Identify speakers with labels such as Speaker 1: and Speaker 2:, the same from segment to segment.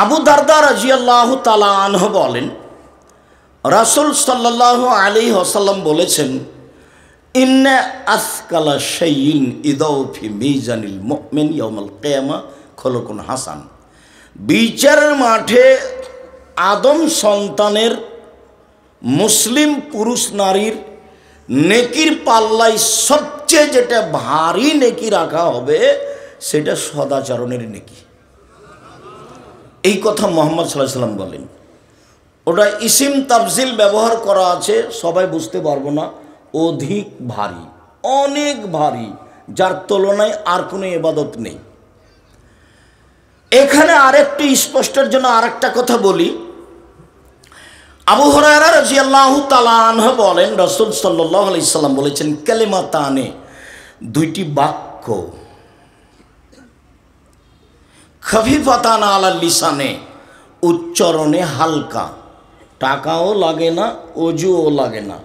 Speaker 1: আবু দারদা রাদিয়াল্লাহু তাআলা আনহু বলেন, রাসূল সাল্লাল্লাহু আলাইহি ওয়াসাল্লাম বলেছেন, ইন্না আসকালা শাইইন ইদাউ ফি মিজানিল মুমিন ইয়াউমাল কিয়ামা খুলুকুন হাসান। বিচারের মাঠে আদম সন্তানের, মুসলিম পুরুষ নারীর নেকির পাল্লায় সবচেয়ে যেটা ভারী নেকি রাখা হবে সেটা সদাচরণের নেকি। এই কথা মুহাম্মদ সাল্লাল্লাহু আলাইহি ওয়াসাল্লাম বলেন। ওটা ইসিম তাফজিল ব্যবহার করা আছে, সবাই বুঝতে পারবো না। অধিক ভারী, অনেক ভারী, যার তুলনায় আর কোনো ইবাদত নেই। এখানে আরেকটি স্পষ্টের জন্য আরেকটা কথা বলি। আবু হুরায়রা রাদিয়াল্লাহু তাআলা আনহু বলেন, রাসূল সাল্লাল্লাহু আলাইহি সাল্লাম বলেছেন, কালিমাতানে, দুইটি বাক্য, খফিফাতান আলাল লিসানে, উচ্চারণে হালকা, টাকাও লাগে না, অজুও লাগে না।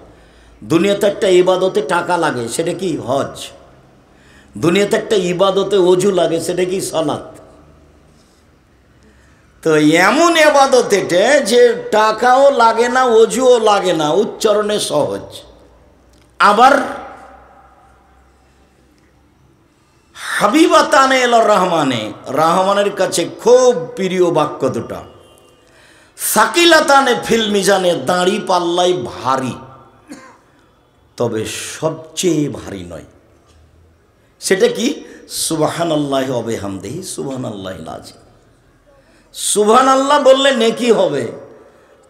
Speaker 1: দুনিয়াতে একটা ইবাদতে টাকা লাগে, সেটা কি? হজ। দুনিয়াতে একটা ইবাদতে অজু লাগে, সেটা কি? সালাত। তো এমন ইবাদত এটা যে টাকাও লাগে না, অজুও লাগে না, উচ্চারণে সহজ। আবার হাবিবাতানে এলার রহমানে, রহমানের কাছে খুব প্রিয় বাক্য দুটা। সাকিলাতানে ফিল মিজানে, দাঁড়ি পাল্লাই ভারী, তবে সবচেয়ে ভারী নয়। সেটা কি? সুবহানাল্লাহি ওয়া বিহামদিহি সুবহানাল্লাহিল আযীম। সুবহানাল্লাহ বললে নেকি হবে,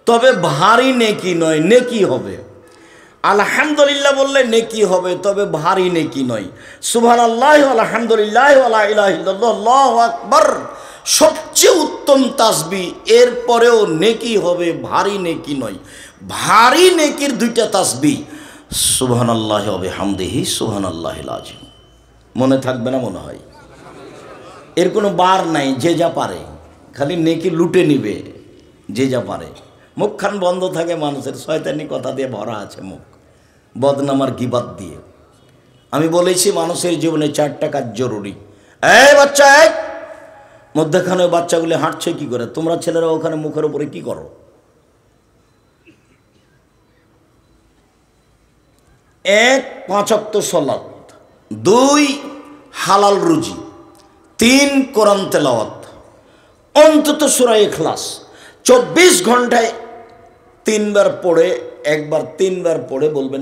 Speaker 1: তবে ভারী নেকি নয়, নেকি হবে। আলহামদুলিল্লাহ বললে নেকি হবে, তবে ভারী নেকি নয়। সুবহানাল্লাহি ওয়া আলহামদুলিল্লাহি ওয়া লা ইলাহা ইল্লাল্লাহ আল্লাহু আকবার সবচেয়ে উত্তম তাসবিহ, এরপরেও নেকি হবে, ভারী নেকি নয়। ভারী নেকির দুইটা তাসবিহ, সুবহানাল্লাহি ওয়া বিহামদিহি সুবহানাল্লাহিল আযীম। মনে থাকবে না মনে হয়? এর কোনো বার নাই, যে যা পারে খালি নেকি লুটে নিবে, যে যা পারে। মুখখান বন্ধ থাকে মানুষের, শয়তানি কথা দিয়ে ভরা আছে মুখ, বদনামার গিবাত দিয়ে। আমি বলেছি মানুষের জীবনে 4টা কাজ জরুরি। এই বাচ্চা, এক মধ্যখানে বাচ্চাগুলি হাঁটছে কি করে? তোমরা ছেলেরা ওখানে মুখের উপরে কি করো? 1 5 ওয়াক্ত সালাত, 2 হালাল রুজি, 3 কোরআন তেলাওয়াত, অন্তত সূরা ইখলাস 24 ঘন্টায় 3 বার পড়ে, একবার 3 বার পড়ে বলবেন,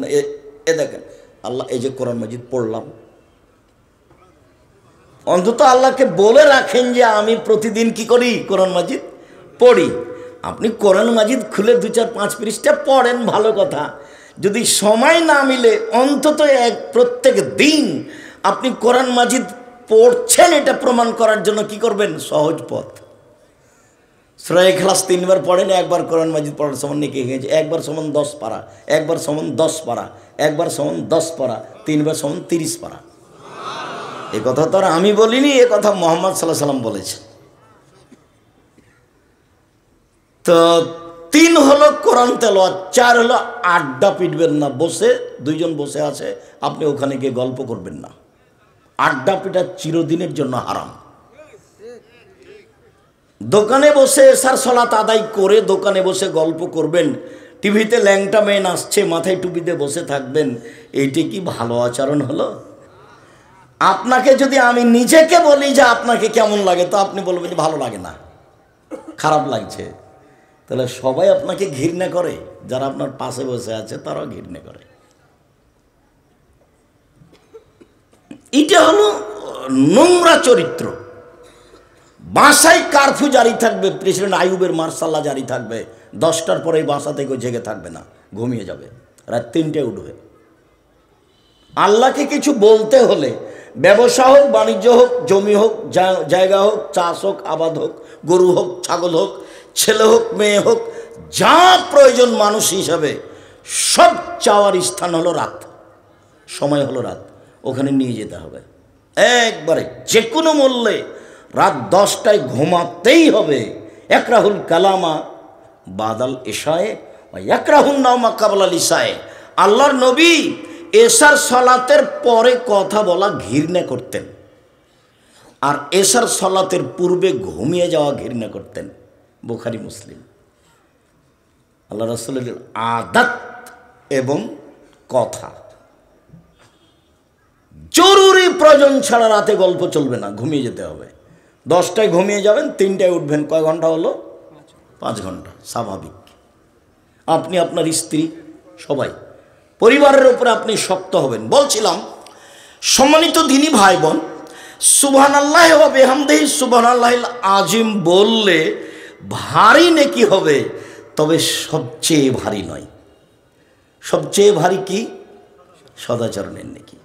Speaker 1: এ দেখেন আল্লাহ, এই যে কোরআন মাজিদ পড়লাম। অন্তত আল্লাহকে বলে রাখেন যে আমি প্রতিদিন কি করি? কোরআন মাজিদ পড়ি। আপনি কোরআন মাজিদ খুলে 2 4 5 পৃষ্ঠা পড়েন, ভালো কথা। যদি সময় না মিলে অন্তত প্রত্যেক দিন আপনি কোরআন মাজিদ পড়ছেন, এটা প্রমাণ করার জন্য কি করবেন? সহজ পথ, সূরা ইখলাস 3 বার পড়েন, একবার কোরআন মাজিদ পড়ার সমান নেকি হয়ে গেছে। একবার সমান 10 পারা, একবার সমান 10 পারা, একবার সমান 10 পারা, 3 বার সমান 30 পারা। এই কথা তো আর আমি বলিনি, এ কথা মুহাম্মদ সাল্লাল্লাহু আলাইহি ওয়াসাল্লাম বলেছেন। তো 3 হলো কোরআন তেলাওয়াত, 4 হলো আড্ডা পিটবেন না। বসে 2 জন বসে আছে, আপনি ওখানে গিয়ে গল্প করবেন না। আড্ডা পিটা চিরদিনের জন্য হারাম। দোকানে বসে এশার সালাত আদায় করে দোকানে বসে গল্প করবেন, টিভিতে ল্যাংটা মেয়ে নাচছে, মাথায় টুপিতে বসে থাকবেন, এইটা কি ভালো আচরণ হলো? আপনাকে যদি আমি নিজেকে বলি যে আপনাকে কেমন লাগে, তো আপনি বলবেন যে ভালো লাগে না, খারাপ লাগছে। তাহলে সবাই আপনাকে ঘৃণা করে, যারা আপনার পাশে বসে আছে তারাও ঘৃণা করে। এটা হলো নোংরা চরিত্র। বাসায় কারফিউ জারি থাকবে, প্রেসিডেন্ট আইয়ুবের মার্শাল্লাহ জারি থাকবে, 10টার পরে বাসা থেকে জেগে থাকবে না, ঘুমিয়ে যাবে, রাত 3টায় উঠবে। আল্লাহকে কিছু বলতে হলে ব্যবসা হোক, বাণিজ্য হোক, জমি হোক, জায়গা হোক, চাষ হোক, আবাদ হোক, গরু হোক, ছাগল হোক, ছেলে হোক, মেয়ে হোক, যা প্রয়োজন মানুষ হিসাবে, সব চাওয়ার স্থান হলো রাত, সময় হলো রাত, ওখানে নিয়ে যেতে হবে একবারে, যে কোনো মূল্যে। রাত 10টায় ঘুমাতেই হবে। একরাহুল কালামা বাদাল ইশায়ে ওয়া ইয়াকরাহুন নাওমা কাবলাল ইশায়ে। আল্লাহর নবী এশার সালাতের পরে কথা বলা ঘৃণা করতেন, আর এশার সালাতের পূর্বে ঘুমিয়ে যাওয়া ঘৃণা করতেন। বুখারী মুসলিম। আল্লাহ রাসূলের আদাত এবং কথা, জরুরি প্রয়োজন ছাড়া রাতে গল্প চলবে না, ঘুমিয়ে যেতে হবে। 10টায় ঘুমিয়ে যাবেন, 3টায় উঠবেন, কয় ঘন্টা হলো? 5 ঘন্টা, স্বাভাবিক। আপনি, আপনার স্ত্রী, সবাই পরিবারের উপরে আপনি শক্ত হবেন। বলছিলাম সম্মানিত দিনী ভাই বোন, সুবহানাল্লাহি ওয়া বিহামদিহি সুবহানাল্লাহিল আযীম বললে ভারী নেকি হবে, তবে সবচেয়ে ভারী নয়। সবচেয়ে ভারী কি? সদাচরণের নেকি।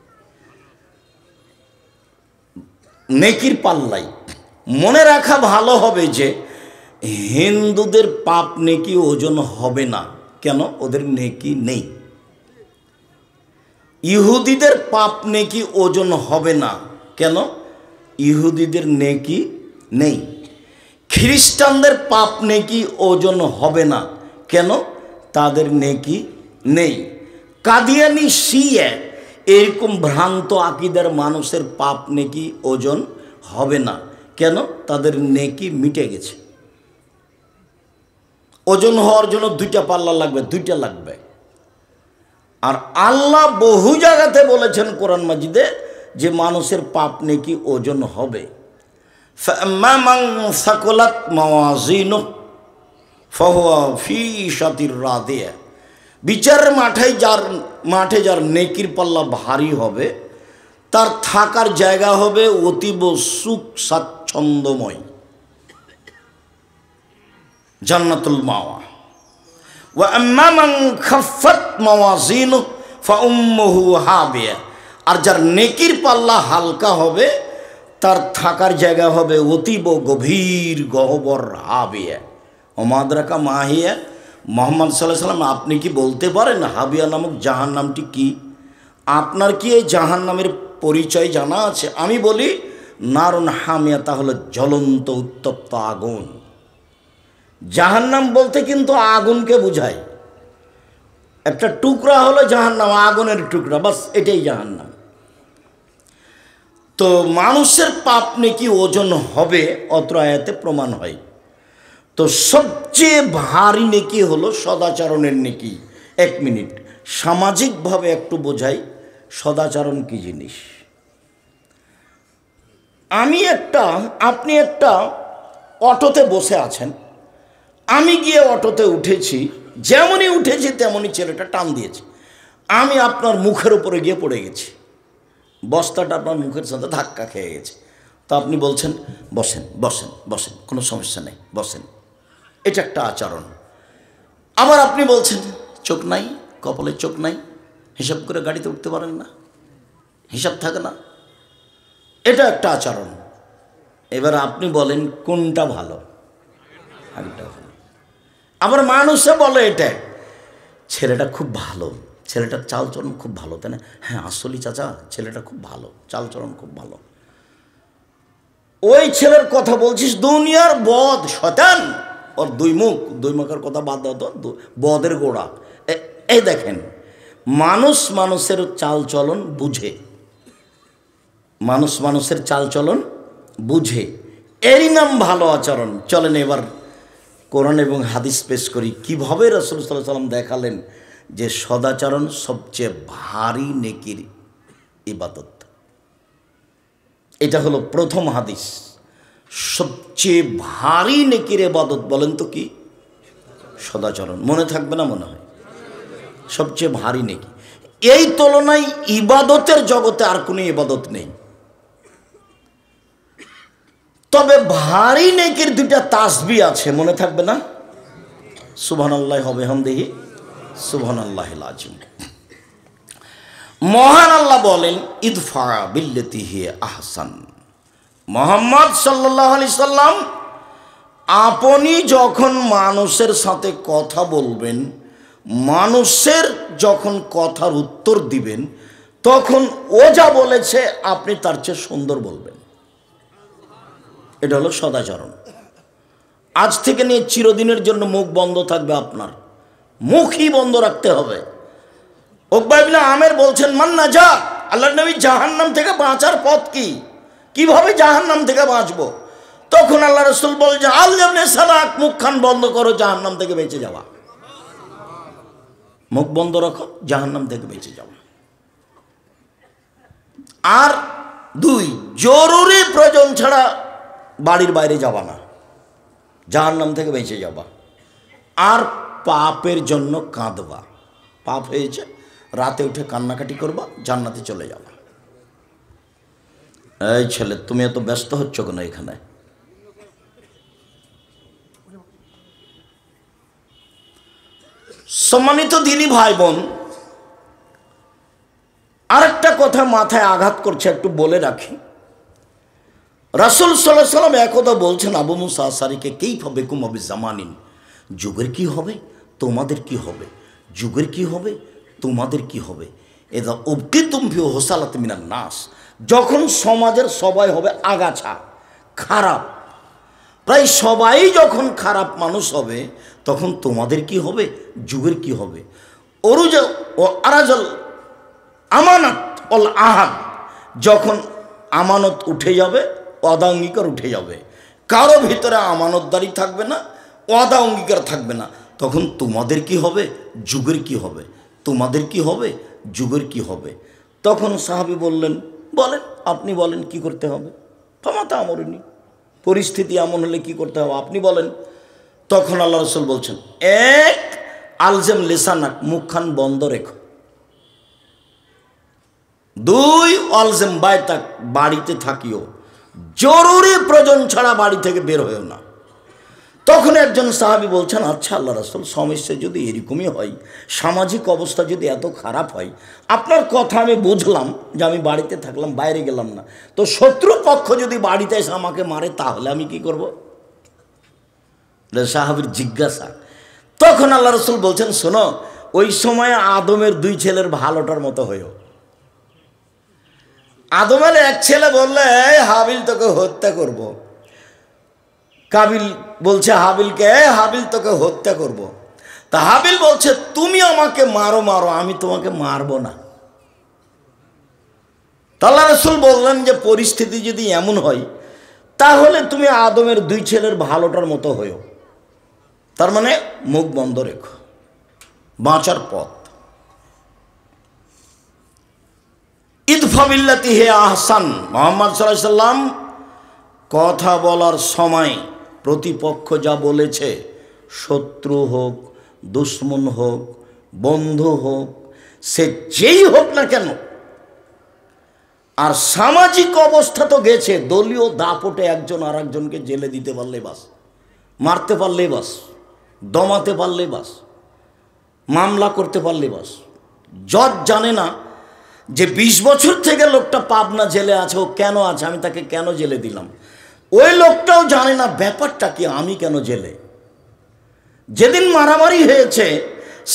Speaker 1: নেকির পাল্লাই মনে রাখা ভালো হবে যে হিন্দুদের পাপ নেকি ওজন হবে না। কেন? ওদের নেকি নেই। ইহুদিদের পাপ নেকি ওজন হবে না। কেন? ইহুদিদের নেকি নেই। খ্রিস্টানদের পাপ নেকি ওজন হবে না। কেন? তাদের নেকি নেই। কাদিয়ানি, শিয়া, এরকম ভ্রান্ত আকীদার মানুষের পাপ নেকি ওজন হবে না। কেন? তাদের নেকি মিটে গেছে। ওজন হওয়ার জন্য 2টা পাল্লা লাগবে, 2টা লাগবে। আর আল্লাহ বহু জায়গাতে বলেছেন কোরআন মাজিদে যে মানুষের পাপ নেকি ওজন হবে। ফাম্মা মান সাকুলাত মাওয়াজিনুহু ফাহুয়া ফি ঈশাতির রাদিয়া। বিচারের মাঠে যার নেকির পাল্লা ভারী হবে, তার থাকার জায়গা হবে অতীব সুখ স্বাচ্ছন্দ্যময়, জান্নাতুল মাওয়া। ওয়া আম্মা মান খাফফাত মাওয়াজিনুহু ফাউম্মুহু হাবিয়া। আর যার নেকির পাল্লা হালকা হবে, তার থাকার জায়গা হবে অতীব গভীর গহ্বর হাবিয়া। ওমাদ্রাকা মাহিয়া। মুহাম্মদ সাল্লাল্লাহু আলাইহি সাল্লাম, আপনি কি বলতে পারেন হাবিয়া নামক জাহান্নামটি কি? আপনার কি এই জাহান্নামের পরিচয় জানা আছে? আমি বলি নারুন হামিয়া, তা হলো জ্বলন্ত উত্তপ্ত আগুন। জাহান্নাম বলতে কিন্তু আগুনকে বুঝায়। একটা টুকরা হলো জাহান্নাম, আগুনের টুকরা, বাস এটাই জাহান্নাম। তো মানুষের পাপ নেকি ওজন হবে, অত্র আয়াতে প্রমাণ হয়। তো সবচেয়ে ভারী নেকি হলো সদাচরণের নেকি। 1 মিনিট সামাজিকভাবে একটু বোঝাই সদাচরণ কি জিনিস। আপনি একটা অটোতে বসে আছেন, আমি গিয়ে অটোতে উঠেছি, যেমনই উঠেছি তেমনই ছেলেটা টান দিয়েছে, আমি আপনার মুখের উপরে গিয়ে পড়ে গেছি, বস্তাটা আপনার মুখের সাথে ধাক্কা খেয়ে গেছে। তো আপনি বলছেন বসেন বসেন বসেন, কোনো সমস্যা নেই, বসেন। এটা একটা আচরণ। আবার আপনি বলছেন চোখ নাই, কপালে চোখ নাই, হিসাব করে গাড়িতে উঠতে পারেন না, হিসাব থাকে না, এটা একটা আচরণ। এবার আপনি বলেন কোনটা ভালো? আগেরটা ভালো। আবার মানুষে বলে এটা ছেলেটা খুব ভালো, ছেলেটার চালচলন খুব ভালো, তাই না? হ্যাঁ আসলেই চাচা ছেলেটা খুব ভালো, চালচলন খুব ভালো। ওই ছেলের কথা বলছিস, দুনিয়ার বদ শয়তান, ওর 2 মুখ, 2 মুখের কথা বাদ দাও তো, বদের গোড়া। এই দেখেন, মানুষের চালচলন বুঝে, মানুষের চালচলন বুঝে, এরই নাম ভালো আচরণ। চলেন এবার কোরআন এবং হাদিস পেশ করি কিভাবে রাসূল সাল্লাল্লাহু আলাইহি ওয়াসাল্লাম দেখালেন যে সদাচরণ সবচেয়ে ভারী নেকির ইবাদত। এটা হলো প্রথম হাদিস। সবচেয়ে ভারী নেকির ইবাদত বলেন তো কি? সদাচরণ। মনে থাকবে না মনে হয়? সবচেয়ে ভারী নেকি। এই তুলনায় ইবাদতের জগতে আর কোনো ইবাদত নেই। তবে ভারী নেকির 2টা তাসবিহ আছে, মনে থাকবে না? সুবহানাল্লাহি ওয়া বিহামদিহি সুবহানাল্লাহিল আযীম। মহান আল্লাহ বলেন ইদফা বিল্লাতি হিয়া আহসান। মুহাম্মদ সাল্লাল্লাহু আলাইহি সাল্লাম, আপনি যখন মানুষের সাথে কথা বলবেন, মানুষের যখন কথার উত্তর দিবেন, তখন ও যা বলেছে আপনি তার চেয়ে সুন্দর বলবেন। এটা হলো সদাচরণ। আজ থেকে নিয়ে চিরদিনের জন্য মুখ বন্ধ থাকবে, আপনার মুখই বন্ধ রাখতে হবে। উকবা ইবনে আমের বলছেন মান্না যা, আল্লাহর নবী জাহান্নাম থেকে বাঁচার পথ কি, কিভাবে জাহান্নাম থেকে বাঁচবো? তখন আল্লাহ রাসূল বলছে আল্লাহনে সালাক, মুখখান বন্ধ করো, জাহান্নাম থেকে বেঁচে যাওয়া। মুখ বন্ধ রাখো, জাহান্নাম থেকে বেঁচে যাওয়া। আর 2, জরুরি প্রয়োজন ছাড়া বাড়ির বাইরে যাবা না, জাহান্নাম থেকে বেঁচে যাবা। আর পাপের জন্য কাঁদবা, পাপ হয়েছে রাতে উঠে কান্নাকাটি করবা, জান্নাতে চলে যাবা। এই ছেলে, তুমি এত ব্যস্ত হচ্ছ কেন এখানে? সম্মানিত দিনী ভাই বোন, আরেকটা কথা মাথায় আঘাত করছে, একটু বলে রাখি। রাসূল সাল্লাল্লাহু আলাইহি ওয়াসাল্লাম একদা বলছেন আবু মুসা আশআরীকে, কাইফা বিকুম আবি জামানিন, যুগের কি হবে, তোমাদের কি হবে, যুগের কি হবে, তোমাদের কি হবে। এদা উবকিতুম ফি হুসালাত মিনান নাস, যখন সমাজের সবাই হবে আগাছা, খারাপ, প্রায় সবাই যখন খারাপ মানুষ হবে, তখন তোমাদের কি হবে, যুগের কি হবে। অরুজ ও আরাজল আমানত অল আহাদ, যখন আমানত উঠে যাবে, ওয়াদা অঙ্গীকার উঠে যাবে, কারো ভিতরে আমানতদারি থাকবে না, ওয়াদা অঙ্গীকার থাকবে না, তখন তোমাদের কি হবে, যুগের কি হবে, তোমাদের কি হবে, যুগের কি হবে। তখন সাহাবী বললেন, বলেন, আপনি বলেন কি করতে হবে। ফামাতা আমরুনি, পরিস্থিতি এমন হলে কি করতে হবে আপনি বলেন। তখন আল্লাহ রাসূল বলছেন, 1, আলজাম লিসানাক, মুখখান বন্ধ রেখো। 2, আলজাম বাইতাক, বাড়িতে থাকিও, জরুরি প্রয়োজন ছাড়া বাড়ি থেকে বের হয়েও না। তখন একজন সাহাবী বলছেন, আচ্ছা আল্লাহ রাসূল, সমস্যা যদি এরকমই হয়, সামাজিক অবস্থা যদি এত খারাপ হয়, আপনার কথা আমি বুঝলাম যে আমি বাড়িতে থাকলাম, বাইরে গেলাম না, তো শত্রুপক্ষ যদি বাড়িতে এসে আমাকে মারে, তাহলে আমি কি করব? সাহাবীর জিজ্ঞাসা। তখন আল্লাহ রাসূল বলছেন, শোনো, ওই সময় আদমের 2 ছেলের ভালোটার মতো হয়েও। আদমের এক ছেলে বললে, হাবিল তোকে হত্যা করব। কাবিল বলছে হাবিলকে, হাবিল তোকে হত্যা করব। তা হাবিল বলছে, তুমি আমাকে মারো মারো, আমি তোমাকে মারবো না। আল্লাহ রাসূল বললেন যে পরিস্থিতি যদি এমন হয়, তাহলে তুমি আদমের 2 ছেলের ভালোটার মতো হয়েও। তার মানে মুখ বন্ধ রেখো, বাঁচার পথ। ইদফা বিল্লাতি হে আহসান, মুহাম্মদ সাল্লাল্লাহু আলাইহি সাল্লাম কথা বলার সময় প্রতিপক্ষ যা বলেছে, শত্রু হোক, দুশ্মন হোক, বন্ধু হোক, সে যেই হোক না কেন, আর সামাজিক অবস্থা তো গেছে, দলীয় দাপটে একজন আর একজনকে জেলে দিতে পারলে বাস, মারতে পারলে বাস, দমাতে পারলে বাস, মামলা করতে পারলে বাস। জজ জানে না যে 20 বছর থেকে লোকটা পাবনা জেলে আছে, ও কেন আছে, আমি তাকে কেন জেলে দিলাম। ওই লোকটাও জানে না ব্যাপারটা কি, আমি কেন জেলে। যেদিন মারামারি হয়েছে,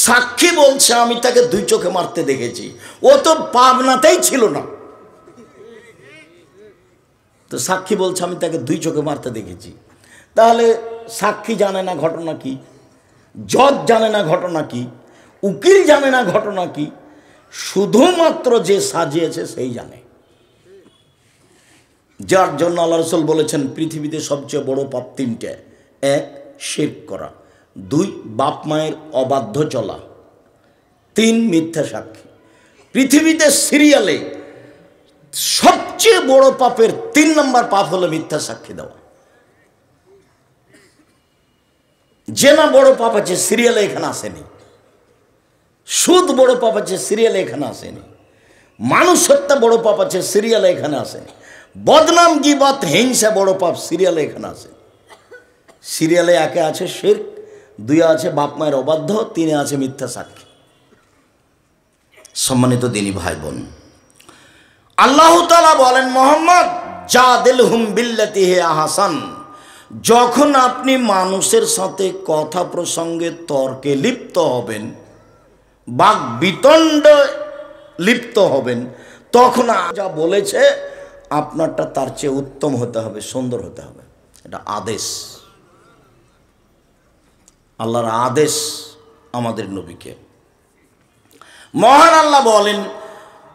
Speaker 1: সাক্ষী বলছে আমি তাকে 2 চোখে মারতে দেখেছি, ও তো পাবনাতেই ছিল না। তো সাক্ষী বলছে আমি তাকে 2 চোখে মারতে দেখেছি। তাহলে সাক্ষী জানে না ঘটনা কি, জজ জানে না ঘটনা কি, উকিল জানে না ঘটনা কি, শুধুমাত্র যে সাজিয়েছে সেই জানে। যার জন্য আল্লাহ রাসূল বলেছেন, পৃথিবীতে সবচেয়ে বড় পাপ 3টে। 1, শিরক করা। 2, বাপ মায়ের অবাধ্য চলা। 3, মিথ্যা সাক্ষী। পৃথিবীতে সিরিয়ালে সবচেয়ে বড় পাপের 3 নম্বর পাপ হলো মিথ্যা সাক্ষী দেওয়া। জেনা বড় পাপ আছে, সিরিয়ালে এখানে আসেনি। সুদ বড় পাপ আছে, সিরিয়ালে এখানে আসেনি। মানুষ হত্যা বড় পাপ আছে, সিরিয়ালে এখানে আসেনি। বদনাম, গীবত, হিংসা বড় পাপ, সিরিয়ালে এখানে আসে। সিরিয়ালে 1 আছে শিরক, 2 আছে বাপ মায়ের অবাধ্য, 3 আছে মিথ্যা সাক্ষী। সম্মানিত দিনী ভাই বোন, আল্লাহ তাআলা বলেন, মুহাম্মদ জাদিলহুম বিল্লাতি হি আহসান, যখন আপনি মানুষের সাথে কথা প্রসঙ্গে তর্কে লিপ্ত হবেন, বাক বিতণ্ডে লিপ্ত হবেন, তখন যা বলেছে আপনারটা তার চেয়ে উত্তম হতে হবে, সুন্দর হতে হবে। এটা আদেশ, আল্লাহর আদেশ আমাদের নবীকে। মহান আল্লাহ বলেন,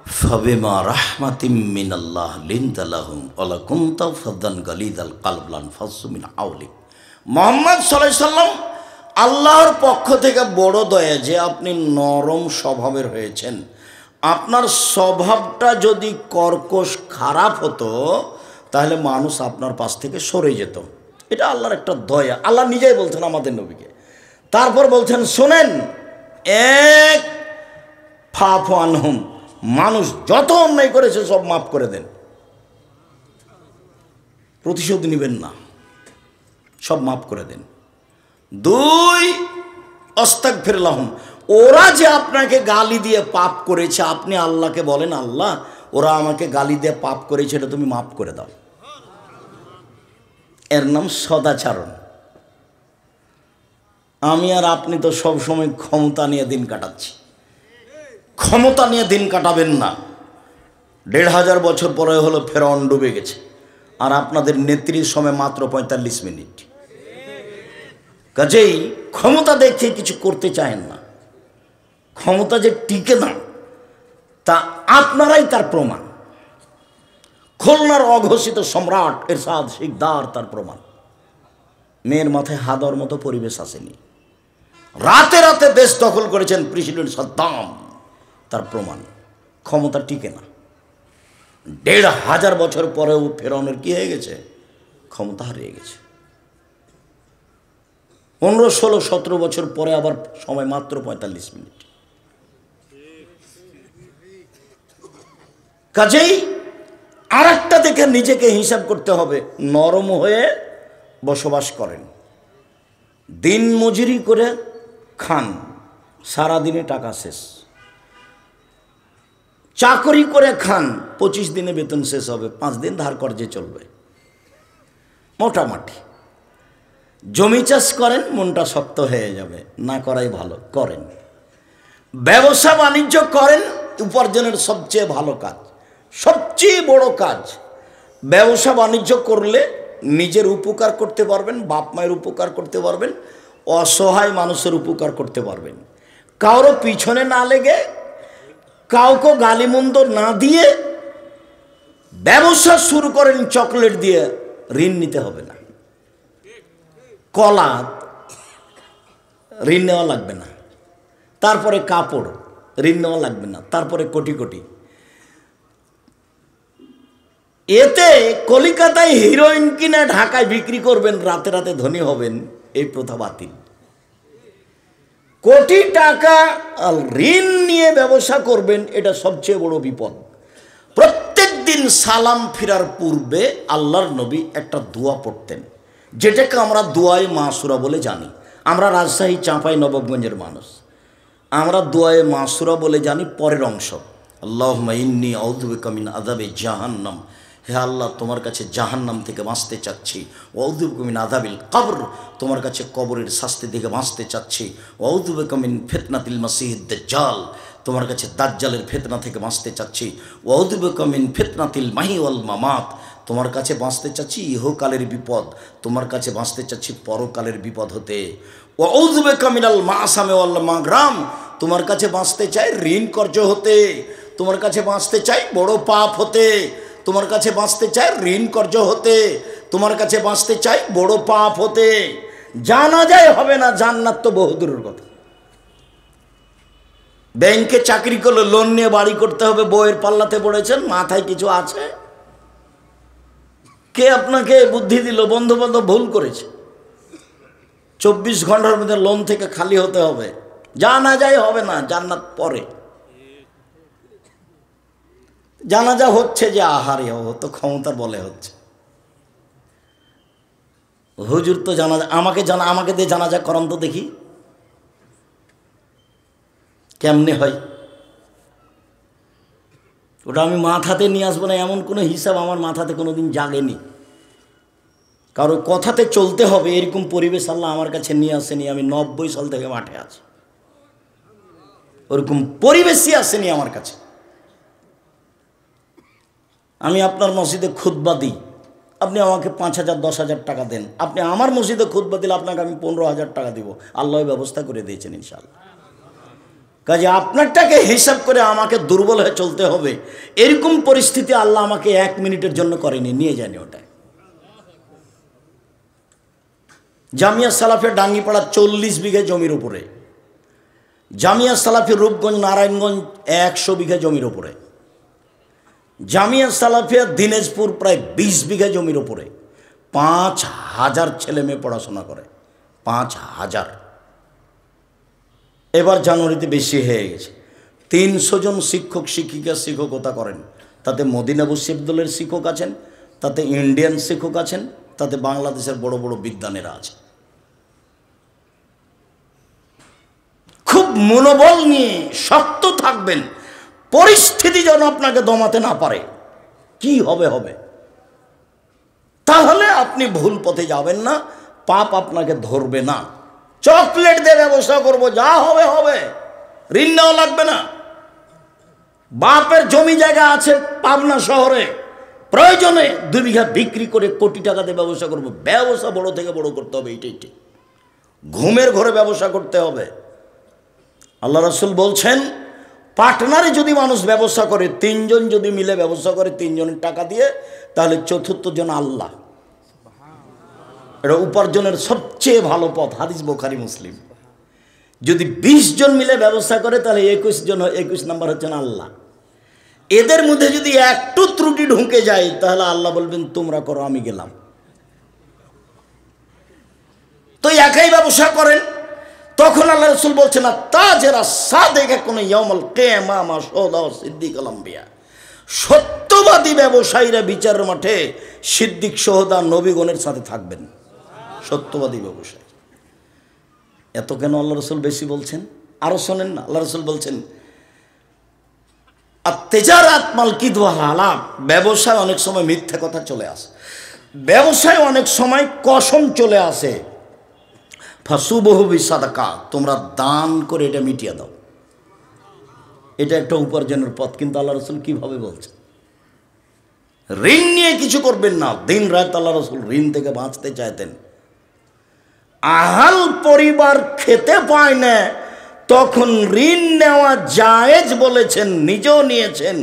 Speaker 1: ফাবিমা রাহমাতিম মিনাল্লাহ লিনতা লাহুম ওয়ালা কুনতা ফাদ্দান গালিদাল কলব লানফাসু মিন হাওলিক। মুহাম্মদ সাল্লাল্লাহু আলাইহি সাল্লাম, আল্লাহর পক্ষ থেকে বড় দয়া যে আপনি নরম স্বভাবের হয়েছেন। আপনার স্বভাবটা যদি কর্কশ খারাপ হতো তাহলে মানুষ আপনার পাশ থেকে সরে যেত। এটা আল্লাহর একটা দয়া। আল্লাহ নিজেই বলছেন আমাদের নবীকে। তারপর বলছেন শোনেন, এক ফাফু আনহুম, মানুষ যত অন্যায় করেছে সব মাফ করে দেন, প্রতিশোধ নেবেন না, সব মাফ করে দেন। দুই, আস্তাগফির লাহুম, ওরা যে আপনাকে গালি দিয়ে পাপ করেছে আপনি আল্লাহকে বলেন, আল্লাহ ওরা আমাকে গালি দিয়ে পাপ করেছে, এটা তুমি মাফ করে দাও। এর নাম সদাচরণ। আমি আর আপনি তো সব সময় ক্ষমতা নিয়ে দিন কাটাচ্ছি। ক্ষমতা নিয়ে দিন কাটাবেন না। ১৫০০ বছর পরে হলো ফেরাউন ডুবে গেছে, আর আপনাদের নেত্রীর সময় মাত্র ৪৫ মিনিট। কাজেই ক্ষমতা দেখে কিছু করতে চায়েন না। ক্ষমতা যে টিকে না তা আপনারাই তার প্রমাণ। খুলনার অঘোষিত সম্রাট এরশাদ শিকদার তার প্রমাণ। মেয়ের মাথায় হাদার মতো পরিবেশ আসেনি, রাতে রাতে দেশ দখল করেছেন প্রেসিডেন্ট সাদ্দাম, তার প্রমাণ। ক্ষমতা টিকে না। ১৫০০ বছর পরেও ফেরাউনের কি হয়ে গেছে? ক্ষমতা হারিয়ে গেছে। ১৫, ১৬, ১৭ বছর পরে আবার সময় মাত্র ৪৫ মিনিট। কাজেই আর একটা দেখে নিজেকে হিসাব করতে হবে। নরম হয়ে বসবাস করেন, দিন মজুরি করে খান, সারাদিনে টাকা শেষ। চাকরি করে খান, ২৫ দিনে বেতন শেষ হবে, ৫ দিন ধার কর্জে চলবে মোটামুটি। জমি চাষ করেন, মনটা শক্ত হয়ে যাবে, না করাই ভালো, করেন। ব্যবসা বাণিজ্য করেন, উপার্জনের সবচেয়ে ভালো কাজ, সবচেয়ে বড় কাজ। ব্যবসা বাণিজ্য করলে নিজের উপকার করতে পারবেন, বাপ মায়ের উপকার করতে পারবেন, অসহায় মানুষের উপকার করতে পারবেন। কারো পিছনে না লেগে, কাউকে গালিমন্দ না দিয়ে ব্যবসা শুরু করেন। চকলেট দিয়ে ঋণ নিতে হবে না, কলা ঋণ নেওয়া লাগবে না, তারপরে কাপড় ঋণ নেওয়া লাগবে না, তারপরে কোটি কোটি। এতে কলিকাতায় হিরোইন কিনে ঢাকায় বিক্রি করবেন, রাতে রাতে ধনী হবেন, এই প্রথা বাতিল। কোটি টাকা ঋণ নিয়ে ব্যবসা করবেন, এটা সবচেয়ে বড় বিপদ। প্রত্যেক দিন সালাম ফিরার পূর্বে আল্লাহর নবী একটা দোয়া পড়তেন, যেটাকে আমরা দোয়ায়ে মাসুরা বলে জানি। আমরা রাজশাহী চাঁপাই নবাবগঞ্জের মানুষ, আমরা দোয়ায়ে মাসুরা বলে জানি পরের অংশ, আল্লাহুম্মা ইন্নী আউযু বিকা মিন আযাবি জাহান্নাম, হে আল্লাহ তোমার কাছে জাহান্নাম থেকে বাঁচতে চাচ্ছি। ওয়াউযু বিকা মিন আযাবিল কবর, তোমার কাছে কবরের শাস্তি থেকে বাঁচতে চাচ্ছি। ওয়াউযু বিকা মিন ফিতনাতিল মাসিহিদ দাজ্জাল, তোমার কাছে দাজ্জালের ফিতনা থেকে বাঁচতে চাচ্ছি। ওয়াউযু বিকা মিন ফিতনাতিল মাহি ওয়াল মামাত, তোমার কাছে বাঁচতে চাচ্ছি ইহকালের বিপদ, তোমার কাছে বাঁচতে চাচ্ছি পরকালের বিপদ হতে। ওয়াউযু বিকা মিনাল মাসামি ওয়াল মাগরাম, তোমার কাছে বাঁচতে চাই ঋণ কর্জ হতে, তোমার কাছে বাঁচতে চাই বড় পাপ হতে, তোমার কাছে বাঁচতে চাই ঋণ কর্জ হতে, তোমার কাছে বাঁচতে চাই বড় পাপ হতে। জানা যায় হবে না, জান্নাত তো বহুদূরের কথা। ব্যাংকে চাকরি করলে লোন নিয়ে বাড়ি করতে হবে, বইয়ের পাল্লাতে পড়েছেন, মাথায় কিছু আছে? কে আপনাকে বুদ্ধি দিল? বন্ধু বান্ধব ভুল করেছে। ২৪ ঘন্টার মধ্যে লোন থেকে খালি হতে হবে, জানা যায় হবে না, জান্নাত পরে। জানাজা হচ্ছে যে আহারে তো ক্ষমতার বলে হচ্ছে। হুজুর তো জানাজা, আমাকে দিয়ে জানাজা করান তো দেখি কেমনে হয়। ওটা আমি মাথাতে নিয়ে আসবো না, এমন কোনো হিসাব আমার মাথাতে কোনো দিন জাগেনি। কারো কথাতে চলতে হবে এরকম পরিবেশ আল্লাহ আমার কাছে নিয়ে আসেনি। আমি ৯০ সাল থেকে মাঠে আছি, ওরকম পরিবেশই আসেনি আমার কাছে। আমি আপনার মসজিদে খুতবা দিই, আপনি আমাকে ৫,০০০, ১০,০০০ টাকা দেন। আপনি আমার মসজিদে খুতবা দিলে আপনাকে আমি ১৫,০০০ টাকা দিব। আল্লাহ ব্যবস্থা করে দিয়েছেন ইনশাআল্লাহ। কাজে আপনারটাকে হিসাব করে আমাকে দুর্বল হয়ে চলতে হবে, এরকম পরিস্থিতি আল্লাহ আমাকে 1 মিনিটের জন্য করেনি, নিয়ে যায়নি ওটাই। জামিয়া সালাফিয়া ডাঙ্গিপাড়া 40 বিঘা জমির উপরে, জামিয়া সালাফি রূপগঞ্জ নারায়ণগঞ্জ 100 বিঘা জমির উপরে, জামিয়া সালাফিয়া দিনাজপুর প্রায় 20 বিঘা জমির উপরে 5000 ছেলে মেয়ে পড়াশোনা করে, 5000। এবার জানুয়ারিতে বেশি হয়ে গেছে, 300 জন শিক্ষক শিক্ষিকা শিক্ষকতা করেন। তাতে মদিনা বিশ্ববিদ্যালয়ের শিক্ষক আছেন, তাতে ইন্ডিয়ান শিক্ষক আছেন, তাতে বাংলাদেশের বড় বড় বিদ্বানেরা আছে। খুব মনোবল নিয়ে শক্ত থাকবেন, পরিস্থিতি যেন আপনাকে দমাতে না পারে। কি হবে হবে, তাহলে আপনি ভুল পথে যাবেন না, পাপ আপনাকে ধরবে না। চকলেট দিয়ে ব্যবসা করবো, যা হবে হবে, ঋণ নেওয়া লাগবে না। বাপের জমি জায়গা আছে পাবনা শহরে, প্রয়োজনে 2 বিঘা বিক্রি করে কোটি টাকা দিয়ে ব্যবসা করবো। ব্যবসা বড় থেকে বড় করতে হবে, এইটাই ঠিক। ঘুমের ঘরে ব্যবসা করতে হবে। আল্লাহ রাসূল বলছেন, পার্টনারে যদি মানুষ ব্যবসা করে, 3 জন যদি মিলে ব্যবসা করে 3 জনের টাকা দিয়ে, তাহলে চতুর্থ জন আল্লাহ। এটা উপার্জনের সবচেয়ে ভালো পথ, হাদিস বুখারী মুসলিম। যদি 20 জন মিলে ব্যবসা করে, তাহলে 21 নাম্বার হচ্ছেন আল্লাহ। এদের মধ্যে যদি একটু ত্রুটি ঢুকে যায়, তাহলে আল্লাহ বলবেন তোমরা করো, আমি গেলাম। তো একাই ব্যবসা করেন, তখন আল্লাহ রাসূল বলছেন, তাজেরা সাদেকা কোন ইয়াউমুল কিয়ামা মা শুহাদা ও সিদ্দিকুল আম্বিয়া। সত্যবাদী ব্যবসায়ীরা বিচারের মাঠে সিদ্দিক শুহাদা নবীগণের সাথে থাকবেন। সত্যবাদী ব্যবসায়ী। এত কেন আল্লাহ রাসূল বেশি বলছেন? আরো শোনেন না, আল্লাহ রাসূল বলছেন, আত-তিজারাত মাল কিদওয়া হালাল। ব্যবসায় অনেক সময় মিথ্যা কথা চলে আসে, ব্যবসায় অনেক সময় কসম চলে আসে। ফাসুবহু বিসাদাকা, তোমরা দান করে এটা মিটিয়ে দাও। এটা একটা উপার্জনের পথ। কিন্তু আল্লাহ রাসূল কিভাবে বলছেন? ঋণ নিয়ে কিছু করবেন না। দিন রাত আল্লাহ রাসূল ঋণ থেকে বাঁচতে চাইতেন। আহাল পরিবার খেতে পায় না, তখন ঋণ নেওয়া জায়েজ বলেছেন, নিজেও নিয়েছেন।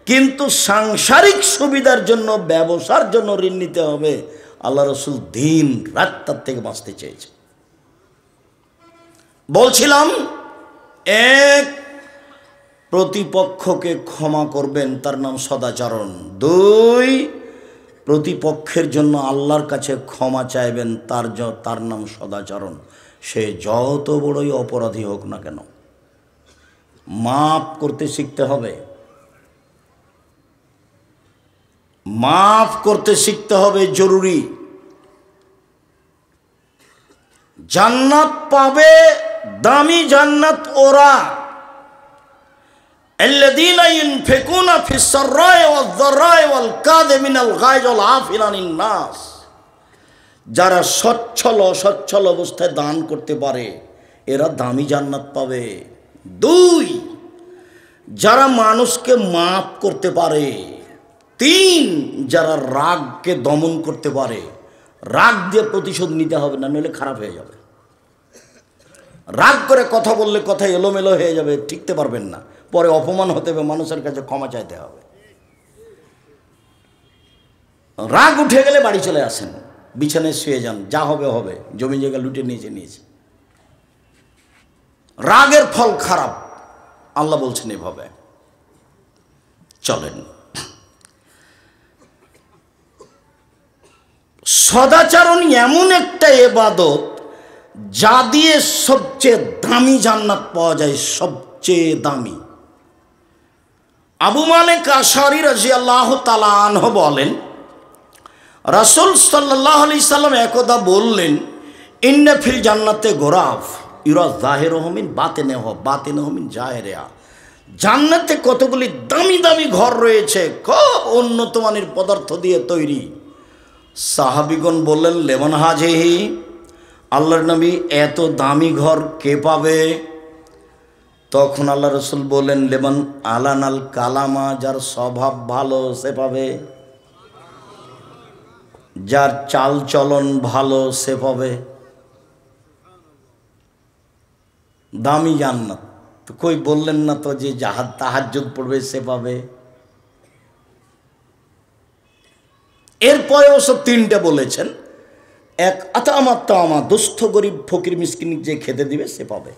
Speaker 1: কিন্তু সাংসারিক সুবিধার জন্য, ব্যবসার জন্য ঋণ নিতে হবে, আল্লাহ রাসূল দিন রাত তার থেকে বাঁচতে চেয়েছেন। বলছিলাম, 1, প্রতিপক্ষকে ক্ষমা করবেন, তার নাম সদাচরণ। 2, প্রতিপক্ষের জন্য আল্লাহর কাছে ক্ষমা চাইবেন, তার নাম সদাচরণ। সে যত বড়ই অপরাধী হোক না কেন, মাফ করতে শিখতে হবে। মাফ করতে শিখতে হবে, জরুরি। জান্নাত পাবে, দামি জান্নাত ওরা, আল্লাযীনা ইউনফিকুনা ফিস সাররাই ওয়াজ যাররাই ওয়াল কাযিমিনাল গায়জ ওয়াল আফিনা আনিন নাস। যারা সচ্ছল অবস্থায় দান করতে পারে, এরা দামি জান্নাত পাবে। 2, যারা মানুষকে মাফ করতে পারে। 3, যারা রাগকে দমন করতে পারে। রাগ দিয়ে প্রতিশোধ নিতে হবে না, নইলে খারাপ হয়ে যাবে। রাগ করে কথা বললে কথা এলোমেলো হয়ে যাবে, টিকতে পারবেন না, পরে অপমান হতে হবে, মানুষের কাছে ক্ষমা চাইতে হবে। রাগ উঠে গেলে বাড়ি চলে আসেন, বিছানায় শুয়ে যান, যা হবে হবে, জমি জায়গা লুটে নিয়েছে। রাগের ফল খারাপ, আল্লাহ বলছেন এভাবে। চলেন, সদাচরণ এমন একটা ইবাদত, যা দিয়ে সবচেয়ে দামি জান্নাত পাওয়া যায়, সবচেয়ে দামি। আবু মালিক আশআরী রাদিয়াল্লাহু তাআলা আনহু বলেন, রাসূল সাল্লাল্লাহু আলাইহি সাল্লাম একদা বললেন, ইন্না ফিল জান্নাতে গোরাফ ইউরা যাহিরুহু মিন বাতিনুহু মিন জাহিরিহা। জান্নাতে কতগুলি দামি দামি ঘর রয়েছে, খুব উন্নত মানের পদার্থ দিয়ে তৈরি। সাহাবীগণ বললেন, লেমন হাজিহি, আল্লাহর নবী, এত দামি ঘর কে পাবে? তখন আল্লাহ রাসূল বললেন, লেমন আলানাল কালামা, যার স্বভাব ভালো সে পাবে, যার চাল চলন ভালো সে পাবে। দামি জান্নাত। কই বললেন না তো যে তাহাজ্জুদ পড়বে সে পাবে। এরপরেও সব তিনটে বলেছেন, এক আতামা দুস্থ গরিব ফকির মিসকিন যে খেতে দিবে সে পাবে।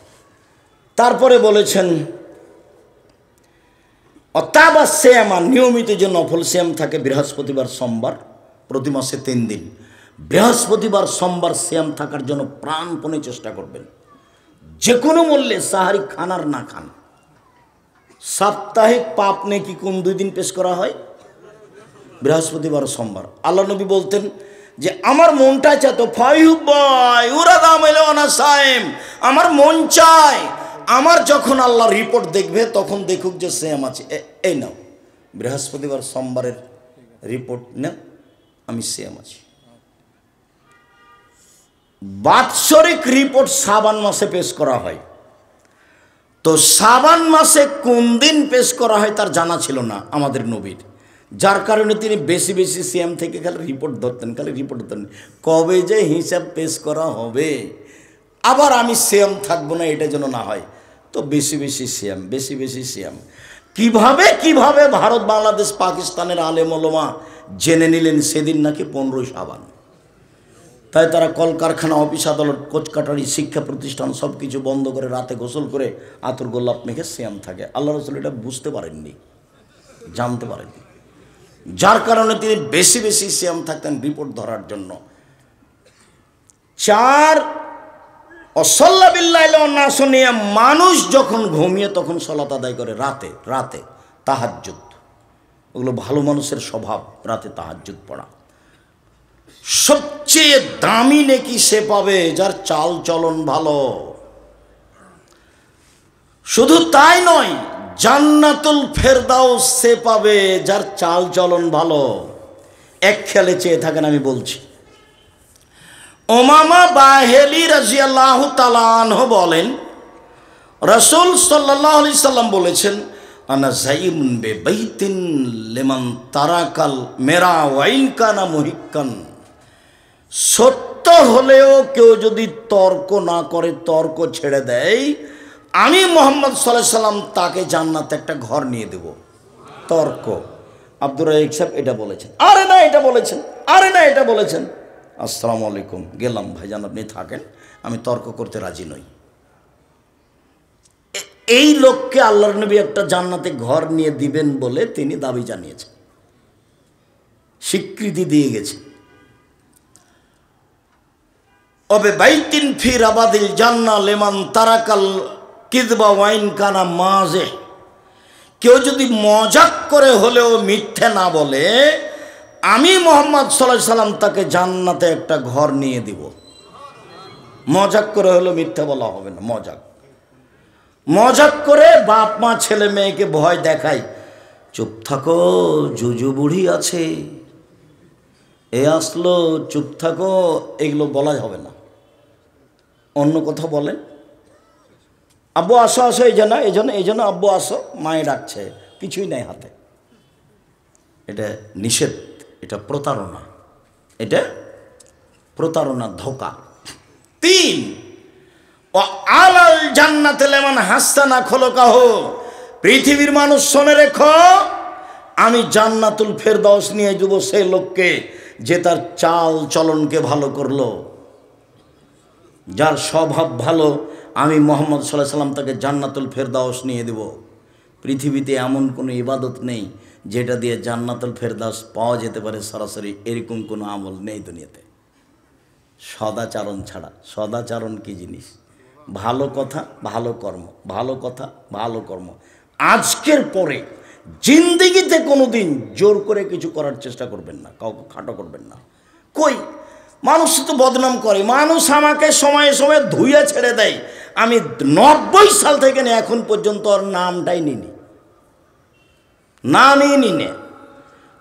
Speaker 1: তারপরে বলেছেন অতাবা শ্যামা, নিয়মিত যে নফল শ্যাম থাকে বৃহস্পতিবার সোমবার, প্রতি মাসে 3 দিন, বৃহস্পতিবার সোমবার শ্যাম থাকার জন্য প্রাণপণে চেষ্টা করবেন। যে কোনো মূল্যে সাহারি খান আর না খান। সাপ্তাহিক পাপ নেকি কোন 2 দিন পেশ করা হয়? বৃহস্পতিবার সোমবার। আল্লাহ নবী বলতেন যে আমার মনটা চায় তো আমার মন চায়, আমার যখন আল্লাহ রিপোর্ট দেখবে তখন দেখুক যে সেম আছে, এই নাও বৃহস্পতিবার সোমবারের রিপোর্ট না, আমি সেম আছি। বাৎসরিক রিপোর্ট শাবান মাসে পেশ করা হয়, তো শাবান মাসে কোন দিন পেশ করা হয় তার জানা ছিল না আমাদের নবীর, যার কারণে তিনি বেশি বেশি সিএম থেকে খালি রিপোর্ট ধরতেন, কবে যে হিসাব পেশ করা হবে, আবার আমি সিএম থাকবো না এটা যেন না হয়, তো বেশি বেশি সিএম। কিভাবে ভারত বাংলাদেশ পাকিস্তানের আলেম ওলামা জেনে নিলেন সেদিন নাকি 15 শাবান। তাই তারা কলকারখানা, অফিস আদালত, কোচকাটারি, শিক্ষা প্রতিষ্ঠান সব কিছু বন্ধ করে রাতে গোসল করে আতর গোলাপ মেখে সিয়াম থাকে। আল্লাহ রাসূল এটা বুঝতে পারেননি, জানতে পারেননি, যার কারণে তিনি বেশি বেশি সিয়াম থাকতেন রিপোর্ট ধরার জন্য। 4 অসল্লা বিল্লাহি ওয়া শুনিয়া, মানুষ যখন ঘুমিয়ে তখন সালাত আদায় করে রাতে তাহাজ্জুদ। ওগুলো ভালো মানুষের স্বভাব, রাতে তাহাজ্জুদ পড়া। সবচেয়ে দামি নেকি সে পাবে যার চাল চলন ভালো। শুধু তাই নয়, জান্নাতুল ফেরদাউস সে পাবে যার চাল চলন ভালো। এক খেয়ালে চেয়ে থাকেন, আমি বলছি। উমামা বাহেলি রাদিয়াল্লাহু তাআলা আনহু বলেন, রাসূল সাল্লাল্লাহু আলাইহি সাল্লাম বলেছেন, আনা যাইমুন বিবাইতিন লিমান তারাকাল মেরা ওয়াইন কানা মুহিক্কান। সত্য হলেও কেউ যদি তর্ক না করে, তর্ক ছেড়ে দেয়, আমি মুহাম্মদ সাল্লাল্লাহু আলাইহি সাল্লাম তাকে জান্নাতে একটা ঘর নিয়ে দেব। তর্ক। আব্দুর রাজ্জাক সাহেব এটা বলেছেন, আরে না এটা বলেছেন, আসসালামু আলাইকুম, গেলাম ভাইজান, আপনি থাকেন, আমি তর্ক করতে রাজি নই। এই লোককে আল্লাহর নবী একটা জান্নাতে ঘর নিয়ে দিবেন বলে তিনি দাবি জানিয়েছেন, স্বীকৃতি দিয়ে গেছে। ওবে বাইতিন ফি রাবাদিল জান্নাহ লিমান তারাকাল কিযবা ওয়াইন কানা মাজে। কেউ যদি মজাক করে হলেও মিথ্যে না বলে, আমি মুহাম্মদ সাল্লাল্লাহু আলাইহি সাল্লাম তাকে জান্নাতে একটা ঘর নিয়ে দিব। মজাক করে হলেও মিথ্যা বলা হবে না। মজাক করে বাপ মা ছেলে মেয়েকে ভয় দেখায়, চুপ থাকো জুজু বুড়ি আছে, এ আসলো, চুপ থাকো, এগুলো বলা হবে না। অন্য কথা বলেন, আব্বু আসো এই জন্য আব্বু আসো, মায়ে ডাকছে, কিছুই নাই হাতে, এটা নিষেধ, এটা প্রতারণা, ধোকা। 3 ও আলাল জান্নাতে লিমান হাসানা খলকাহ। পৃথিবীর মানুষ শোনে রেখো, আমি জান্নাতুল ফেরদাউস নিয়ে যাব সেই লোককে যে তার চাল চলনকে ভালো করলো, যার স্বভাব ভালো, আমি মুহাম্মদ সাল্লাল্লাহু আলাইহি সাল্লাম তাকে জান্নাতুল ফেরদাউস নিয়ে দেব। পৃথিবীতে এমন কোনো ইবাদত নেই যেটা দিয়ে জান্নাতুল ফেরদাউস পাওয়া যেতে পারে সরাসরি, এরকম কোনো আমল নেই দুনিয়াতে, সদাচরণ ছাড়া। সদাচরণ কি জিনিস? ভালো কথা ভালো কর্ম। আজকের পরে জিন্দেগিতে কোনো দিন জোর করে কিছু করার চেষ্টা করবেন না, কাউকে খাটো করবেন না। কই মানুষ তো বদনাম করে, মানুষ আমাকে সময়ে সময়ে ধুয়ে ছেড়ে দেয়, আমি 90 সাল থেকে নিয়ে এখন পর্যন্ত ওর নামটাই নিনি।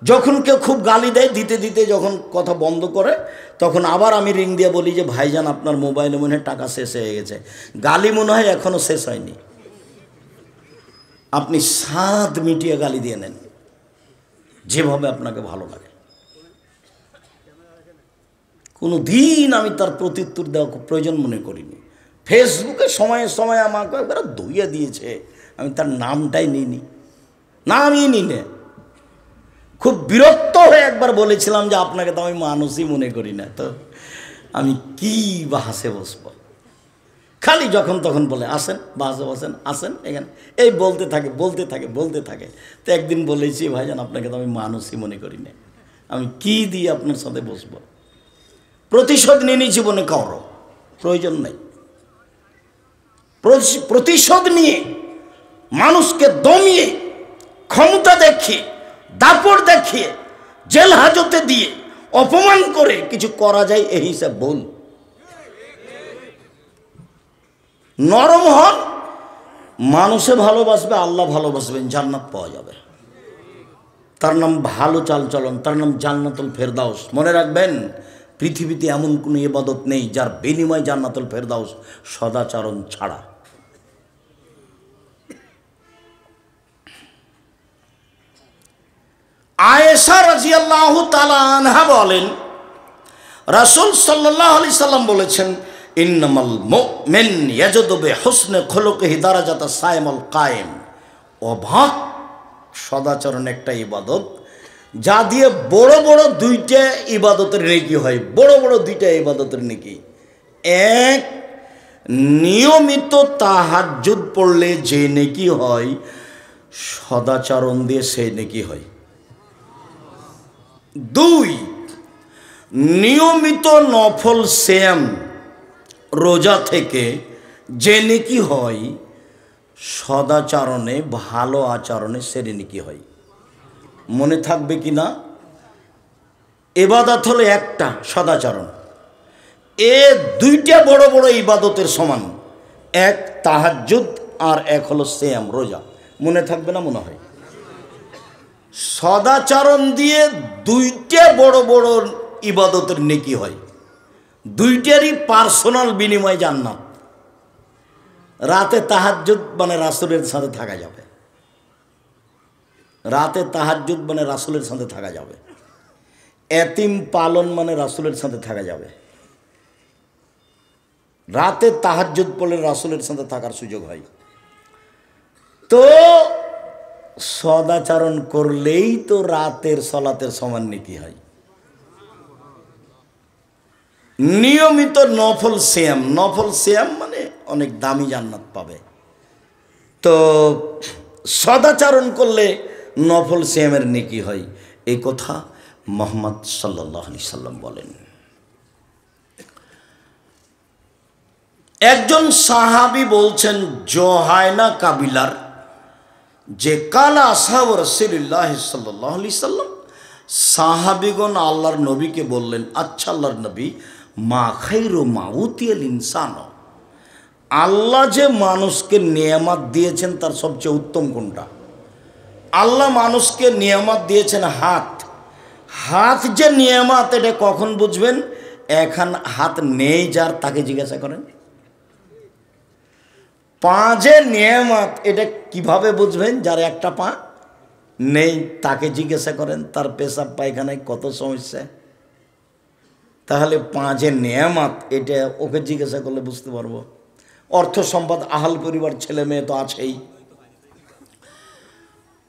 Speaker 1: যখন কেউ খুব গালি দেয়, দিতে যখন কথা বন্ধ করে, তখন আবার আমি রিং দিয়ে বলি যে ভাইজান আপনার মোবাইলে মনে হয় টাকা শেষ হয়ে গেছে। গালি মনে হয় এখনো শেষ হয়নি, আপনি স্বাদ মিটিয়ে গালি দিয়ে নেন, যেভাবে আপনাকে ভালো লাগে। কোনো দিন আমি তার প্রত্যুত্তর দেওয়া প্রয়োজন মনে করিনি। ফেসবুকে সময়ে সময়ে আমাকে একবার ধুইয়ে দিয়েছে, আমি তার নামটাই নিইনি, নামই নি নে। খুব বিরক্ত হয়ে একবার বলেছিলাম যে আপনাকে তো আমি মানুষই মনে করি না, তো আমি কি বা হাসে বসবো। খালি যখন তখন বলে আসেন বাসে বসেন, আসেন এখানে, এই বলতে থাকে বলতে থাকে বলতে থাকে। তো একদিন বলেছি ভাইজান আপনাকে তো আমি মানুষই মনে করি না, আমি কি দিয়ে আপনার সাথে বসবো। প্রতিশোধ নিয়ে জীবনে করো, প্রয়োজন নেই। প্রতিশোধ নিয়ে মানুষকে দমিয়ে, ক্ষমতা দেখিয়ে, দাপট দেখিয়ে, জেল হাজতে দিয়ে, অপমান করে কিছু করা যায় এই হিসাব ভুল। নরম হন, মানুষে ভালোবাসবে, আল্লাহ ভালোবাসবেন, জান্নাত পাওয়া যাবে। তার নাম ভালো চালচলন, তার নাম জান্নাতুল ফেরদাউস। মনে রাখবেন, পৃথিবীতে এমন কোনো ইবাদত নেই যার বিনিময় জান্নাতুল ফেরদাউস সদাচরণ ছাড়া। আয়েশা রাদিয়াল্লাহু তাআলা আনহা বলেন, রাসূল সাল্লাল্লাহু আলাইহি সাল্লাম বলেছেন, ইন্নামাল মুমিন ইয়াজুদু বিহুসনি খুলুকিহি দারাজাতা সাইমুল কায়েম। অবাক সদাচরণ একটা ইবাদত, যা দিয়ে বড় বড় দুইটা ইবাদতের নেকি হয়। বড় বড় দুইটা ইবাদতের নেকি, এক নিয়মিত তাহাজ্জুদ পড়লে যে নেকি হয়, সদাচরণ দিয়ে সেই নেকি হয়। দুই, নিয়মিত নফল সিয়াম রোজা থেকে যে নেকি হয়, সদাচরণে ভালো আচরণে সেরে নেকি হয়। মনে থাকবে কি না? ইবাদত হলো একটা, সদাচরণ। এ দুইটা বড় বড় ইবাদতের সমান, এক তাহাজ্জুদ আর এক হলো সিয়াম রোজা। মনে থাকবে না মনে হয়? সদাচরণ দিয়ে দুইটা বড় বড় ইবাদতের নেকি হয়, দুইটারই পার্সোনাল বিনিময় জান্নাত। রাতে তাহাজ্জুদ মানে রাসূলের সাথে থাকা যাবে, রাতে তাহাজ্জুদ মানে রাসূলের সাথে থাকা যাবে। এতিম পালন মানে রাসূলের সাথে থাকা যাবে। রাতে তাহাজ্জুদ পড়লে রাসূলের সাথে থাকার সুযোগ হয়। তো সদাচরণ করলেই তো রাতের সলাতের সমান নেকি হয়। নিয়মিত নফল সিয়াম, নফল সিয়াম মানে অনেক দামি জান্নাত পাবে। তো সদাচরণ করলে নফল সিয়ামের নেকি হয়, এই কথা মুহাম্মদ সাল্লাল্লাহু আলাইহি সাল্লাম বলেন। একজন সাহাবী বলছেন, জোহায়না কাবিলার যে কালা আসহাব রাসূলুল্লাহ সাল্লাল্লাহু আলাইহি সাল্লাম, সাহাবীগণ আল্লাহর নবীকে বললেন, আচ্ছা আল্লাহর নবী, মা খাইরু মা উতিয়াল ইনসান, আল্লাহ যে মানুষকে নিয়ামত দিয়েছেন তার সবচেয়ে উত্তম কোনটা? আল্লাহ মানুষকে নিয়ামত দিয়েছেন হাত। হাত যে নিয়ামত, এটা কখন বুঝবেন? এখন হাত নেই যার, তাকে জিজ্ঞাসা করেন। পা যে নিয়ামত, এটা কিভাবে বুঝবেন? যার একটা পা নেই তাকে জিজ্ঞাসা করেন, তার পেশাব পায়খানায় কত সমস্যা। তাহলে পা যে নিয়ামত, এটা ওকে জিজ্ঞাসা করলে বুঝতে পারবো। অর্থ সম্পদ, আহাল পরিবার, ছেলে মেয়ে তো আছেই।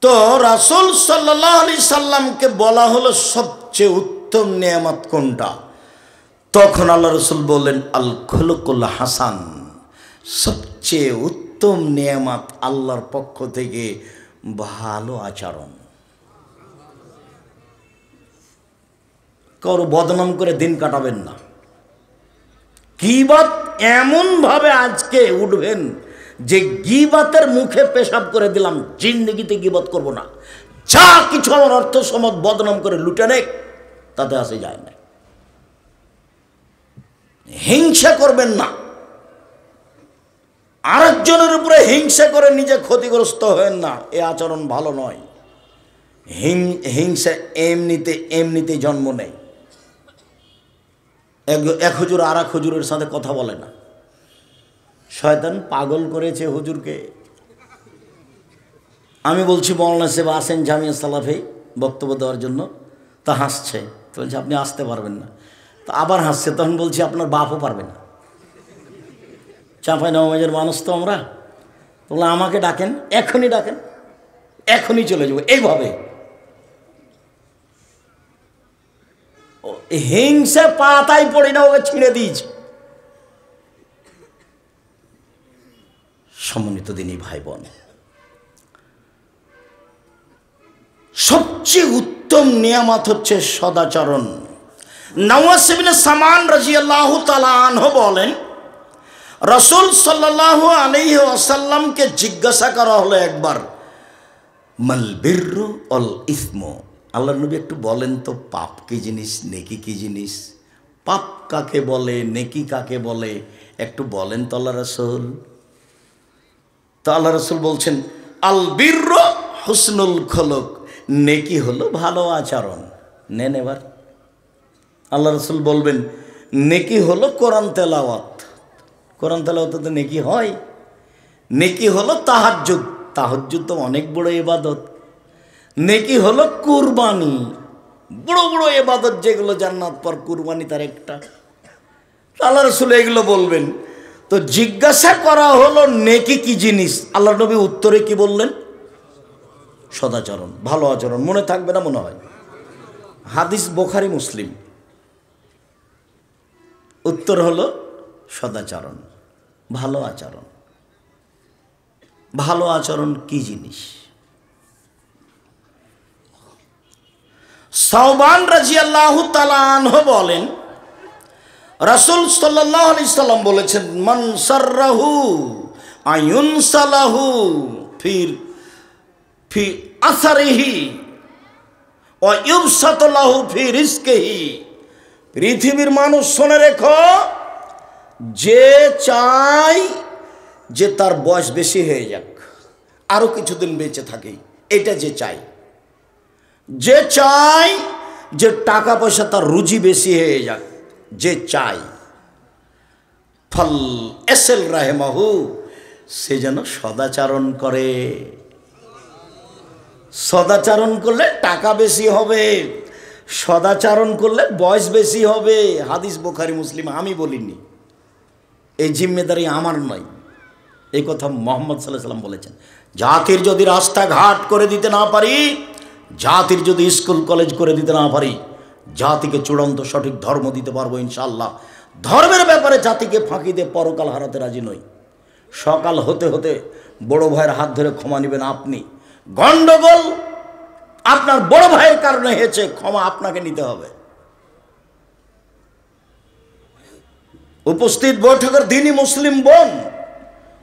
Speaker 1: তো রাসূল সাল্লাল্লাহু আলাইহি সাল্লামকে বলা হলো সবচেয়ে উত্তম নিয়ামত কোনটা? তখন আল্লাহ রাসূল বললেন, আল খুলুকুল হাসান, সবচেয়ে উত্তম নিয়ামত আল্লাহর পক্ষ থেকে ভালো আচরণ। কারো বদনাম করে দিন কাটাবেন না। গীবত এমনভাবে আজকে উঠবেন যে গীবতের মুখে পেশাব করে দিলাম, জিন্দেগিতে গীবত করব না, যা কিছু আমার অর্থ সম্পদ বদনাম করে লুটে নেক, তাতে আসে যায় না। হিংসা করবেন না, আরেকজনের উপরে হিংসা করে নিজে ক্ষতিগ্রস্ত হবেন না, এ আচরণ ভালো নয়। হিংসা এমনিতে জন্ম নেয়। এক হুজুর আর এক হুজুরের সাথে কথা বলে না, শয়তান পাগল করেছে হুজুরকে। আমি বলছি মওলানা সাহেব আসেন জামিয়া সালাফে বক্তব্য দেওয়ার জন্য, তা হাসছে। তো বলছে আপনি আসতে পারবেন না, তো আবার হাসছে। তখন বলছি আপনার বাপও পারবে না। চাঁপাইনবাবগঞ্জের মানুষ তো আমরা, বলে আমাকে ডাকেন, এখনই ডাকেন, এখনই চলে যাবো। এইভাবে হিংসে পাতাই পড়ি না, ওকে ছিঁড়ে দিয়েছে। সম্মানিত দিনী ভাই বোন, সবচেয়ে উত্তম নিয়ামত হচ্ছে সদাচরণ। নওয়াস ইবনে সামান রাদিয়াল্লাহু তাআলা আনহু বলেন, রাসূল সাল্লাল্লাহু আলাইহি ওয়াসাল্লামকে জিজ্ঞাসা করা হলো একবার, মাল বিররু ওয়াল ইসমু, আল্লাহর নবী একটু বলেন তো পাপ কি জিনিস, নেকি কি জিনিস? পাপ কাকে বলে, নেকি কাকে বলে, একটু বলেন তো আল্লাহ রাসূল। তো আল্লাহ রাসূল বলছেন, আল বিররু হুসনুল খুলুক, নেকি হলো ভালো আচরণ। নেন এবার আল্লাহ রাসূল বলবেন, নেকি হলো কোরআন তেলাওয়াত। কোরআন তেলাওয়াতে তো নেকি হয়। নেকি হলো তাহাজ্জুদ, তাহাজ্জুদ তো অনেক বড় ইবাদত। নেকি হলো কুরবানি, বড় বড় ইবাদত যেগুলো জান্নাত পর, কুরবানি তার একটা। আল্লাহ রাসূল এগুলো বলবেন। তো জিজ্ঞাসা করা হলো নেকি কি জিনিস, আল্লাহ নবী উত্তরে কি বললেন? সদাচরণ, ভালো আচরণ। মনে থাকবে না মনে হয়? হাদিস বুখারী মুসলিম। উত্তর হলো সদাচরণ, ভালো আচরণ। ভালো আচরণ কি জিনিস? সাওবান রাদিয়াল্লাহু তাআলা আনহু বলেন, রাসূল সাল্লাল্লাহু আলাইহি সাল্লাম বলেছেন, মান সাররাহু আয়ুনসালাহু ফি আসারিহি ওয়া ইউবসাতু লাহু ফি রিজকিহি। পৃথিবীর মানুষ শুনে রেখো, যে চাই যে তার বয়স বেশি হয়ে যাক, আরো কিছুদিন বেঁচে থাকে, এটা যে চাই। যে চাই যে টাকা পয়সা তার রুজি বেশি হয়ে যাক, যে চাই, ফল এসেল রাহেমাহু, সে যেন সদাচরণ করে। সদাচরণ করলে টাকা বেশি হবে, সদাচরণ করলে বয়স বেশি হবে। হাদিস বুখারী মুসলিম, আমি বলিনি, এই জিম্মেদারি আমার নয়। এই কথা মুহাম্মদ সাল্লাল্লাহু আলাইহি ওয়াসাল্লাম বলেছেন। জাতির যদি রাস্তাঘাট করে দিতে না পারি, জাতির যদি স্কুল কলেজ করে দিতে না পারি, জাতিকে চূড়ান্ত সঠিক ধর্ম দিতে পারবো ইনশাআল্লাহ। ধর্মের ব্যাপারে জাতিকে ফাঁকি দিয়ে পরকাল হারাতে রাজি নই। সকাল হতে হতে বড় ভাইয়ের হাত ধরে ক্ষমা নেবেন আপনি। গন্ডগোল আপনার বড় ভাইয়ের কারণে হয়েছে, ক্ষমা আপনাকে নিতে হবে। উপস্থিত বৈঠকের দিনই মুসলিম বোন,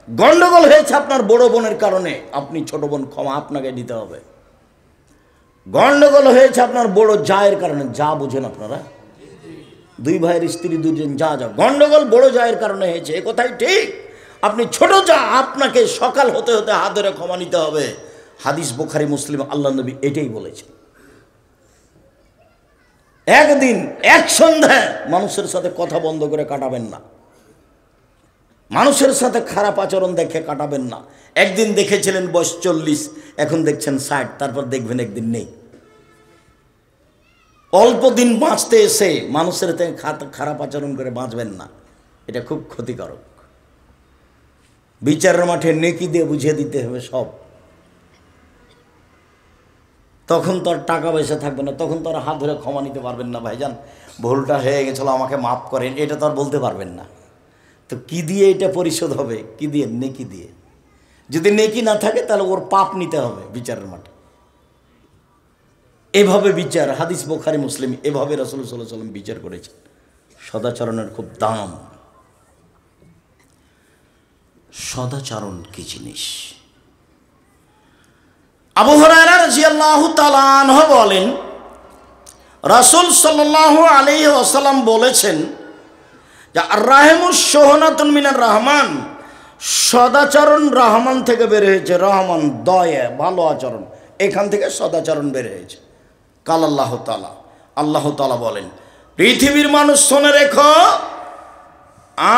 Speaker 1: গন্ডগোল হয়েছে আপনার বড় বোনের কারণে, আপনি ছোট বোন, ক্ষমা আপনাকে নিতে হবে। গন্ডগোল হয়েছে আপনার বড় জায়ের কারণে, যা বুঝেন আপনারা, দুই ভাইয়ের স্ত্রী দুজন, যা যা গন্ডগোল বড় জায়ের কারণে হয়েছে, এ কথাই ঠিক। আপনি ছোট যা, আপনাকে সকাল হতে হতে হাত ধরে ক্ষমা নিতে হবে। হাদিস বুখারী মুসলিম, আল্লাহ নবী এটাই বলেছেন। একদিন এক সন্ধ্যায় মানুষের সাথে কথা বন্ধ করে কাটাবেন না, মানুষের সাথে খারাপ আচরণ দেখে কাটাবেন না। একদিন দেখেছিলেন বয়স 40, এখন দেখছেন 60, তারপর দেখবেন একদিন নেই। অল্প দিন বাঁচতে এসে মানুষের থেকে খারাপ আচরণ করে বাঁচবেন না, এটা খুব ক্ষতিকারক। বিচারের মাঠে নেকি দিয়ে বুঝিয়ে দিতে হবে সব। তখন তো আর টাকা পয়সা থাকবে না, তখন তো আর হাত ধরে ক্ষমা নিতে পারবেন না, ভাইজান ভুলটা হয়ে গেছিল, আমাকে মাফ করেন, এটা তো আর বলতে পারবেন না। তো কি দিয়ে এটা পরিশোধ হবে? কি দিয়ে? নেকি দিয়ে। যদি নেকি না থাকে তাহলে ওর পাপ নিতে হবে বিচারের মাঠে। এভাবে বিচার, হাদিস বুখারী মুসলিম, এভাবে রাসূল সাল্লাল্লাহু আলাইহি ওয়াসাল্লাম বিচার করেছেন। সদাচরণের খুব দাম। সদাচরণ কি জিনিস? আবু হুরায়রা রাদিয়াল্লাহু তাআলা আনহু বলেন, রাসূল সাল্লাল্লাহু আলাইহি ওয়াসাল্লাম বলেছেন যে আর-রাহমুস শুহনাতুন মিনার রহমান, সদাচরণ রহমান থেকে বের হয়েছে। রহমান দয়া, ভালো আচরণ, এখান থেকে সদাচরণ বের হয়েছে। কাল আল্লাহ তাআলা, আল্লাহ তাআলা বলেন, পৃথিবীর মানুষ শুনে রেখো,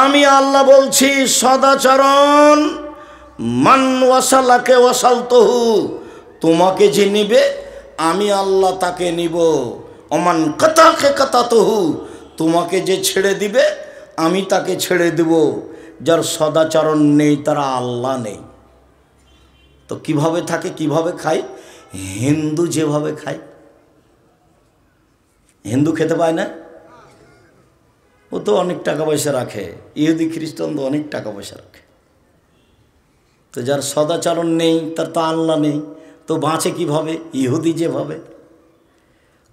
Speaker 1: আমি আল্লাহ বলছি সদাচরণ, মান ওয়াসালাকে ওয়াসালতুহু, তোমাকে যে নিবে আমি আল্লাহ তাকে নিব। ওমান কাতাকে কাতাতুহু, তোমাকে যে ছেড়ে দিবে আমি তাকে ছেড়ে দেব। যার সদাচরণ নেই তারা আল্লাহ নেই। তো কিভাবে থাকে, কিভাবে খায়? হিন্দু যেভাবে খায়। হিন্দু খেতে পায় না? ও তো অনেক টাকা পয়সা রাখে। ইহুদি খ্রিস্টান তো অনেক টাকা পয়সা রাখে। তো যার সদাচরণ নেই তার তো আল্লাহ নেই, তো বাঁচে কিভাবে? ইহুদি যেভাবে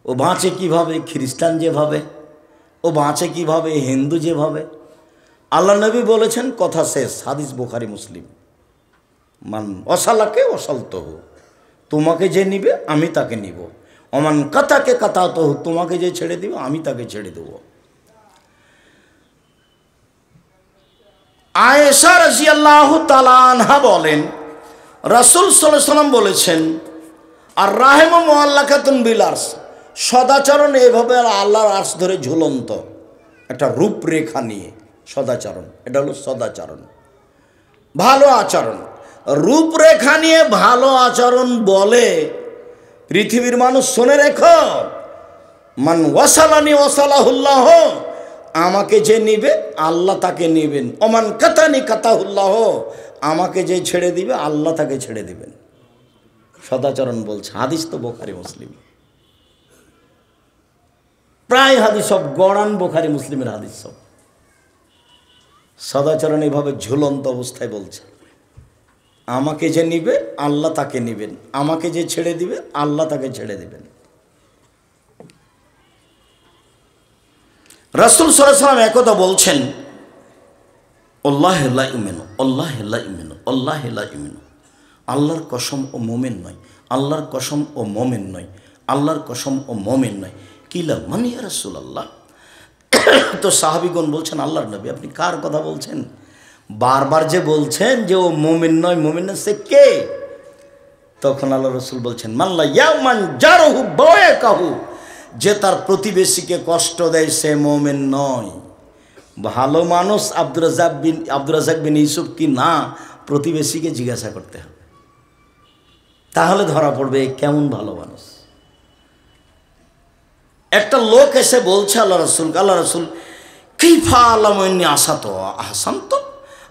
Speaker 1: ও বাঁচে কিভাবে? খ্রিস্টান যেভাবে ও বাঁচে কিভাবে? হিন্দু যেভাবে। আল্লাহ নবী বলেছেন, কথা শেষ, হাদিস বুখারী মুসলিম, মান অসালাকে অসালতহ, তোমাকে যে নিবে আমি তাকে নিব, অমান কাতাকে কাতাতহ, তোমাকে যে ছেড়ে দিবে আমি তাকে ছেড়ে দেব। আয়েশা রাদিয়াল্লাহু তাআলা আনহা বলেন, রাসূল সাল্লাল্লাহু আলাইহি ওয়াসাল্লাম বলেছেন, আর রাহিমু মুআল্লাকাতুন বিল আরশ, সদাচরণ এভাবে আল্লাহর আরশ ধরে ঝুলন্ত একটা রূপরেখা নিয়ে সদাচরণ, এটা হলো সদাচরণ, ভালো আচরণ। রূপরেখা নিয়ে ভালো আচরণ বলে পৃথিবীর মানুষ শুনে রেখো, মান ওয়াসালানি ওয়াসালাহুল্লাহ, আমাকে যে নিবে আল্লাহ তাকে নিবেন, ওমান কাতানি কাতাহুল্লাহ, আমাকে যে ছেড়ে দিবে আল্লাহ তাকে ছেড়ে দিবেন। সদাচরণ বলছে, হাদিস তো বুখারী মুসলিম, প্রায় হাদিস সব গড়ান বুখারী মুসলিমের হাদিস সব। সদাচরণ এভাবে ঝুলন্ত অবস্থায় বলছে, আমাকে যে নিবে আল্লাহ তাকে নিবেন, আমাকে যে ছেড়ে দিবে আল্লাহ তাকে ছেড়ে দিবেন। রাসূল সাল্লাল্লাহু আলাইহি ওয়াসাল্লাম একদা বলছেন, আল্লাহু লা ইউমিনু, আল্লাহু লা ইউমিনু, আল্লাহু লা ইউমিনু, আল্লাহর কসম ও মোমেন নয়, আল্লাহর কসম ও মোমেন নয়, আল্লাহর কসম ও মোমেন নয়। কিলা মান ইয়া রাসূলুল্লাহ। তো সাহাবীগণ বলছেন, আল্লাহর নবী আপনি কার কথা বলছেন? বারবার যে বলছেন যে ও মোমেন নয়, মোমেন না, সে কে? তখন আল্লাহ রাসূল বলছেন, মাল্লা ইয়ামান জারহু বায়াকাহু, যে তার প্রতিবেশীকে কষ্ট দেয় সে মোমেন নয়। ভালো মানুষ আব্দুর রাজ্জাক বিন ইউসুফ কি না, প্রতিবেশীকে জিজ্ঞাসা করতে হবে, তাহলে ধরা পড়বে কেমন ভালো মানুষ। একটা লোক এসে বলছে আল্লাহ রাসূল কিফা আলামনি আসাত আহসান্ত,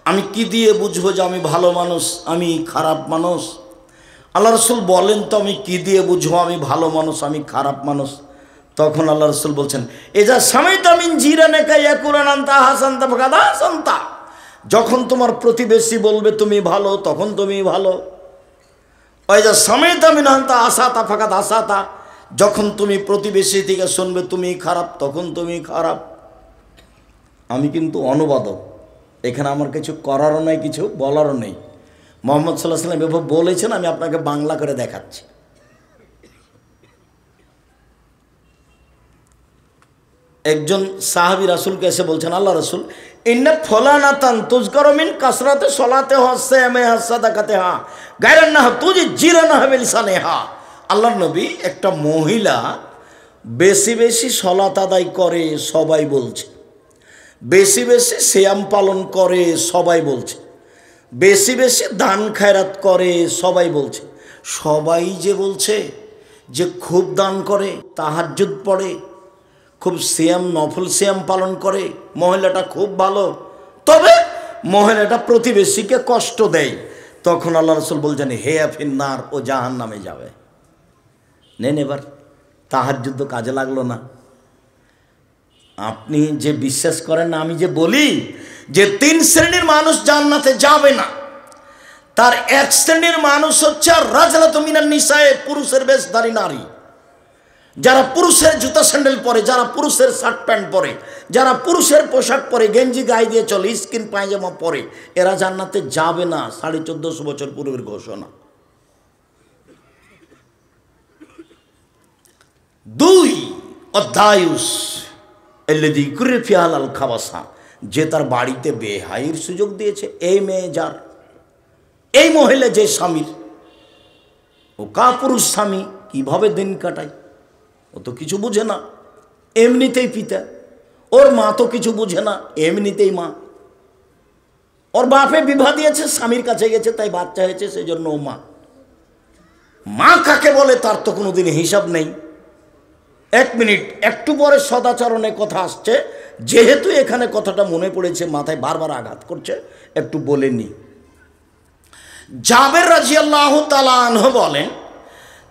Speaker 1: আমি কি দিয়ে বুঝবো যে আমি ভালো মানুষ আমি খারাপ মানুষ? আল্লাহ রাসূল বলেন তো আমি কি দিয়ে বুঝবো আমি ভালো মানুষ আমি খারাপ মানুষ? তখন আল্লাহ রাসূল বলছেন, এজা সামাইতা মিন জিরানাকা ইয়াকুলান আনতা আহসানতা ফাকাদ আহসানতা, যখন তোমার প্রতিবেশী বলবে তুমি ভালো তখন তুমি ভালো। ওয়াইজা সামাইতা মিন আনতা আসাতা ফাকাদ আসাতা, যখন তুমি প্রতিবেশী থেকে শুনবে তুমি খারাপ তখন তুমি খারাপ। আমি কিন্তু অনুবাদক, এখানে আমার কিছু করারও নেই, কিছু বলারও নেই। মুহাম্মদ সাল্লাল্লাহু আলাইহি ওয়াসাল্লাম এভাবে বলেছেন, আমি আপনাকে বাংলা করে দেখাচ্ছি। একজন সাহাবী রাসূলকে এসে বলছেন, আল্লাহ রাসূল ইন্না ফুলানাতান তুযকারু মিন কাসরাতে সলাতে হসামে হাসাদাকাতেহা গায়রান্নাহ তুজি জিরানাহা বিলিসানিহা। আল্লাহর নবী, একটা মহিলা বেশি বেশি সলাত আদায় করে সবাই বলছে, বেশি বেশি সিয়াম পালন করে সবাই বলছে, বেশি বেশি দান খায়রাত করে সবাই বলছে। সবাই যে বলছে যে খুব দান করে, তাহাজ্জুদ পড়ে, খুব সিয়াম নফল সিয়াম পালন করে, মহিলাটা খুব ভালো, তবে মহিলাটা প্রতিবেশীকে কষ্ট দেয়। তখন আল্লাহ রাসূল বলছেন, হে ফিন্নার, ও জাহান্নামে যাবে। নেন এবার তাহাজ্জুদ তো কাজে লাগলো না। আপনি যে বিশ্বাস করেন না, আমি যে বলি যে 3 শ্রেণীর মানুষ জান্নাতে যাবে না, তার 1 শ্রেণীর মানুষ হচ্ছে রাজলাতু মিনান নিসায়ে, পুরুষের বেশধারী নারী, যারা পুরুষের জুতা স্যান্ডেল পরে, যারা পুরুষের শার্ট প্যান্ট পরে, যারা পুরুষের পোশাক পরে, গেঞ্জি গায়ে দিয়ে চলে, স্কিন পায়জামা পরে, এরা জান্নাতে যাবে না। 1450 বছর পূর্বের ঘোষণা। 2 অধ্যায়ুস এল্লাযী কুরফি আলাল খাবাসা, যে তার বাড়িতে বেহাইয়ের সুযোগ দিয়েছে। এই মেয়ে যার, এই মহিলা যে স্বামীর, ও কাপুরুষ স্বামী কিভাবে দিন কাটায়, ও তো কিছু বুঝে না, এমনিতেই পিতা। ওর মা তো কিছু বুঝে না, এমনিতেই মা। ওর বাপে বিবাহ দিয়েছে, স্বামীর কাছে গেছে, তাই বাচ্চা হয়েছে, সেই জন্য ও মা। মা কাকে বলে তার তো কোনোদিন হিসাব নেই। 1 মিনিট, একটু পরে সদাচরণের কথা আসছে, যেহেতু এখানে কথাটা মনে পড়েছে, মাথায় বারবার আঘাত করছে, একটু বলে নি। জাবের রাদিয়াল্লাহু তাআলা আনহু বলেন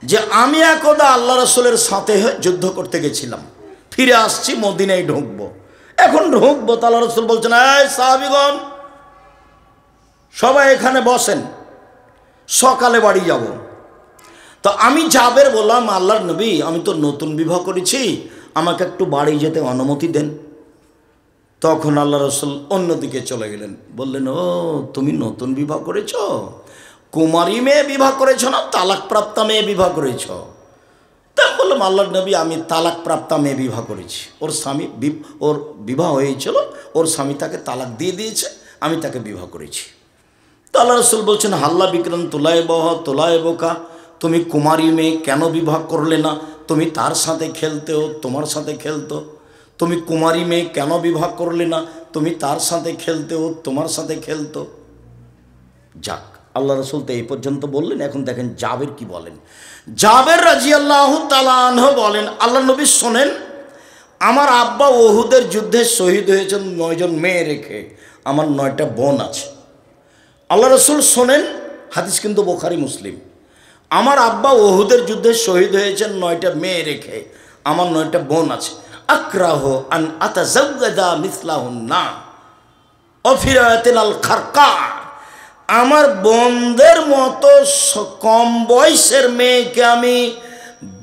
Speaker 1: যে আমি একদা আল্লাহ রাসূলের সাথে যুদ্ধ করতে গেছিলাম, ফিরে আসছি, মদিনায় ঢুকবো। এখন ঢুকবো তো আল্লাহ রাসূল বলছেন, এই সাহাবীগণ সবাই এখানে বসেন, সকালে বাড়ি যাব। তো আমি জাবের বললাম, আল্লাহর নবী আমি তো নতুন বিবাহ করেছি, আমাকে একটু বাড়ি যেতে অনুমতি দেন। তখন আল্লাহ রাসূল অন্যদিকে চলে গেলেন, বললেন, ও তুমি নতুন বিবাহ করেছ, কুমারী মেয়ে বিবাহ করেছ না তালাকপ্রাপ্তা মেয়ে বিবাহ করেছ? তা বললাম, আল্লাহর নবী আমি তালাকপ্রাপ্তা মেয়ে বিবাহ করেছি, ওর স্বামী ওর বিবাহ হয়েছিল, ওর স্বামী তাকে তালাক দিয়ে দিয়েছে, আমি তাকে বিবাহ করেছি। তো আল্লাহ রাসূল বলছেন, হাল্লা বিক্রম তোলায় বহ তোলায় বোকা, তুমি কুমারী মেয়ে কেন বিবাহ করলে না? তুমি তার সাথে খেলতেও, তোমার সাথে খেলতো। তুমি কুমারী মেয়ে কেন বিবাহ করলে না? তুমি তার সাথে খেলতেও, তোমার সাথে খেলতো। যাক, আল্লাহ রাসূল তো এই পর্যন্ত বললেন। এখন দেখেন জাবের কি বলেন। জাবের রাদিয়াল্লাহু তাআলা আনহু বলেন, আল্লাহ নবী শোনেন, আমার আব্বা উহুদের যুদ্ধে শহীদ হয়েছেন 9 জন মেয়ে রেখে, আমার 9টা বোন আছে। আল্লাহ রাসূল শোনেন, হাদিস কিন্তু বুখারী মুসলিম, আমার আব্বা উহুদের যুদ্ধে শহীদ হয়েছেন 9টা মেয়ে রেখে, আমার 9টা বোন আছে। আক্রাহু আন আতাজাওয়াজা মিসলাহুন্না অফিরাতিল খারকা, আমার বোনদের মতো কম বয়সের মেয়েকে আমি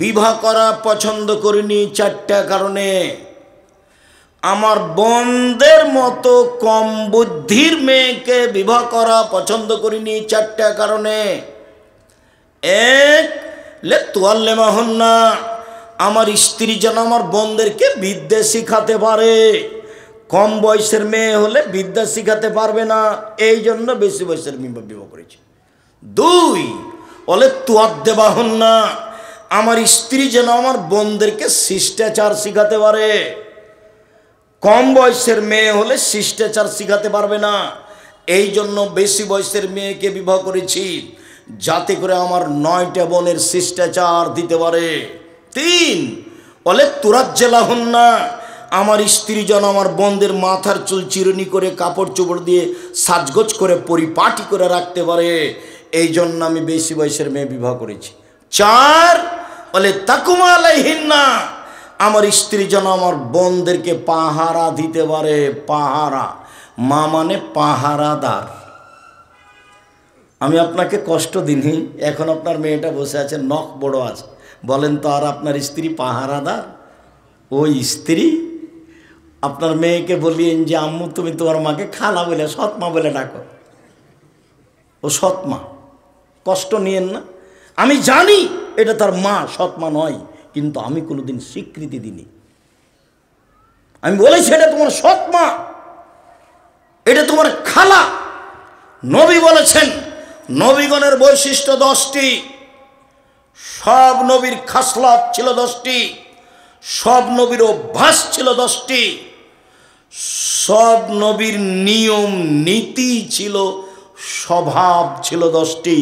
Speaker 1: বিবাহ করা পছন্দ করিনি 4টা কারণে। আমার বোনদের মতো কম বুদ্ধির মেয়েকে বিবাহ করা পছন্দ করিনি 4টা কারণে। এক, লে তুয়াল্লেমাহুন্না, আমার স্ত্রী যেন আমার বোনদেরকে বিদ্যা শিখাতে পারে। কম বয়সের মেয়ে হলে বিদ্যা শিখাতে পারবে না, এই জন্য বেশি বয়সের মেয়ে বিবাহ করেছে। 2, বলে তুয়াদ্দেবাহুন্না, আমার স্ত্রী যেন আমার বোনদেরকে শিষ্টাচার শিখাতে পারে। কম বয়সের মেয়ে হলে শিষ্টাচার শিখাতে পারবে না, এই জন্য বেশি বয়সের মেয়েকে বিবাহ করেছি, যাতে করে আমার 9টা বোনের শিষ্টাচার দিতে পারে। 3, বলে তুরাজ্জেলাহুন্না, আমার স্ত্রী যেন আমার বোনদের মাথার চুল চিরুনি করে কাপড় চোপড় দিয়ে সাজগোজ করে পরিপাটি করে রাখতে পারে, এই জন্য আমি বেশি বয়সের মেয়ে বিবাহ করেছি। 4, বলে তাকুমা আলাইহিন্না, আমার স্ত্রী যেন আমার বোনদেরকে পাহারা দিতে পারে। পাহারা, মা মানে পাহারাদার। আমি আপনাকে কষ্ট দিনি, এখন আপনার মেয়েটা বসে আছে, নখ বড় আছে, বলেন তো আর আপনার স্ত্রী পাহারাদার? ওই স্ত্রী আপনার মেয়েকে বলিয়েন যে আম্মু তুমি তোমার মাকে খালা বলে, সৎমা বলে ডাকো, ও সৎমা, কষ্ট নিয়েন না। আমি জানি এটা তার মা, সৎমা নয়, কিন্তু আমি কোনোদিন স্বীকৃতি দিইনি। আমি বলেছি এটা তোমার সৎমা, এটা তোমার খালা। নবী বলেছেন নবীগণের বৈশিষ্ট্য 10টি, সব নবীর খাসলাত ছিল 10টি, সব নবীর অভ্যাস ছিল 10টি, সব নবীর নিয়ম নীতি ছিল, স্বভাব ছিল 10টি।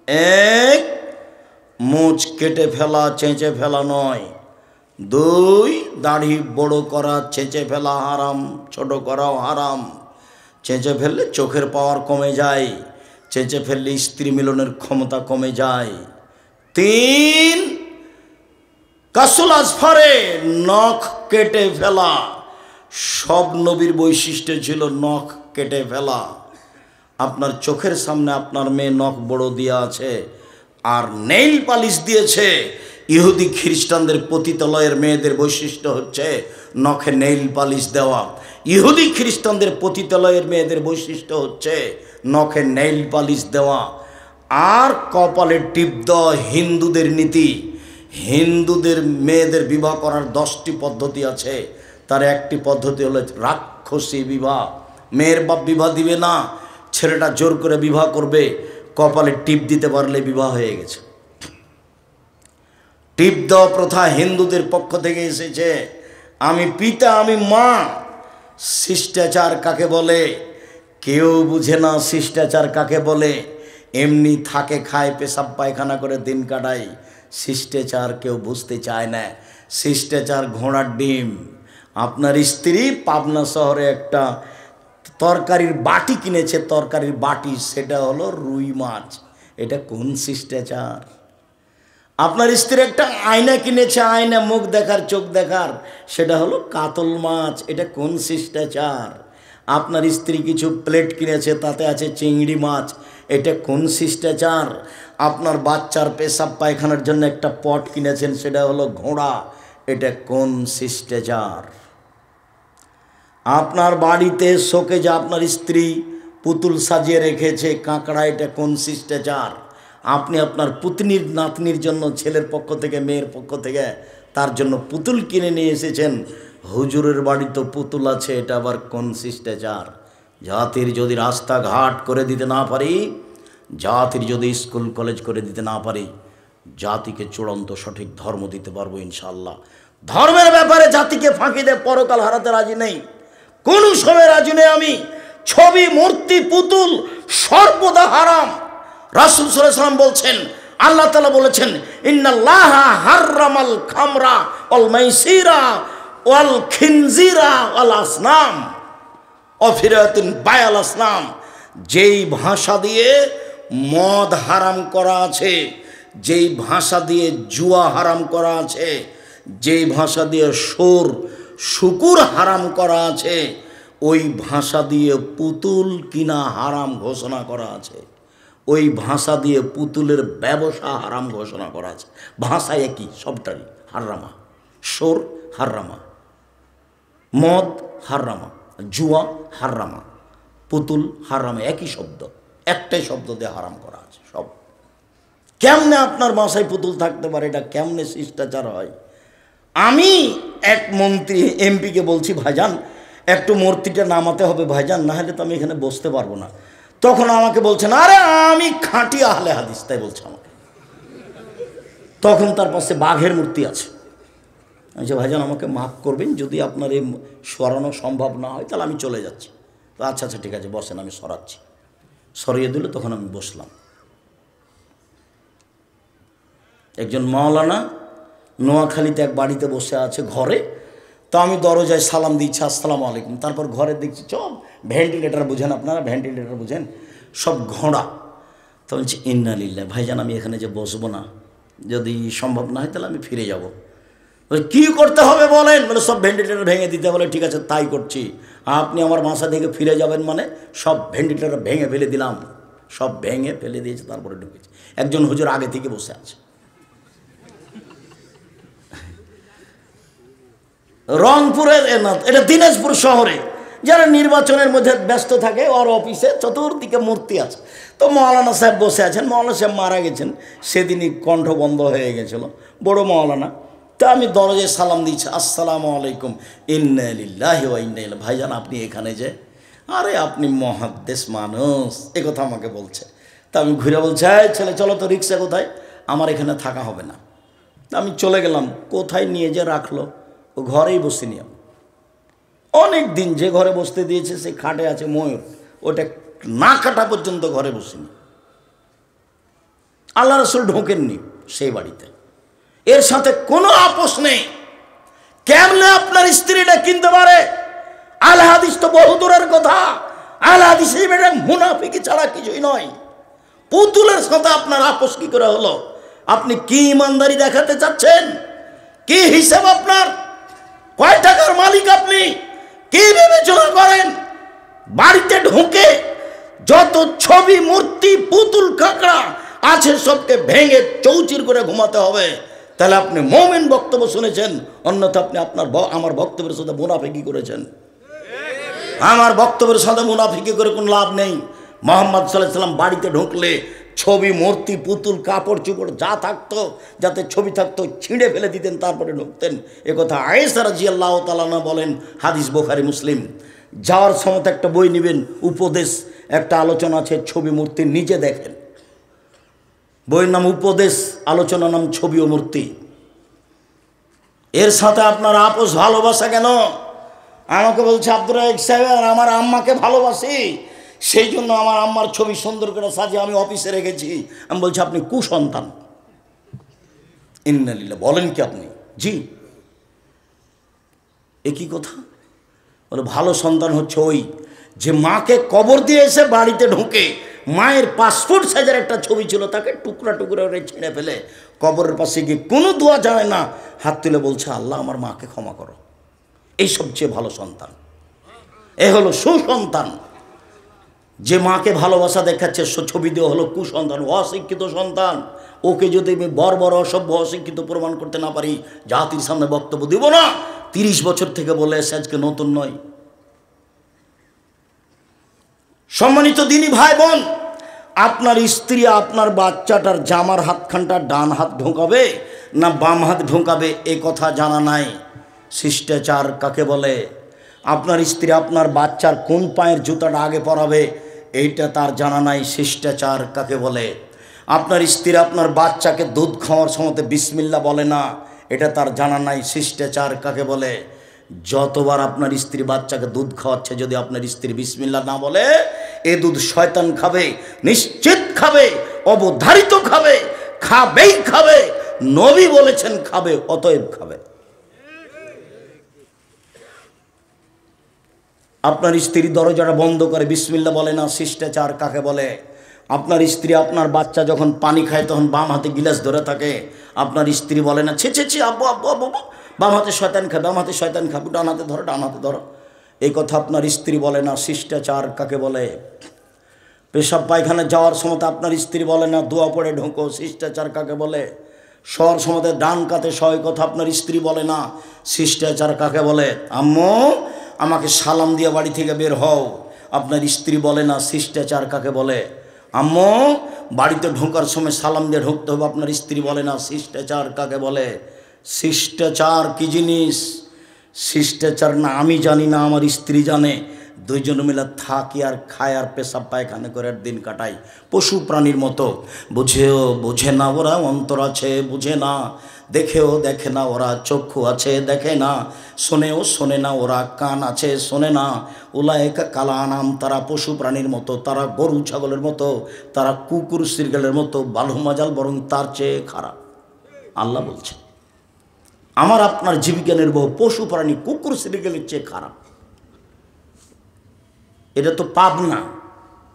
Speaker 1: 1, মুছ কেটে ফেলা, চেঁচে ফেলা নয়। 2, দাড়ি বড় করা, চেঁচে ফেলা হারাম, ছোট করাও হারাম। চেঁচে ফেললে চোখের পাওয়ার কমে যায়, চেঁচে ফেললে স্ত্রী মিলনের ক্ষমতা কমে যায়। 3, কাসুল আজফারে, নখ কেটে ফেলা, সব নবীর বৈশিষ্ট্য ছিল নখ কেটে ফেলা। আপনার চোখের সামনে আপনার মেয়ে নখ বড় দিয়ে আছে আর নেইল পালিশ দিয়েছে। ইহুদি খ্রিস্টানদের পতিতালয়ের মেয়েদের বৈশিষ্ট্য হচ্ছে নখে নেইল পালিশ দেওয়া। ইহুদি খ্রিস্টানদের পতিতালয়ের মেয়েদের বৈশিষ্ট্য হচ্ছে নখে নেইল পালিশ দেওয়া আর কপালে টিপ দেওয়া। হিন্দুদের নীতি, হিন্দুদের মেয়েদের বিবাহ করার 10টি পদ্ধতি আছে, তার একটি পদ্ধতি হলো রাক্ষসী বিবাহ। মেয়ের বাপ বিবাহ দিবে না, ছেলেটা জোর করে বিবাহ করবে, কপালে টিপ দিতে পারলে বিবাহ হয়ে গেছে। টিপ দেওয়া প্রথা হিন্দুদের পক্ষ থেকে এসেছে। আমি পিতা, আমি মা। শিষ্টাচার কাকে বলে কেউ বুঝে না, শিষ্টাচার কাকে বলে। এমনি থাকে, খায়, পেশাব পায়খানা করে দিন কাটায়। শিষ্টাচার কেউ বুঝতে চায় না। শিষ্টাচার ঘোড়ার ডিম। আপনার স্ত্রী পাবনা শহরে একটা তরকারির বাটি কিনেছে, তরকারির বাটি, সেটা হলো রুই মাছ। এটা কোন শিষ্টাচার? আপনার স্ত্রী একটা আয়না কিনেছে, আয়না, মুখ দেখার, চোখ দেখার, সেটা হলো কাতল মাছ। এটা কোন শিষ্টাচার? আপনার স্ত্রী কিছু প্লেট কিনেছে, তাতে আছে চিংড়ি মাছ। এটা কোন শিষ্টাচার? আপনার বাচ্চার পেশাব পায়খানার জন্য একটা পট কিনেছেন, সেটা হলো ঘোড়া। এটা কোন শিষ্টাচার? আপনার বাড়িতে শোকেজে আপনার স্ত্রী পুতুল সাজিয়ে রেখেছে কাঁকড়া। এটা কোন শিষ্টাচার? আপনি আপনার পুতনির নাতনির জন্য ছেলের পক্ষ থেকে, মেয়ের পক্ষ থেকে তার জন্য পুতুল কিনে নিয়ে এসেছেন। হুজুরের বাড়িতে পুতুল আছে। এটা আবার কোন শিষ্টাচার? জাতির যদি রাস্তাঘাট করে দিতে না পারি, জাতির যদি স্কুল কলেজ করে দিতে না পারি, জাতিকে চূড়ান্ত সঠিক ধর্ম দিতে পারবো ইনশাআল্লাহ। ধর্মের ব্যাপারে জাতিকে ফাঁকি দিয়ে পরকাল হারাতে রাজি নেই, কোন সময় রাজি নেই আমি। ছবি, মূর্তি, পুতুল সর্বদা হারাম। রাসূল সাল্লাল্লাহু আলাইহি ওয়াসাল্লাম বলছেন, আল্লাহ তাআলা বলেছেন, ইন্নাল্লাহা হাররামাল খামরা ওয়াল মাইসিরা ওয়াল খিনজিরা ওয়াল আসনাম অফিরাতিন বায়াল আসনাম। যেই ভাষা দিয়ে মদ হারাম করা আছে, যেই ভাষা দিয়ে জুয়া হারাম করা আছে, যেই ভাষা দিয়ে সুর, শুকুর হারাম করা আছে, ওই ভাষা দিয়ে পুতুল কিনা হারাম ঘোষণা করা আছে। ওই ভাষা দিয়ে পুতুলের ব্যবসা হারাম ঘোষণা করা আছে। ভাষা একই, সবটারই হারামা। সুর হারামা, মদ হারামা, জুয়া হারামা, পুতুল হারামা, একই শব্দ, একটাই শব্দ দিয়ে হারাম করা আছে সব। কেমনে আপনার বাসায় পুতুল থাকতে পারে? এটা কেমনে শিষ্টাচার হয়? আমি এক মন্ত্রী এমপিকে বলছি, ভাইজান একটু মূর্তিটা নামাতে হবে ভাইজান, না হলে তো আমি এখানে বসতে পারবো না। তখন আমাকে বলছেন, আরে আমি খাঁটি আহলে হাদিস, তাই বলছে আমাকে। তখন তার পাশে বাঘের মূর্তি আছে। আমি বলছি, ভাইজান আমাকে মাফ করবেন, যদি আপনার এই সরানো সম্ভব না হয় তাহলে আমি চলে যাচ্ছি। তো আচ্ছা আচ্ছা ঠিক আছে বসেন, আমি সরাচ্ছি। সরিয়ে দিল, তখন আমি বসলাম। একজন মাওলানা নোয়াখালীতে এক বাড়িতে বসে আছে ঘরে। তো আমি দরজায় সালাম দিচ্ছি, আসসালামু আলাইকুম। তারপর ঘরে দেখছি সব ভেন্টিলেটার, বুঝেন আপনারা ভেন্টিলেটার বুঝেন, সব ঘোড়া। তো বলছি ইন্না লিল্লাহ, ভাইজান আমি এখানে যে বসবো না, যদি সম্ভব না হয় তাহলে আমি ফিরে যাব। বলে কী করতে হবে বলেন? বলে সব ভেন্টিলেটার ভেঙে দিতে। বলে ঠিক আছে তাই করছি। আপনি আমার বাসা থেকে ফিরে যাবেন মানে সব ভেন্টিলেটার ভেঙে ফেলে দিলাম। সব ভেঙে ফেলে দিয়েছে, তারপরে ঢুকেছে। একজন হুজুর আগে থেকে বসে আছে। রংপুরে না, এটা দিনাজপুর শহরে যারা নির্বাচনের মধ্যে ব্যস্ত থাকে, ওর অফিসে চতুর্দিকে মূর্তি আছে। তো মৌলানা সাহেব বসে আছেন। মৌলানা সাহেব মারা গেছেন সেদিনই, কণ্ঠ বন্ধ হয়ে গেছিল, বড় মৌলানা। তা আমি দরজায় সালাম দিচ্ছি, আসসালামু আলাইকুম, ইন্না লিল্লাহি ওয়া ইন্না ইলাইহি। ভাইজান আপনি এখানে যে, আরে আপনি মহাদ্দেশ মানুষ, এ কথা আমাকে বলছে। তা আমি ঘুরে বলছি, এই ছেলে চলো তো, রিক্সা কোথায়? আমার এখানে থাকা হবে না। আমি চলে গেলাম। কোথায় নিয়ে যে রাখলো, ও ঘরেই বসিনি আমি। অনেক দিন যে ঘরে বসতে দিয়েছে সেই খাটে আছে ময়ূর, ওটা না কাটা পর্যন্ত ঘরে বসিনি। আল্লাহ রাসূল ঢোকেননি সেই বাড়িতে। এর সাথে কোনো আপোষ নেই। কেমনে আপনার স্ত্রীটা কিনতে পারে? আল হাদিস তো বহু দূরের কথা। আল হাদিস এটা মুনাফিকি ছাড়া কিছুই নয়। পুতুলের সাথে আপনার আপোষ কি করে হলো? আপনি কি ইমানদারি দেখাতে চাচ্ছেন? কি হিসাব আপনার? কয় টাকার মালিক আপনি? কি বিবেচনা করেন? বাড়িতে ঢুকে যত ছবি, মূর্তি, পুতুল, কাঁকড়া আছে সবকে ভেঙে চৌচির করে ঘুমাতে হবে। তাহলে আপনি মুমিন বক্তব্য শুনেছেন, অন্যথা আপনি আমার বক্তব্যের সাথে মুনাফিকি করেছেন। আমার বক্তব্যের সাথে মুনাফিকি করে কোনো লাভ নেই। মুহাম্মদ সাল্লাল্লাহু আলাইহি ওয়াসাল্লাম বাড়িতে ঢুকলে ছবি, মূর্তি, পুতুল, কাপড় চোপড় যা থাকতো, যাতে ছবি থাকতো ছিঁড়ে ফেলে দিতেন, তারপরে ঢুকতেন। একথা আয়েশা রাদিয়াল্লাহু তাআলা আনহা বলেন, হাদিস বুখারী মুসলিম। যাওয়ার সময় একটা বই নেবেন, উপদেশ, একটা আলোচনা আছে ছবি মূর্তি, নিজে দেখেন। বইয়ের নাম উপদেশ, আলোচনার নাম ছবি ও মূর্তি। এর সাথে আপনার আপোষ ভালোবাসা কেন? আমাকে বলছে আব্দুর রাজ্জাক সাহেব, আমার আম্মাকে ভালোবাসি, সেই জন্য আমার আম্মার ছবি সুন্দর করে সাজিয়ে আমি অফিসে রেখেছি। আমি বলছি আপনি কুসন্তান। ইন্না লিল্লাহ, বলেন কি আপনি? জি। একই কথা। বলে ভালো সন্তান হচ্ছে ওই যে মাকে কবর দিয়ে এসে বাড়িতে ঢুকে মায়ের পাসপোর্ট সাইজের একটা ছবি ছিল তাকে টুকরা টুকরা করে ছিঁড়ে ফেলে কবরের পাশে গিয়ে কোনো দোয়া যায় না, হাত তুলে বলছে আল্লাহ আমার মাকে ক্ষমা করো। এই সবচেয়ে ভালো সন্তান। এ হলো সুসন্তান। যে মাকে ভালোবাসা দেখাচ্ছে ছবি দেওয়া হলো কুসন্তান, অশিক্ষিত সন্তান। ওকে যদি আমি বর্বর অসভ্য অশিক্ষিত প্রমাণ করতে না পারি, জাতির সামনে বক্তব্য দিব না। 30 বছর থেকে বলে এসে আজকে নতুন নয়। সম্মানিত দিনী ভাই বোন, আপনার স্ত্রী আপনার বাচ্চাটার জামার হাতখানটা ডান হাত ঢোকাবে না বাম হাত ঢোকাবে এ কথা জানা নাই। শিষ্টাচার কাকে বলে? আপনার স্ত্রী আপনার বাচ্চার কোন পায়ের জুতাটা আগে পরাবে এইটা তার জানা নাই। শিষ্টাচার কাকে বলে? আপনার স্ত্রী আপনার বাচ্চাকে দুধ খাওয়ার সময়তে বিসমিল্লাহ বলে না, এটা তার জানা নাই। শিষ্টাচার কাকে বলে? যতবার আপনার স্ত্রী বাচ্চাকে দুধ খাওয়াচ্ছে যদি আপনার স্ত্রী বিসমিল্লাহ না বলে, এ দুধ শয়তান খাবে, নিশ্চিত খাবে, অবধারিত খাবে, খাবেই খাবে। নবী বলেছেন খাবে, অতএব খাবে। আপনার স্ত্রী দরজাটা বন্ধ করে বিসমিল্লাহ বলে না, শিষ্টাচার কাকে বলে? আপনার স্ত্রী আপনার বাচ্চা যখন পানি খায় তখন বাম হাতে গিলাস ধরে থাকে, আপনার স্ত্রী বলে না ছি ছি ছি আব্বু আব্বু আব্বু, বাম হাতে শয়তান খাবে, বাম হাতে শয়তান খাবে, ডান হাতে ধরো ডান হাতে ধরো, এই কথা আপনার স্ত্রী বলে না। শিষ্টাচার কাকে বলে? পেশাব পায়খানা যাওয়ার সময় আপনার স্ত্রী বলে না দোয়া পড়ে ঢোকো, শিষ্টাচার কাকে বলে? শোয়ার সময় ডান কাতে শয়, কথা আপনার স্ত্রী বলে না। শিষ্টাচার কাকে বলে? আম্মু আমাকে সালাম দিয়ে বাড়ি থেকে বের হও, আপনার স্ত্রী বলে না। শিষ্টাচার কাকে বলে? আম্মু বাড়িতে ঢোকার সময় সালাম দিয়ে ঢুকতে হবে, আপনার স্ত্রী বলে না। শিষ্টাচার কাকে বলে? শিষ্টাচার কি জিনিস? শিষ্টাচার না আমি জানি না, আমার স্ত্রী জানে। দুইজন মিলে থাকি আর খায় আর পেশাব পায়খানা করে দিন কাটাই পশু প্রাণীর মতো। বুঝেও বোঝে না ওরা, অন্তর আছে বুঝে না, দেখেও দেখে না ওরা, চক্ষু আছে দেখে না, শোনেও শোনে না ওরা, কান আছে শোনে না। উলায়েকা কালা আনাম, তারা পশু প্রাণীর মতো, তারা গরু ছাগলের মতো, তারা কুকুর শৃগালের মতো, বালুমাজাল বরং তার চেয়ে খারাপ। আল্লাহ বলছে আমার আপনার জীবিকা নির্বাহ পশু প্রাণী কুকুর শৃগালের চেয়ে খারাপ। এটা তো পাবনা,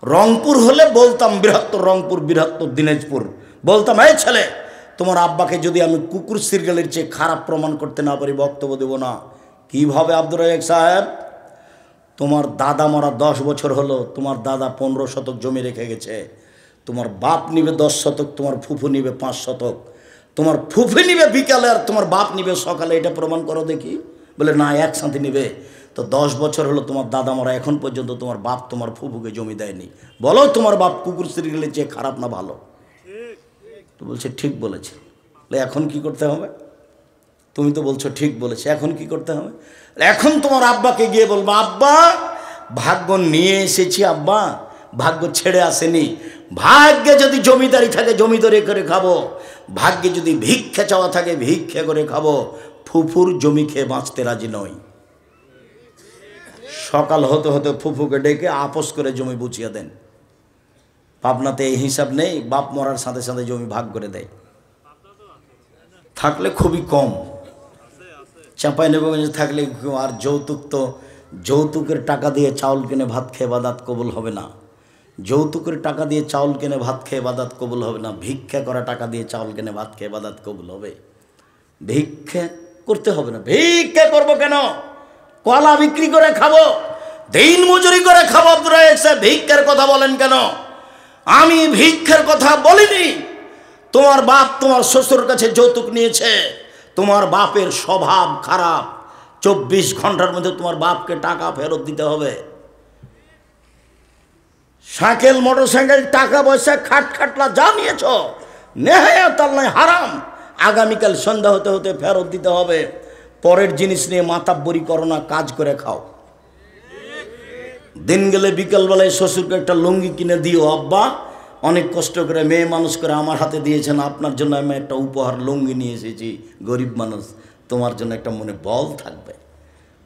Speaker 1: রংপুর হলে বলতাম, বৃহত্তর রংপুর, বৃহত্তর দিনাজপুর, বলতাম এই ছেলে তোমার আব্বাকে যদি আমি কুকুর শৃগালের চেয়ে খারাপ প্রমাণ করতে না পারি বক্তব্য দেব না। কিভাবে আব্দুর রাজ্জাক সাহেব? তোমার দাদা মরা 10 বছর হলো, তোমার দাদা 15 শতক জমি রেখে গেছে, তোমার বাপ নিবে 10 শতক, তোমার ফুফু নিবে 5 শতক, তোমার ফুফু নিবে বিকালে আর তোমার বাপ নিবে সকালে, এটা প্রমাণ করো দেখি। বলে না একসাথে নিবে। তো 10 বছর হলো তোমার দাদা মরা, এখন পর্যন্ত তোমার বাপ তোমার ফুফুকে জমি দেয়নি। বলো তোমার বাপ কুকুর শৃগালের চেয়ে খারাপ না ভালো? তো বলছে ঠিক বলেছে। এখন কি করতে হবে? তুমি তো বলছো ঠিক বলেছে, এখন কি করতে হবে? এখন তোমার আব্বাকে গিয়ে বলবো আব্বা ভাগ্য নিয়ে এসেছি, আব্বা ভাগ্য ছেড়ে আসেনি। ভাগ্যে যদি জমিদারি থাকে জমিদারি করে খাবো, ভাগ্যে যদি ভিক্ষা চাওয়া থাকে ভিক্ষা করে খাবো, ফুফুর জমি খেয়ে বাঁচতে রাজি নই। সকাল হতে হতে ফুফুকে ডেকে আপোষ করে জমি বুঝিয়ে দেন। পাবনাতে এই হিসাব নেই, বাপ মরার সাথে সাথে জমি ভাগ করে দেয়, থাকলে খুবই কম। চাঁপাইনবাবগঞ্জে থাকলে, আর যৌতুক তো যৌতুকের টাকা দিয়ে চাউল কিনে ভাত খেয়ে বাদাত কবুল হবে না। যৌতুকের টাকা দিয়ে চাউল কিনে ভাত খেয়ে বাদাত কবুল হবে না। ভিক্ষা করা টাকা দিয়ে চাউল কিনে ভাত খেয়ে বাদাত কবুল হবে। ভিক্ষা করতে হবে না। ভিক্ষা করবো কেন? কলা বিক্রি করে খাবো, দিন মজুরি করে খাবো। আপনারা এসে ভিক্ষার কথা বলেন কেন? আমি ভিক্ষার কথা বলিনি। তোমার বাপ তোমার শ্বশুর কাছে যৌতুক নিয়েছে, তোমার বাপের স্বভাব খারাপ, 24 ঘন্টার মধ্যে তোমার বাপকে টাকা ফেরত দিতে হবে। সাইকেল মোটরসাইকেল টাকা পয়সা খাটলা যা নিয়েছ নেহায়াত আল্লাহ হারাম, আগামীকাল সন্ধ্যা হতে হতে ফেরত দিতে হবে। পরের জিনিস নিয়ে মাতাব্বরি করো না, কাজ করে খাও। দিন গেলে বিকালবেলায় শ্বশুরকে একটা লুঙ্গি কিনে দিও, আব্বা অনেক কষ্ট করে মেয়ে মানুষ করে আমার হাতে দিয়েছেন, আপনার জন্য আমি একটা উপহার লুঙ্গি নিয়ে এসেছি, গরিব মানুষ, তোমার জন্য একটা মনে বল থাকবে।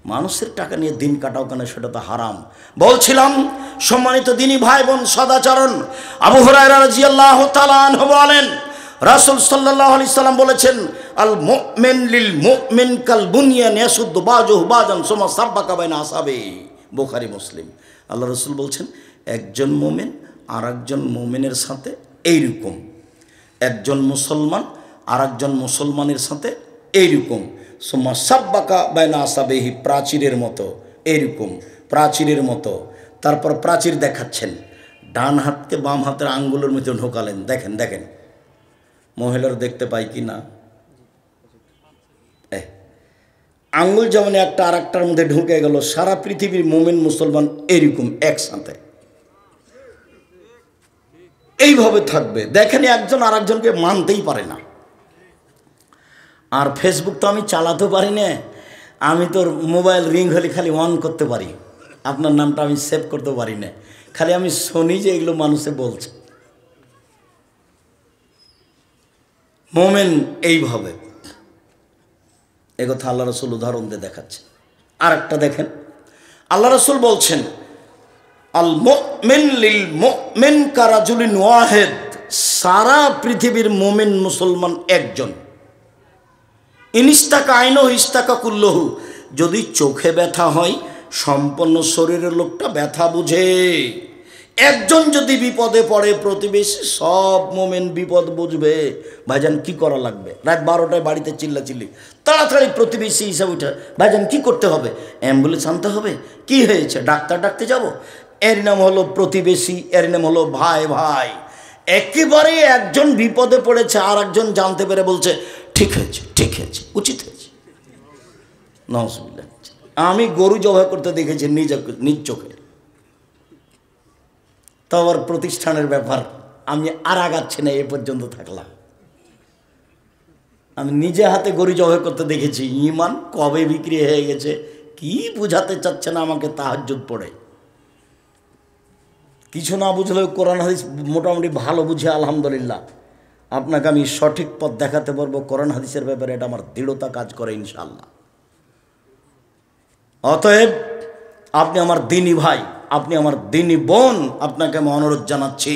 Speaker 1: মানুষের টাকা নিয়ে দিন কাটাও কেন? সেটা তো হারাম। বলছিলাম সম্মানিত দিনী ভাই বোন, সদাচরণ। আবু হুরায়রা রাদিয়াল্লাহু তাআলা আনহু বলেন রাসূল সাল্লাল্লাহু আলাইহি সাল্লাম বলেছেন, আল মুমিন লিল মুমিন কাল বুনিয়ান ইয়াসুদ্দু বাযুহু বাযান সুম্মা সাব্বাকা বাইনা আসহাবিহি, বুখারী মুসলিম। আল্লাহ রাসূল বলছেন একজন মুমিন আর একজন মুমিনের সাথে এইরকম, একজন মুসলমান আর একজন মুসলমানের সাথে এইরকম। সুম্মা সাব্বাকা বাইনা আসহাবিহি, প্রাচীরের মতো, এইরকম প্রাচীরের মতো। তারপর প্রাচীর দেখাচ্ছেন, ডান হাতকে বাম হাতের আঙ্গুলের মধ্যে ঢোকালেন। দেখেন দেখেন মহিলারা দেখতে পাই কি না, আঙ্গুল যেমন একটা আর একটার মধ্যে ঢুকে গেল। সারা পৃথিবীর মুমিন মুসলমান এরকম একসাথে এইভাবে থাকবে। দেখেন একজন আর একজনকে মানতেই পারে না। আর ফেসবুক তো আমি চালাতে পারি না, আমি তোর মোবাইল রিং হলে খালি অন করতে পারি, আপনার নামটা আমি সেভ করতে পারি না, খালি আমি শুনি যে এগুলো মানুষে বলছে। মোমেন এইভাবে, এ কথা আল্লাহ রসুল উদাহরণ দিয়ে দেখাচ্ছে। আর একটা দেখেন, আল্লাহ রসুল বলছেন আল মুমিন লিল মুমিন কারাজুলিন ওয়াহিদ, সারা পৃথিবীর মোমেন মুসলমান একজন। ইনিস্তাকা আইনহু ইস্তাকা কুল্লহু, যদি চোখে ব্যথা হয় সম্পূর্ণ শরীরের লোকটা ব্যথা বুঝে। একজন যদি বিপদে পড়ে প্রতিবেশী সব মোমেন বিপদ বুঝবে। ভাইজান কি করা লাগবে? রাত 12টায় বাড়িতে চিল্লাচিল্লি, তাড়াতাড়ি প্রতিবেশী হিসাবে উঠে, ভাইজান কি করতে হবে? অ্যাম্বুলেন্স আনতে হবে। কি হয়েছে? ডাক্তার ডাকতে যাব। এর নাম হলো প্রতিবেশী, এর নাম হলো ভাই ভাই। একেবারে একজন বিপদে পড়েছে আর একজন জানতে পেরে বলছে ঠিক হয়েছে, ঠিক হয়েছে, উচিত হয়েছে। নাউজুবিল্লাহ। আমি গরু জবাই করতে দেখেছি নিজ চোখে। তো আবার প্রতিষ্ঠানের ব্যাপার, আমি আর আগাচ্ছি না, এ পর্যন্ত থাকলাম। আমি নিজে হাতে গরু জবাই করতে দেখেছি। ইমান কবে বিক্রি হয়ে গেছে কি বুঝাতে চাচ্ছে না আমাকে। তাহাজ্জুদ পড়ে কিছু না বুঝলেও কোরআন হাদিস মোটামুটি ভালো বুঝে আলহামদুলিল্লাহ আপনাকে আমি সঠিক পথ দেখাতে পারবো। কোরআন হাদিসের ব্যাপারে এটা আমার দৃঢ়তা কাজ করে ইনশাআল্লাহ। অতএব আপনি আমার দিনী ভাই, আপনি আমার দিনী বোন, আপনাকে আমি অনুরোধ জানাচ্ছি,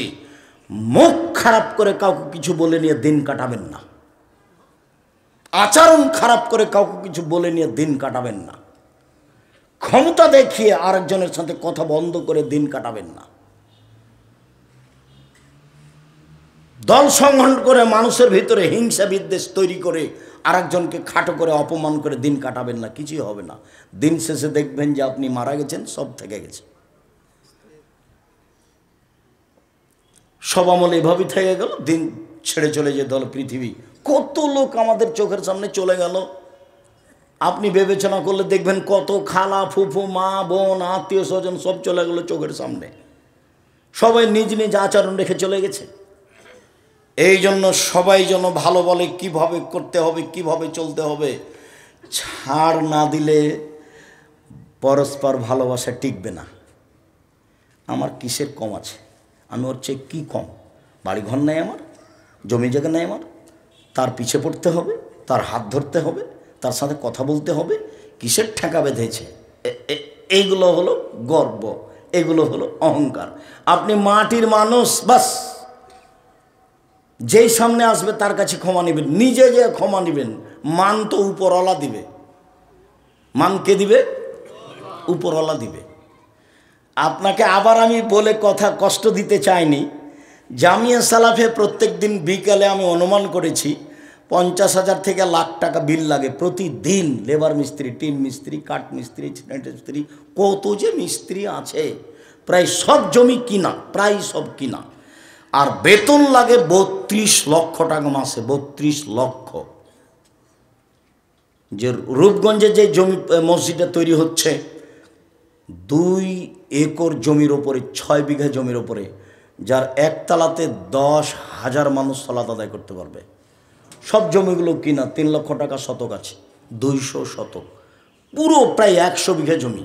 Speaker 1: মুখ খারাপ করে কাউকে কিছু বলে নিয়ে দিন কাটাবেন না। আচরণ খারাপ করে কাউকে কিছু বলে নিয়ে দিন কাটাবেন না। ক্ষমতা দেখিয়ে আরেকজনের সাথে কথা বন্ধ করে দিন কাটাবেন না। দল সংগঠন করে মানুষের ভিতরে হিংসা বিদ্বেষ তৈরি করে আরেকজনকে খাটো করে অপমান করে দিন কাটাবেন না, কিছুই হবে না। দিন শেষে দেখবেন যে আপনি মারা গেছেন, সব থেকে গেছে। সব আমল এভাবেই থেকে গেল, দিন ছেড়ে চলে যেতে হলো পৃথিবী। কত লোক আমাদের চোখের সামনে চলে গেল, আপনি বিবেচনা করলে দেখবেন কত খালা ফুফু মা বোন আত্মীয় স্বজন সব চলে গেল চোখের সামনে। সবাই নিজ নিজ আচরণ রেখে চলে গেছে। এই জন্য সবাই যেন ভালো বলে কিভাবে করতে হবে, কিভাবে চলতে হবে। ছাড় না দিলে পরস্পর ভালোবাসা টিকবে না। আমার কিসের কম আছে? আমি ওর চেয়ে কী কম? বাড়ি ঘর নেই আমার, জমি জায়গা নেই আমার, তার পিছে পড়তে হবে, তার হাত ধরতে হবে, তার সাথে কথা বলতে হবে। কিসের ঠেকা বেঁধেছে? এইগুলো হলো গর্ব, এগুলো হলো অহংকার। আপনি মাটির মানুষ, বাস যেই সামনে আসবে তার কাছে ক্ষমা নেবেন, নিজে যে ক্ষমা নেবেন। মান তো উপরওয়ালা দিবে। মান কে দিবে? উপরওয়ালা দিবে। আপনাকে আবার আমি বলে কথা কষ্ট দিতে চাইনি। জামিয়া সালাফে প্রত্যেক দিন বিকালে আমি অনুমান করেছি 50,000 থেকে লাখ টাকা বিল লাগে প্রতিদিন। লেবার মিস্ত্রি, টিন মিস্ত্রি, কাঠ মিস্ত্রি, সিমেন্ট মিস্ত্রি, কত যে মিস্ত্রি আছে, প্রায় সব জমি কিনা, প্রায় সব কিনা। আর বেতন লাগে 32 লক্ষ টাকা মাসে, 32 লক্ষ। যে রূপগঞ্জে যে জমি মসজিদটা তৈরি হচ্ছে 2 একর জমির ওপরে, 6 বিঘা জমির ওপরে, যার একতলাতে 10,000 মানুষ সালাত আদায় করতে পারবে। সব জমিগুলো কিনা, 3 লক্ষ টাকা শতক আছে, 200 শতক, পুরো প্রায় 100 বিঘা জমি।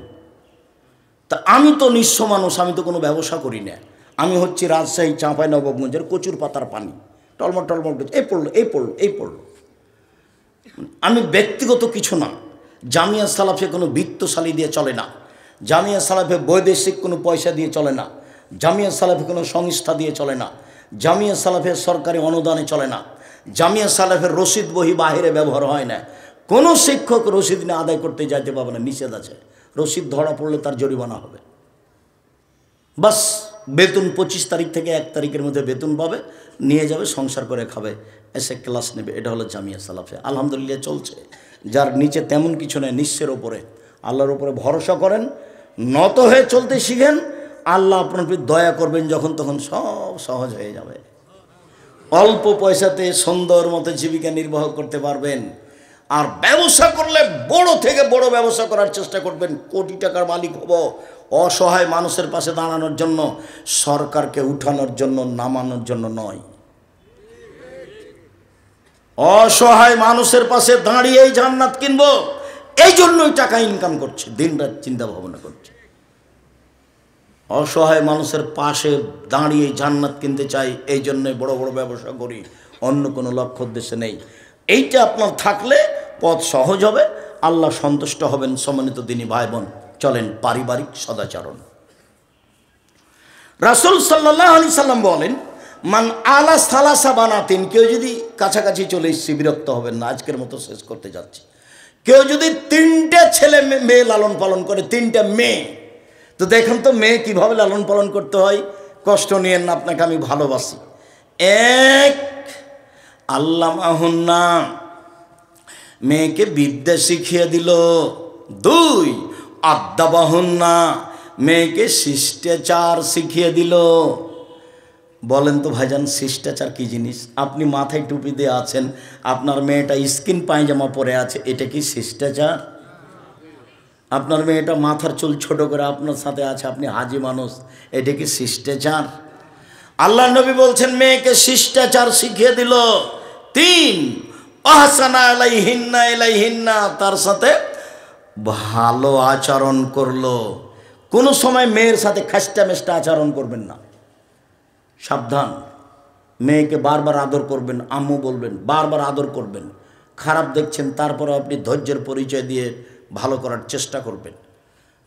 Speaker 1: তা আমি তো নিঃস্ব মানুষ, আমি তো কোনো ব্যবসা করি না। আমি হচ্ছি রাজশাহী চাঁপাইনবাবগঞ্জের কচুর পাতার পানি, টলমল টলমল এই পড়লো এই পড়লো এই পড়লো। আমি ব্যক্তিগত কিছু না। জামিয়া সালাফে কোনো বিত্তশালী দিয়ে চলে না। জামিয়া সালাফে বৈদেশিক কোনো পয়সা দিয়ে চলে না। জামিয়া সালাফে কোনো সংস্থা দিয়ে চলে না। জামিয়া সালাফে সরকারি অনুদানে চলে না। জামিয়া সালেফের রসিদ বহি বাহিরে ব্যবহার হয় না। কোনো শিক্ষক রসিদ নিয়ে আদায় করতে যাইতে পারবে না, নিষেধ আছে। রসিদ ধরা পড়লে তার জরিমানা হবে। বাস বেতন 25 তারিখ থেকে 1 তারিখের মধ্যে বেতন পাবে, নিয়ে যাবে, সংসার করে খাবে, এসে ক্লাস নেবে। এটা হলো জামিয়া সালাফে। আলহামদুলিল্লাহ চলছে। যার নিচে তেমন কিছু নেই, নিঃস্বের ওপরে আল্লাহর উপরে ভরসা করেন, নত হয়ে চলতে শিখেন, আল্লাহ আপনার প্রতি দয়া করবেন, যখন তখন সব সহজ হয়ে যাবে। অল্প পয়সাতে সুন্দর মতো জীবিকা নির্বাহ করতে পারবেন। আর ব্যবসা করলে বড় থেকে বড় ব্যবসা করার চেষ্টা করবেন, কোটি টাকার মালিক হব। অসহায় মানুষের পাশে দাঁড়ানোর জন্য, সরকারকে উঠানোর জন্য, নামানোর জন্য নয়। অসহায় মানুষের পাশে দাঁড়িয়েই জান্নাত কিনবো, এই জন্যই টাকা ইনকাম করছে, দিনরাত চিন্তা ভাবনা করছে। অসহায় মানুষের পাশে দাঁড়িয়ে জান্নাত কিনতে চাই, এই জন্যই বড় বড় ব্যবসা করি, অন্য কোনো লক্ষ্য উদ্দেশ্যে নেই। এইটা আপনার থাকলে পথ সহজ হবে, আল্লাহ সন্তুষ্ট হবেন। সম্মানিত দিনী ভাই বোন, চলেন পারিবারিক সদাচরণ। রাসূল সাল্লাল্লাহু আলাইহি সাল্লাম বলেন, মান আলা সালাসা বানাতিন, কেউ যদি কাছাকাছি চলে এসেছি, বিরক্ত হবেন না, আজকের মতো শেষ করতে যাচ্ছি। কেউ যদি 3টে ছেলে মেয়ে লালন পালন করে, 3টে মেয়ে, তো দেখেন তো মেয়ে কিভাবে লালন পালন করতে হয়। কষ্ট নিয়েন না, আপনাকে আমি ভালোবাসি। 1, আল্লামাহুন্না, মেয়েকে বিদ্যা শিখিয়ে দিল। 2, আদ্দাবাহুন্না, মেয়েকে শিষ্টাচার শিখিয়ে দিল। বলেন তো ভাইজান, শিষ্টাচার কি জিনিস? আপনি মাথায় টুপি দিয়ে আছেন, আপনার মেয়েটা স্কিন পায়জামা পরে আছে, এটা কি শিষ্টাচার? আপনার মেয়েটা মাথার চুল ছোট করে আপনার সাথে আছে, আপনি হাজি মানুষ, এটা কি শিষ্টাচার? আল্লাহ নবী বলছেন মেয়েকে শিষ্টাচার শিখিয়ে দিল। 3, আহসানা আলাইহিন্না ইলাইহিন্না, তার সাথে ভালো আচরণ করলো। কোনো সময় মেয়ের সাথে খাস্টা মেষ্টা আচরণ করবেন না, সাবধান। মেয়েকে বারবার আদর করবেন, আম্মু বলবেন, বারবার আদর করবেন। খারাপ দেখছেন, তারপরে আপনি ধৈর্যের পরিচয় দিয়ে ভালো করার চেষ্টা করবেন।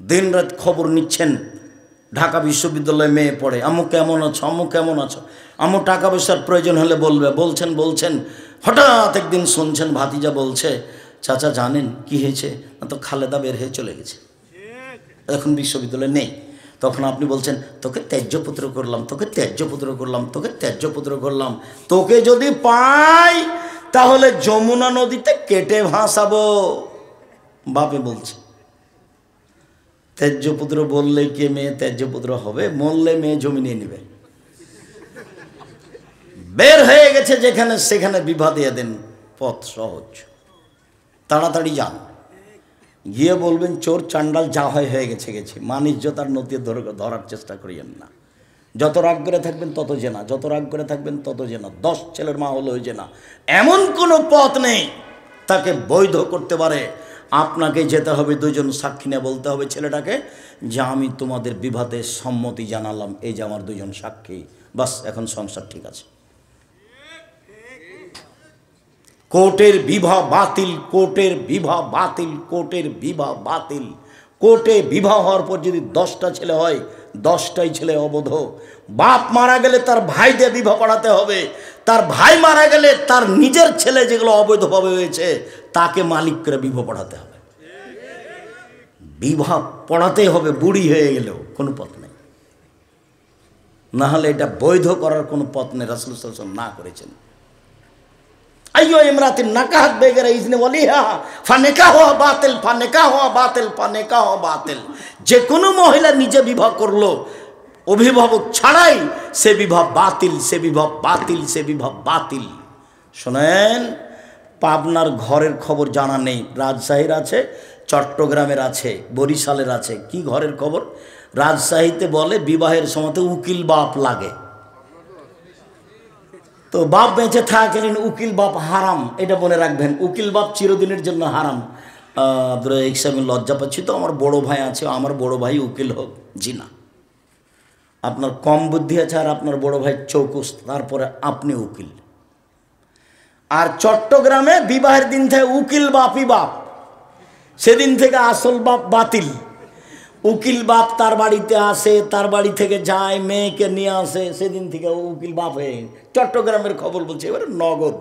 Speaker 1: দিনরাত খবর নিচ্ছেন, ঢাকা বিশ্ববিদ্যালয়ে মেয়ে পড়ে, আম্মু কেমন আছো, আম্মু কেমন আছো, আম্মু টাকা পয়সার প্রয়োজন হলে বলবে, বলছেন। হঠাৎ একদিন শুনছেন ভাতিজা বলছে, চাচা জানেন কি হয়েছে? না তো খালেদা বের হয়ে চলে গেছে, এখন বিশ্ববিদ্যালয়ে নেই। তখন আপনি বলছেন, তোকে ত্যায্যপুত্র করলাম, তোকে ত্যায্যপুত্র করলাম, তোকে ত্যায্যপুত্র করলাম। তোকে যদি পাই তাহলে যমুনা নদীতে কেটে ভাসাবো, বাপে বলছে। ত্যায্যপুত্র বললে কে মেয়ে ত্যায্যপুত্র হবে? মরলে মেয়ে জমি নিয়ে নেবে। বের হয়ে গেছে যেখানে সেখানে বিবাহ দিয়ে দেন, পথ সহজ। তাড়াতাড়ি যান, গিয়ে বলবেন চোর চান্ডাল যা হয়ে গেছে। মানিজ্যতার নদী ধরার চেষ্টা করিয়েন না। যত রাগ করে থাকবেন তত জেনা, যত রাগ করে থাকবেন তত জেনা। 10 ছেলের মা হলো ওই জেনা। এমন কোনো পথ নেই তাকে বৈধ করতে পারে। আপনাকে যেতে হবে, 2 জন সাক্ষী নিয়ে বলতে হবে ছেলেটাকে যে আমি তোমাদের বিবাহে সম্মতি জানালাম, এই যে আমার 2 জন সাক্ষী, বাস এখন সংসার ঠিক আছে। কোর্টের বিবাহ বাতিল, কোর্টের বিবাহ বাতিল, কোর্টের বিবাহ বাতিল। কোর্টে বিবাহ হওয়ার পর যদি 10টা ছেলে হয়, 10টাই ছেলে অবৈধ। বাপ মারা গেলে তার ভাই দিয়ে বিবাহ পড়াতে হবে, তার ভাই মারা গেলে তার নিজের ছেলে যেগুলো অবৈধভাবে হয়েছে তাকে মালিক করে বিবাহ পড়াতে হবে। বিবাহ পড়াতেই হবে, বুড়ি হয়ে গেলেও কোনো পথ নেই। না হলে এটা বৈধ করার কোনো পথ নেই, রাসূল সাল্লাল্লাহু আলাইহি ওয়াসাল্লাম না করেছেন। আইয়ো ইমরাতিন নাকাহাত বেগেরা ইজনে ওয়ালিহা ফানিকাহুহা বাতিল, ফানিকাহুহা বাতিল, ফানিকাহুহা বাতিল। যে কোনো মহিলা নিজে বিবাহ করলো অভিভাবক ছাড়াই, সে বিবাহ বাতিল, সে বিবাহ বাতিল, সে বিবাহ বাতিল। শোনেন, পাবনার ঘরের খবর জানা নেই, রাজশাহীর আছে, চট্টগ্রামের আছে, বরিশালের আছে। কি ঘরের খবর? রাজশাহীতে বলে বিবাহের সময়তে উকিল বাপ লাগে। তো বাপ বেঁচে থাকেন, উকিল বাপ হারাম, এটা মনে রাখবেন। উকিল বাপ চিরদিনের জন্য হারাম। আমি লজ্জা পাচ্ছি, তো আমার বড় ভাই আছে, আমার বড় ভাই উকিল হোক। জি না, আপনার কম বুদ্ধি আছে, আর আপনার বড় ভাই চৌকুস, তারপরে আপনি উকিল। আর চট্টগ্রামে বিবাহের দিন থেকে উকিল বাপই বাপ, সেদিন থেকে আসল বাপ বাতিল। উকিল বাপ তার বাড়িতে আসে, তার বাড়ি থেকে যায়, মেয়েকে নিয়ে আসে, সেদিন থেকে উকিল বাপ হয়ে। চট্টগ্রামের খবর বলছে, এবারে নগদ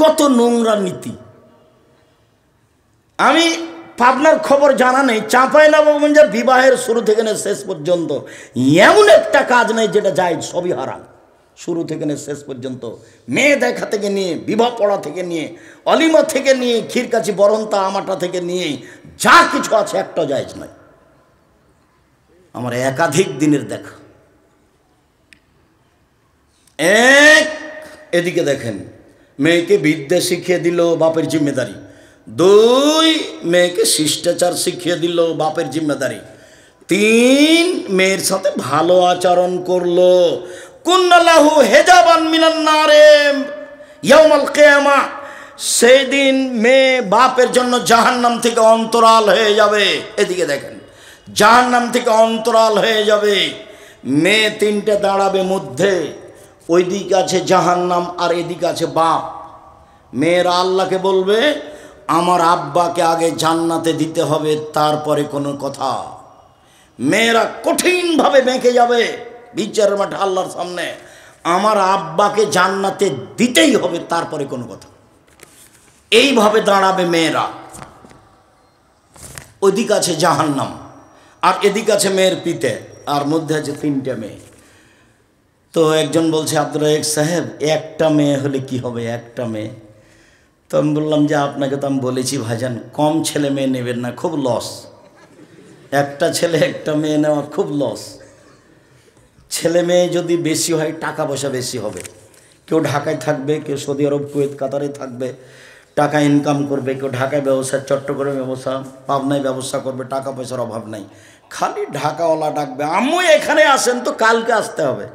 Speaker 1: কত নোংরা নীতি। আমি পাবনার খবর জানা নেই, চাঁপাইনবাবগঞ্জে বিবাহের শুরু থেকে নিয়ে শেষ পর্যন্ত এমন একটা কাজ নেই যেটা যায়, সবই হারাম। শুরু থেকে নিয়ে শেষ পর্যন্ত মেয়ে দেখা থেকে নিয়ে, বিবাহ পড়া থেকে নিয়ে, অলিমা থেকে নিয়ে, ক্ষীরকাচি বরন্তা আমাটা থেকে নিয়ে যা কিছু আছে একটা জায়েজ নয়। আমার একাধিক দিনের দেখা। এক, এদিকে দেখেন, মেয়েকে বিদ্যা শিখিয়ে দিল, বাপের জিম্মেদারি। দুই, মেয়েকে শিষ্টাচার শিখিয়ে দিল, বাপের জিম্মেদারি। তিন, মেয়ের সাথে ভালো আচরণ করলো। কুন্নাল্লাহু হেজাবান মিনান নারে ইয়াউমাল কিয়ামা, সেই দিন মেয়ে বাপের জন্য জাহান্নাম থেকে অন্তরাল হয়ে যাবে। এদিকে দেখেন, জাহান্নাম থেকে অন্তরাল হয়ে যাবে। মেয়ে তিনটে দাঁড়াবে মধ্যে, ওই দিকে আছে জাহান্নাম আর এদিকে আছে বাপ। মেয়েরা আল্লাহকে বলবে, আমার আব্বাকে আগে জান্নাতে দিতে হবে, তারপরে কোনো কথা। মেয়েরা কঠিনভাবে বেঁকে যাবে বিচারের মাঠে আল্লাহর সামনে, আমার আব্বাকে জান্নাতে দিতেই হবে, তারপরে কোনো কথা। এইভাবে দাঁড়াবে মেয়েরা। ওইদিকে আছে জাহান্নাম আর এদিকে আছে মেয়ের পিতে, আর মধ্যে আছে তিনটে মেয়ে। তো একজন বলছে, আব্দুর রাজ্জাক সাহেব, একটা মেয়ে হলে কি হবে, একটা মেয়ে? তো আমি বললাম যে আপনাকে তো আমি বলেছি ভাইজান, কম ছেলে মেয়ে নেবেন না, খুব লস। একটা ছেলে একটা মেয়ে নেওয়া খুব লস। ছেলে মেয়ে যদি বেশি হয়, টাকা পয়সা বেশি হবে। কেউ ঢাকায় থাকবে, কেউ সৌদি আরব, কুয়েত, কাতারে থাকবে, টাকা ইনকাম করবে। কেউ ঢাকায় ব্যবসা, চট্টগ্রামে ব্যবসা, পাবনায় ব্যবসা করবে, টাকা পয়সার অভাব নাই। খালি ঢাকাওয়ালা ডাকবে, আম্মু এখানে আসেন, তো কালকে আসতে হবে।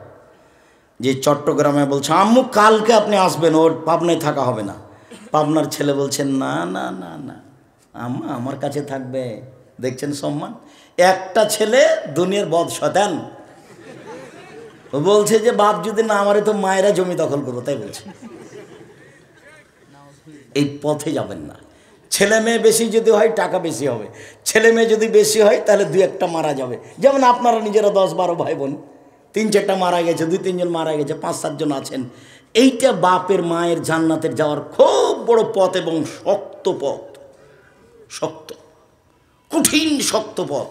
Speaker 1: যে চট্টগ্রামে বলছে, আম্মু কালকে আপনি আসবেন, ওর পাবনায় থাকা হবে না। পাবনার ছেলে বলছেন, না না না না, আম্মা আমার কাছে থাকবে। দেখছেন সম্মান? একটা ছেলে দুনিয়ার বদ শয়তান। ও বলছে যে বাপ যদি না আমারে, তো মায়েরা জমি দখল করবো, তাই বলছে। এই পথে যাবেন না। ছেলে মেয়ে বেশি যদি হয়, টাকা বেশি হবে। ছেলে মেয়ে যদি বেশি হয়, তাহলে দুই একটা মারা যাবে। যেমন আপনারা নিজেরা 10-12 ভাই বোন, 3-4টা মারা গেছে, 2-3 জন মারা গেছে, 5-7 জন আছেন। এইটা বাপের মায়ের জান্নাতের যাওয়ার খুব বড় পথ এবং শক্ত পথ, শক্ত, কঠিন শক্ত পথ।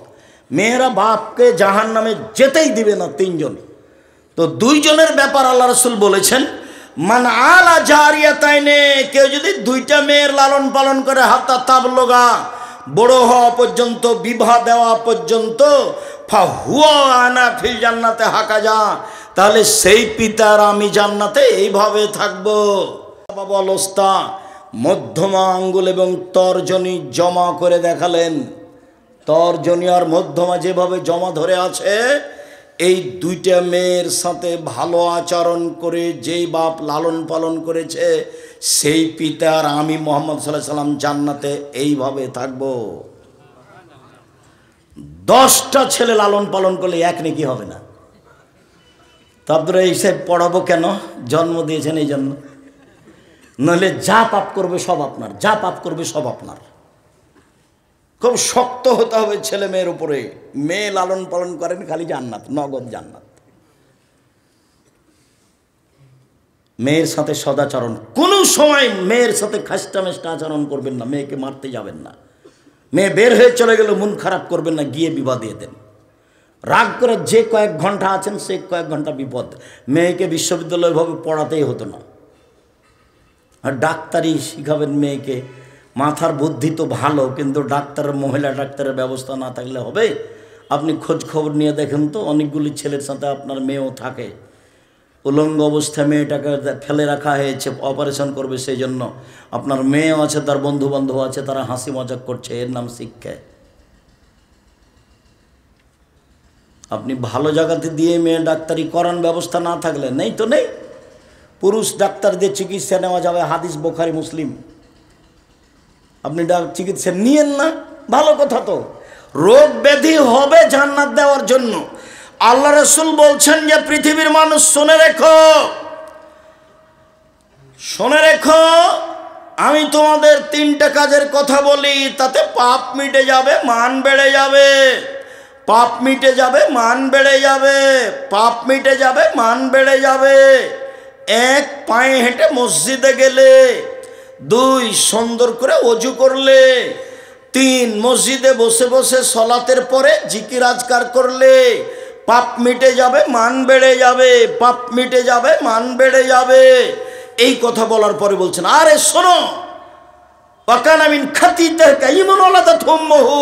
Speaker 1: মেয়েরা বাপকে জাহান্নামে যেতেই দিবে না 3 জন। তো 2 জনের ব্যাপার আল্লাহ রাসূল বলেছেন, মান আলা জারিয়াতাইনে, কেউ যদি 2টা মেয়ের লালন পালন করে, হাত্তা তাবলুগা, বড় হওয়া পর্যন্ত, বিবাহ দেওয়া পর্যন্ত, ফাহুয়া আনা ফিল জান্নাতে হাকাজা, তাহলে সেই পিতার আমি জান্নাতে এইভাবে থাকবো। বাবা অলস্তা মধ্যমা আঙ্গুল এবং তর্জনী জমা করে দেখালেন। তর্জনী আর মধ্যমা যেভাবে জমা ধরে আছে, এই 2টা মেয়ের সাথে ভালো আচরণ করে যেই বাপ লালন পালন করেছে, সেই পিতার আমি মুহাম্মদ সাল্লাল্লাহু আলাইহি সাল্লাম জান্নাতে এইভাবে থাকবো। 10টা ছেলে লালন পালন করলে এক নেকি হবে না। তো আব্দুর রাজ্জাক সাহেব পড়াবো কেন? জন্ম দিয়েছেন এই জন্য। নইলে যা পাপ করবে সব আপনার, যা পাপ করবে সব আপনার। খুব শক্ত হতে হবে ছেলে মেয়ের উপরে। মেয়ে লালন পালন করেন, খালি জান্নাত, নগদ জান্নাত। মেয়ের সাথে সদাচরণ, কোনো সময় মেয়ের সাথে খাস্টা মেস্টা আচরণ করবেন না। মেয়েকে মারতে যাবেন না। মেয়ে বের হয়ে চলে গেলে মন খারাপ করবেন না, গিয়ে বিবাহ দিয়ে দেন। রাগ করে যে কয়েক ঘন্টা আছেন, সে কয়েক ঘন্টা বিপদ। মেয়েকে বিশ্ববিদ্যালয়ভাবে পড়াতেই হতো না। আর ডাক্তারি শিখাবেন মেয়েকে। মাথার বুদ্ধি তো ভালো, কিন্তু ডাক্তারের, মহিলা ডাক্তারের ব্যবস্থা না থাকলে হবে? আপনি খোঁজ খবর নিয়ে দেখেন তো, অনেকগুলি ছেলের সাথে আপনার মেয়েও থাকে। উলঙ্গ অবস্থায় মেয়েটাকে ফেলে রাখা হয়েছে, অপারেশন করবে, সেই জন্য আপনার মেয়েও আছে, তার বন্ধু বান্ধব আছে, তারা হাসি মজাক করছে, এর নাম শিক্ষা। আপনি ভালো জায়গাতে দিয়ে মেয়ে ডাক্তারি করান, ব্যবস্থা না থাকলে নেই তো নেই। পুরুষ ডাক্তার দিয়ে চিকিৎসা নেওয়া যাবে, হাদিস বুখারী মুসলিম। আপনি চিকিৎসা নিয়েন না, ভালো কথা তো। রোগ ব্যাধি হবে জান্নাত দেওয়ার জন্য। আল্লাহ রাসূল বলছেন যে পৃথিবীর মানুষ শুনে রেখো, শুনে রেখো, আমি তোমাদের 3টা কাজের কথা বলি, তাতে পাপ মিটে যাবে, মান বেড়ে যাবে। পাপ মিটে যাবে, মান বেড়ে যাবে। পাপ মিটে যাবে, মান বেড়ে যাবে। 1, পায়ে হেঁটে মসজিদে গেলে 2 সুন্দর করে ওযু করলে, 3 মসজিদে বসে বসে সলাতের পরে জিকির আজকার করলে পাপ মিটে যাবে, মান বেড়ে যাবে, পাপ মিটে যাবে, মান বেড়ে যাবে। এই কথা বলার পরে বলছেন, আরে শোনো, ওয়াকানা মিন খাতিতা কাইমুন ওয়ালাদাত উম্মুহু,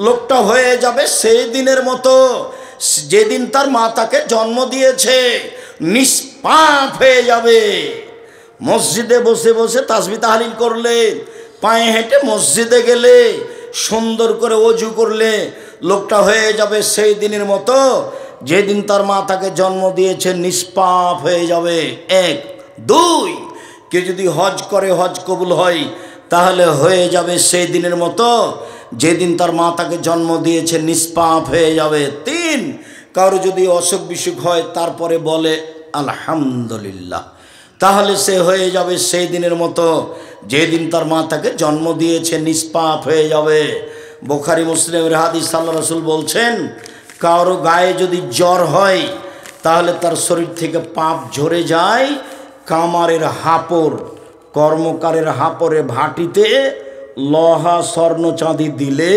Speaker 1: লোকটা হয়ে যাবে সেই দিনের মতো যেদিন তার মা তাকে জন্ম দিয়েছে, নিষ্পাপ হয়ে যাবে। মসজিদে বসে বসে তাসবিহ তাহলিল করলে, পায়ে হেঁটে মসজিদে গেলে, সুন্দর করে ওযু করলে, লোকটা হয়ে যাবে সেই দিনের মতো যেদিন তার মা তাকে জন্ম দিয়েছে, নিষ্পাপ হয়ে যাবে। 1 2 কেউ যদি হজ করে, হজ কবুল হয়, তাহলে হয়ে যাবে সেই দিনের মতো যেদিন তার মা তাকে জন্ম দিয়েছে, নিষ্পাপ হয়ে যাবে। 3 কারো যদি অসুখ বিসুখ হয় তারপরে বলে আলহামদুলিল্লাহ, তাহলে সে হয়ে যাবে সেই দিনের মতো যেদিন তার মা তাকে জন্ম দিয়েছে, নিষ্পাপ হয়ে যাবে। বুখারী মুসলিমের হাদিস, আল্লাহর রাসূল বলছেন, কারো গায়ে যদি জ্বর হয় তাহলে তার শরীর থেকে পাপ ঝরে যায় কামারের হাপড়, কর্মকারের হাপড়ে ভাটিতে লোহা স্বর্ণ চাঁদি দিলে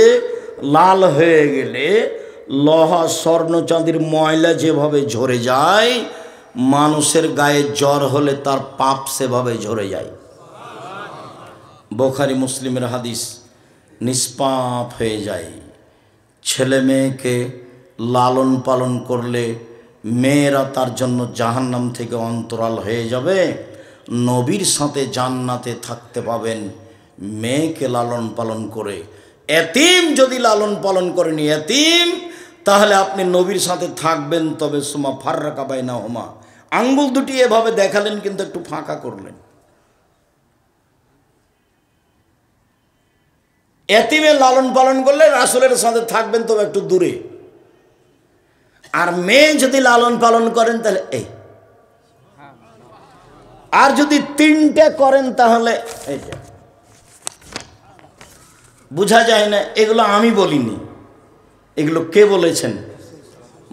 Speaker 1: লাল হয়ে গেলে লোহা স্বর্ণ চাঁদির ময়লা যেভাবে ঝরে যায়, মানুষের গায়ে জ্বর হলে তার পাপ সেভাবে ঝরে যায়। বুখারী মুসলিমের হাদিস। নিষ্পাপ হয়ে যায়। ছেলে মেয়েকে লালন পালন করলে মেয়েরা তার জন্য জাহান্নাম থেকে অন্তরাল হয়ে যাবে, নবীর সাথে জান্নাতে থাকতে পাবেন মেয়েকে লালন পালন করে। এতিম যদি লালন পালন করেন এতিম, তাহলে আপনি নবীর সাথে থাকবেন। তবে সুমা ফাররাকা বাইনাহুমা, আঙ্গুল দুটি এভাবে দেখালেন কিন্তু একটু ফাঁকা করলেন। এতিমের লালন পালন করলে রাসূলের সাথে থাকবেন, তবে একটু দূরে। আর মেয়ে যদি লালন পালন করেন তাহলে এই, আর যদি 3টে করেন তাহলে এই যে, বোঝা যায় না। এগুলো আমি বলিনি, এগুলো কে বলেছেন?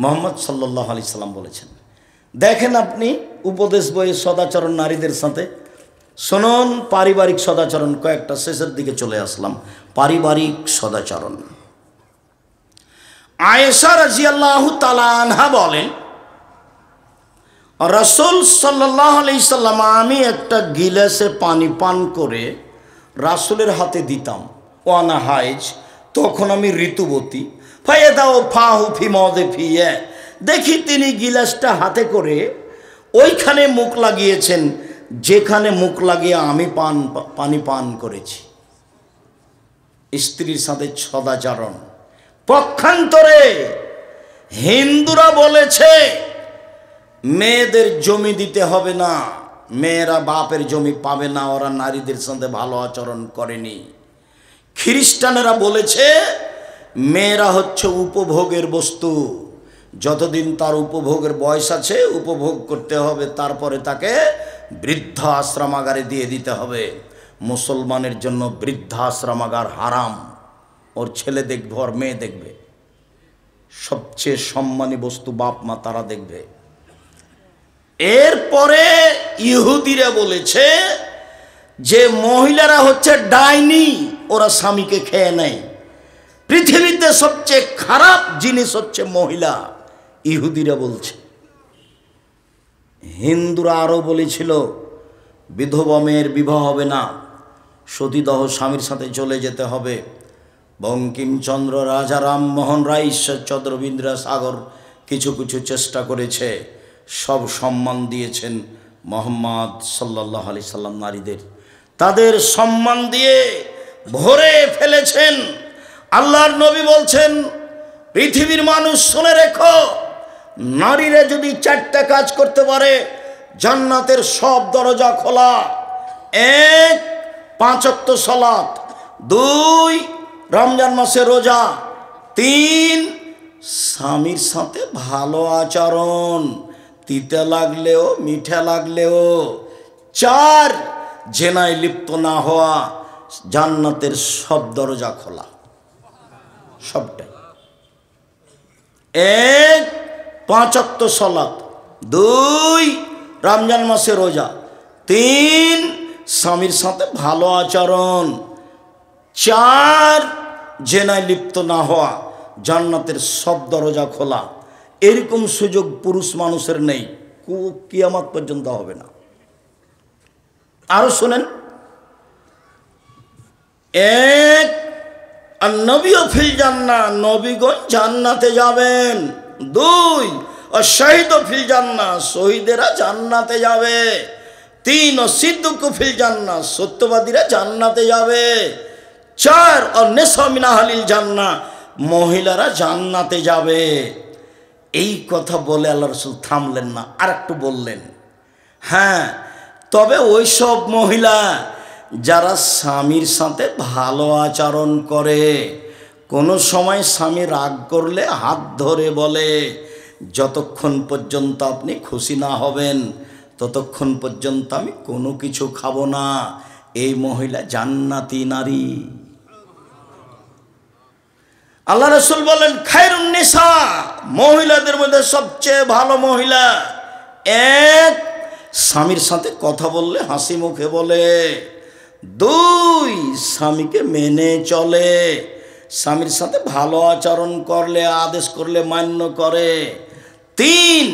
Speaker 1: মুহাম্মদ সাল্লাল্লাহু আলাইহি সাল্লাম বলেছেন। দেখেন আপনি উপদেশ বইয়ে সদাচরণ নারীদের সাথে শুনুন, পারিবারিক সদাচরণ কয়েকটা, শেষের দিকে চলে আসলাম। পারিবারিক সদাচরণ। আয়েশা রাদিয়াল্লাহু তাআলা আনহা বলেন, রাসূল সাল্লাল্লাহু আলাইহি সাল্লাম, আমি একটা গিলাসে পানি পান করে রাসূলের হাতে দিতাম, ওয়ানা হাইজ, তখন আমি ঋতুবতী। ফায়াদাও ফাহু ফি মাওদিফিয়া, দেখি তিনি গিলাসটা হাতে করে ওইখানে মুখ লাগিয়েছেন যেখানে মুখ লাগিয়ে আমি পানি পান করেছি। স্ত্রীর সাথে সদাচরণ। পক্ষান্তরে হিন্দুরা বলেছে মেয়েদের জমি দিতে হবে না, মেয়েরা বাপের জমি পাবে না, ওরা নারীদের সাথে ভালো আচরণ করেনি। খ্রিস্টানেরা বলেছে মেয়েরা হচ্ছে উপভোগের বস্তু, যতদিন তার উপভোগের বয়স আছে উপভোগ করতে হবে, তারপরে তাকে বৃদ্ধাশ্রমাগারে দিয়ে দিতে হবে। মুসলমানের জন্য বৃদ্ধাশ্রমাগার হারাম। ওর ছেলে দেখবে, ওর মেয়ে দেখবে, সবচেয়ে সম্মানী বস্তু বাপ মা, তারা দেখবে। এরপরে ইহুদিরা বলেছে যে মহিলারা হচ্ছে ডাইনি, ওরা স্বামীকে খেয়ে নেয়। পৃথিবীতে সবচেয়ে খারাপ জিনিস হচ্ছে মহিলা, ইহুদিরা বলছে। হিন্দুরা আরও বলেছিল বিধবা মেয়ের বিবাহ হবে না, সতীদাহ স্বামীর সাথে চলে যেতে হবে। বঙ্কিমচন্দ্র, রাজা রামমোহন রায়, ঈশ্বরচন্দ্র বিদ্যাসাগর কিছু কিছু চেষ্টা করেছে, সব সম্মান দিয়েছেন মুহাম্মদ সাল্লাল্লাহু আলাইহি সাল্লাম নারীদের, তাদের সম্মান দিয়ে ভরে ফেলেছেন। আল্লাহর নবী বলছেন, পৃথিবীর মানুষ শুনে রেখো, নারীরা যদি 4টা কাজ করতে পারে জান্নাতের সব দরজা খোলা। 1 5 ওয়াক্ত সালাত, 2 রমজান মাসে রোজা, 3 স্বামীর সাথে ভালো আচরণ, তিতে লাগলেও মিঠা লাগলেও, 4 জেনায় লিপ্ত না হওয়া। জান্নাতের সব দরজা খোলা, সবটাই। 1 5 ওয়াক্ত সালাত, 2 রমজান মাসে রোজা, 3 স্বামীর সাথে ভালো আচরণ। 4 জেনায় লিপ্ত না হওয়া, জান্নাতের সব দরজা খোলা। এরকম সুযোগ পুরুষ মানুষের নেই, কিয়ামত পর্যন্ত হবে না। আরো শুনেন, 1 আর নবীও ফিল জান্নাহ, নবীগণ জান্নাতে যাবেন। 2 আর শহীদ ফিল জান্নাহ, শহীদেরা জান্নাতে যাবে। 3 আর সিদ্দিক ফিল জান্নাহ, সত্যবাদীরা জান্নাতে যাবে। 4 আর নিসা মিন আহলিল জান্নাহ, মহিলারা জান্নাতে যাবে। এই কথা বলে আল্লাহ রাসূল থামলেন না, আর একটু বললেন, হ্যাঁ তবে ওইসব মহিলা যারা স্বামীর সাথে ভালো আচরণ করে, কোনো সময় স্বামী রাগ করলে হাত ধরে বলে, যতক্ষণ পর্যন্ত আপনি খুশি না হবেন ততক্ষণ পর্যন্ত আমি কোনো কিছু খাবো না, এই মহিলা জান্নাতি নারী। আল্লাহ রাসূল বলেন, খায়রুন নিসা, মহিলাদের মধ্যে সবচেয়ে ভালো মহিলা 1 স্বামীর সাথে কথা বললে হাসি মুখে বলে, 2 স্বামীকে মেনে চলে, স্বামীর সাথে ভালো আচরণ করলে, আদেশ করলে মান্য করে। 3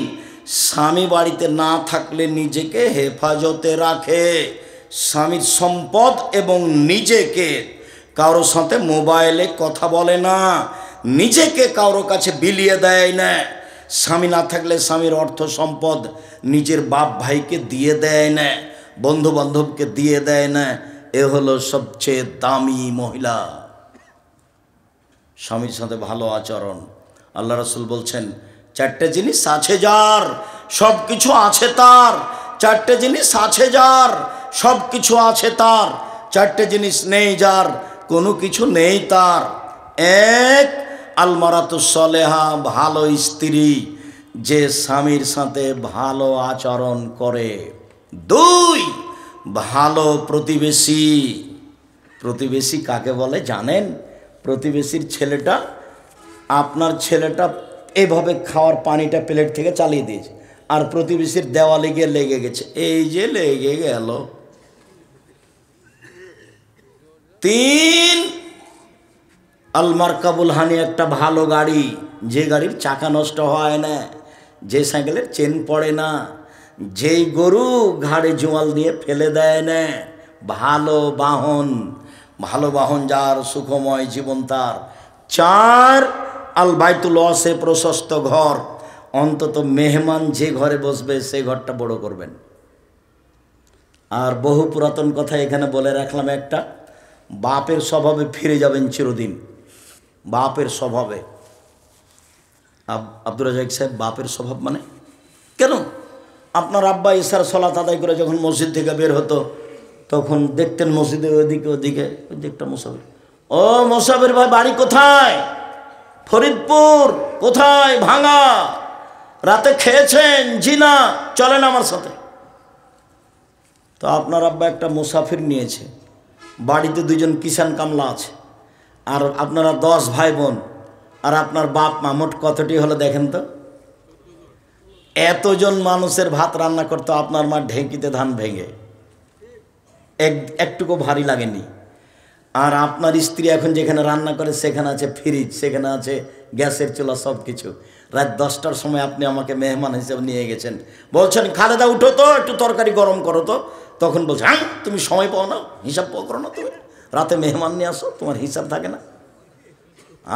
Speaker 1: স্বামী বাড়িতে না থাকলে নিজেকে হেফাজতে রাখে, স্বামীর সম্পদ এবং নিজেকে কারোর সাথে মোবাইলে কথা বলে না, নিজেকে কারো কাছে বিলিয়ে দেয় না, স্বামী না থাকলে স্বামীর অর্থ সম্পদ নিজের বাপ ভাইকে দিয়ে দেয় না, বন্ধু বান্ধবকে দিয়ে দেয় না। এ হলো সবচেয়ে দামি মহিলা, স্বামীর সাথে ভালো আচরণ। আল্লাহ রাসূল বলছেন, 4টে জিনিস আছে যার, সব কিছু আছে তার। 4টে জিনিস আছে যার, সব কিছু আছে তার। 4টে জিনিস নেই যার, কোনো কিছু নেই তার। 1 আলমারাতুস সালেহা, ভালো স্ত্রী, যে স্বামীর সাথে ভালো আচরণ করে। 2 ভালো প্রতিবেশী। প্রতিবেশী কাকে বলে জানেন? প্রতিবেশীর ছেলেটা, আপনার ছেলেটা এভাবে খাওয়ার পানিটা প্লেট থেকে চালিয়ে দিয়েছে, আর প্রতিবেশীর দেওয়ালে গিয়ে লেগে গেছে, এই যে লেগে গেল। 3 আলমারকাবুল হানি, একটা ভালো গাড়ি, যে গাড়ির চাকা নষ্ট হয় না, যে সাইকেলের চেন পড়ে না, যেই গরু ঘাড়ে জোয়াল দিয়ে ফেলে দেয় না, ভালো বাহন। ভালো বাহন যার, সুখময় জীবন তার। 4 আল বাইতুল ওয়াসে, প্রশস্ত ঘর, অন্তত মেহমান যে ঘরে বসবে সেই ঘরটা বড় করবেন। আর বহু পুরাতন কথা এখানে বলে রাখলাম একটা, বাপের স্বভাবে ফিরে যাবেন চিরদিন, বাপের স্বভাবে। আব্দুর রাজাক সাহেব, বাপের স্বভাব মানে কেন? আপনার আব্বা ইশার সলাত আদায় করে যখন মসজিদ থেকে বের হতো, তখন দেখতেন মসজিদে ওদিকে ওদিকে ওই দিকটা মুসাফির, ও মুসাফির ভাই বাড়ি কোথায়? ফরিদপুর। কোথায়? ভাঙা। রাতে খেয়েছেন? জি না। চলেন আমার সাথে। তো আপনার আব্বা একটা মুসাফির নিয়েছে, বাড়িতে 2জন কিষান কামলা আছে, আর আপনারা 10 ভাই বোন, আর আপনার বাপ মা, মোট কতটি হলো দেখেন তো? এতজন মানুষের ভাত রান্না করতো আপনার মা ঢেঁকিতে ধান ভেঙে, একটুকু ভারী লাগেনি। আর আপনার স্ত্রী এখন যেখানে রান্না করে সেখানে আছে ফ্রিজ, সেখানে আছে গ্যাসের চুলা, সব কিছু। রাত 10টার সময় আপনি আমাকে মেহমান হিসেবে নিয়ে গেছেন, বলছেন খালেদা উঠো তো, একটু তরকারি গরম করো তো। তখন বলছে, হ্যাঁ তুমি সময় পাও না, হিসাব পাও করো না, তুমি রাতে মেহমান নিয়ে আসো, তোমার হিসাব থাকে না।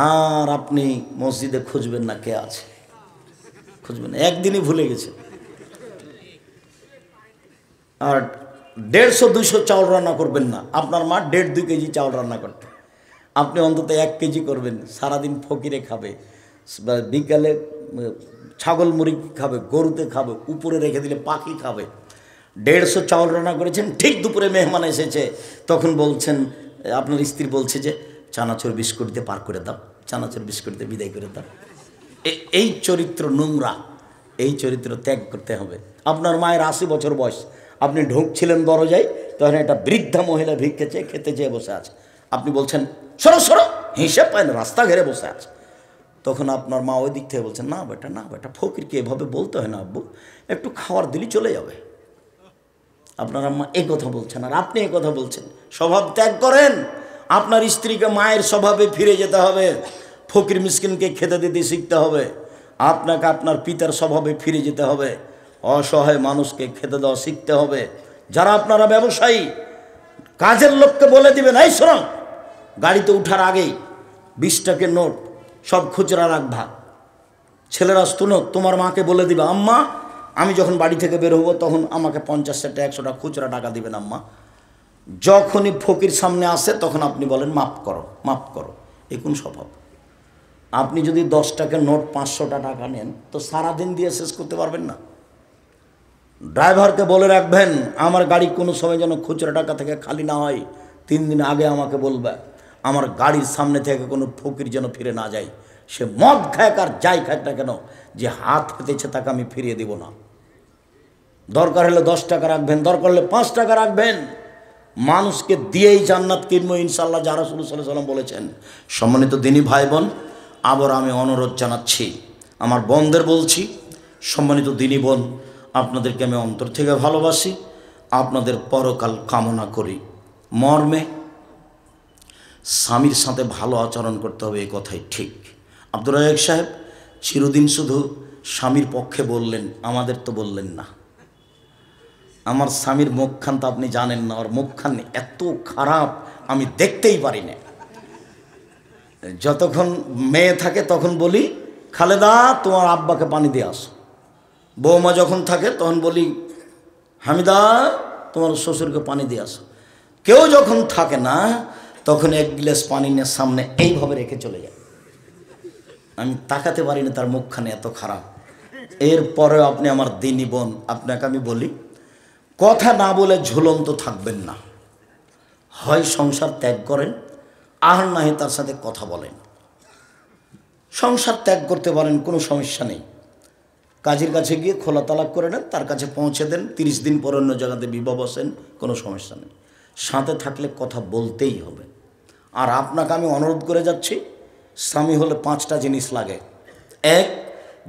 Speaker 1: আর আপনি মসজিদে খুঁজবেন না কে আছে, খুঁজবেন না, একদিনই ভুলে গেছে। আর 150-200 চাউল রান্না করবেন না, আপনার মা 1.5-2 কেজি চাউল রান্না করতে, আপনি অন্তত 1 কেজি করবেন। সারাদিন ফকিরে খাবে, বিকালে ছাগল মুরগি খাবে, গরুতে খাবে, উপরে রেখে দিলে পাখি খাবে। 150 চাউল রান্না করেছেন, ঠিক দুপুরে মেহমান এসেছে, তখন বলছেন, আপনার স্ত্রী বলছে যে চানাচুর বিস্কুট দিয়ে পার করে দাও, চানাচুর বিস্কুট দিয়ে বিদায় করে দাও। এই চরিত্র নোংরা, এই চরিত্র ত্যাগ করতে হবে। আপনার মায়ের 80 বছর বয়স, আপনি ঢুকছিলেন দরজায়, তখন একটা বৃদ্ধা মহিলা ভিক্ষে চেয়ে খেতে চেয়ে বসে আছে, আপনি বলছেন সরো সরো, হিসেব পায় না, রাস্তা ঘেরে বসে আছে। তখন আপনার মা ওই দিক থেকে বলছেন, না বেটা না বেটা, ফকিরকে এভাবে বলতে হয় না আব্বু, একটু খাওয়ার দিলি চলে যাবে। আপনার আম্মা এই কথা বলছেন আর আপনি এই কথা বলছেন। স্বভাব ত্যাগ করেন। আপনার স্ত্রীকে মায়ের স্বভাবে ফিরে যেতে হবে, ফকির মিসকিনকে খেতে দিতে শিখতে হবে। আপনাকে আপনার পিতার স্বভাবে ফিরে যেতে হবে, অসহায় মানুষকে খেতে দেওয়া শিখতে হবে। যারা আপনারা ব্যবসায়ী, কাজের লোককে বলে দিবেন, এই শোনো, গাড়িতে ওঠার আগেই 20 টাকার নোট সব খুচরা রাখবা। ছেলেরা শুনো, তোমার মাকে বলে দিবে, আম্মা আমি যখন বাড়ি থেকে বের হবো তখন আমাকে 50 টাকা 100 টাকা খুচরা টাকা দিবেন আম্মা। যখনই ফকির সামনে আসে তখন আপনি বলেন মাফ করো, মাফ করো। এই কোন স্বভাব? আপনি যদি 10 টাকার নোট 500 টাকা নেন তো সারাদিন দিয়ে শেষ করতে পারবেন না। ড্রাইভারকে বলে রাখবেন, আমার গাড়ি কোনো সময় যেন খুচরা টাকা থেকে খালি না হয়, 3 দিন আগে আমাকে বলবে। আমার গাড়ির সামনে থেকে কোনো ফকির যেন ফিরে না যায়। সে মদ খায় আর যাই খায় না কেন, যে হাত পেতেছে তাকে আমি ফিরিয়ে দেব না। দরকার হলে 10 টাকা রাখবেন, দরকার হলে 5 টাকা রাখবেন। মানুষকে দিয়েই জান্নাত কিনবো ইনশাল্লাহ, যা রাসূল সাল্লাল্লাহু আলাইহি ওয়াসাল্লাম বলেছেন। সম্মানিত দিনী ভাই বোন, আবার আমি অনুরোধ জানাচ্ছি, আমার বোনদের বলছি, সম্মানিত দিনী বোন, আপনাদেরকে আমি অন্তর থেকে ভালোবাসি, আপনাদের পরকাল কামনা করি। মর্মে স্বামীর সাথে ভালো আচরণ করতে হবে, এই কথাই ঠিক। আব্দুর রাজ্জাক সাহেব চিরদিন শুধু স্বামীর পক্ষে বললেন, আমাদের তো বললেন না। আমার স্বামীর মুখখান তো আপনি জানেন না, ওর মুখখান এত খারাপ আমি দেখতেই পারি না। যতক্ষণ মেয়ে থাকে তখন বলি, খালেদা তোমার আব্বাকে পানি দিয়ে আসো। বৌমা যখন থাকে তখন বলি, হামিদা তোমার শ্বশুরকে পানি দিয়ে আসো। কেউ যখন থাকে না তখন 1 গ্লাস পানি নিয়ে সামনে এইভাবে রেখে চলে যায়। আমি তাকাতে পারি না, তার মুখখানে এত খারাপ। এরপরেও আপনি আমার দিনী বোন, আপনাকে আমি বলি, কথা না বলে ঝুলন্ত থাকবেন না। হয় সংসার ত্যাগ করেন, আর না হয় তার সাথে কথা বলেন। সংসার ত্যাগ করতে পারেন, কোনো সমস্যা নেই। কাজের কাছে গিয়ে খোলা তালাক করে নেন, তার কাছে পৌঁছে দেন, 30 দিন পর অন্য জায়গাতে বিবাহ বসেন, কোনো সমস্যা নেই। সাথে থাকলে কথা বলতেই হবে। আর আপনাকে আমি অনুরোধ করে যাচ্ছি, স্বামী হলে 5টা জিনিস লাগে। 1,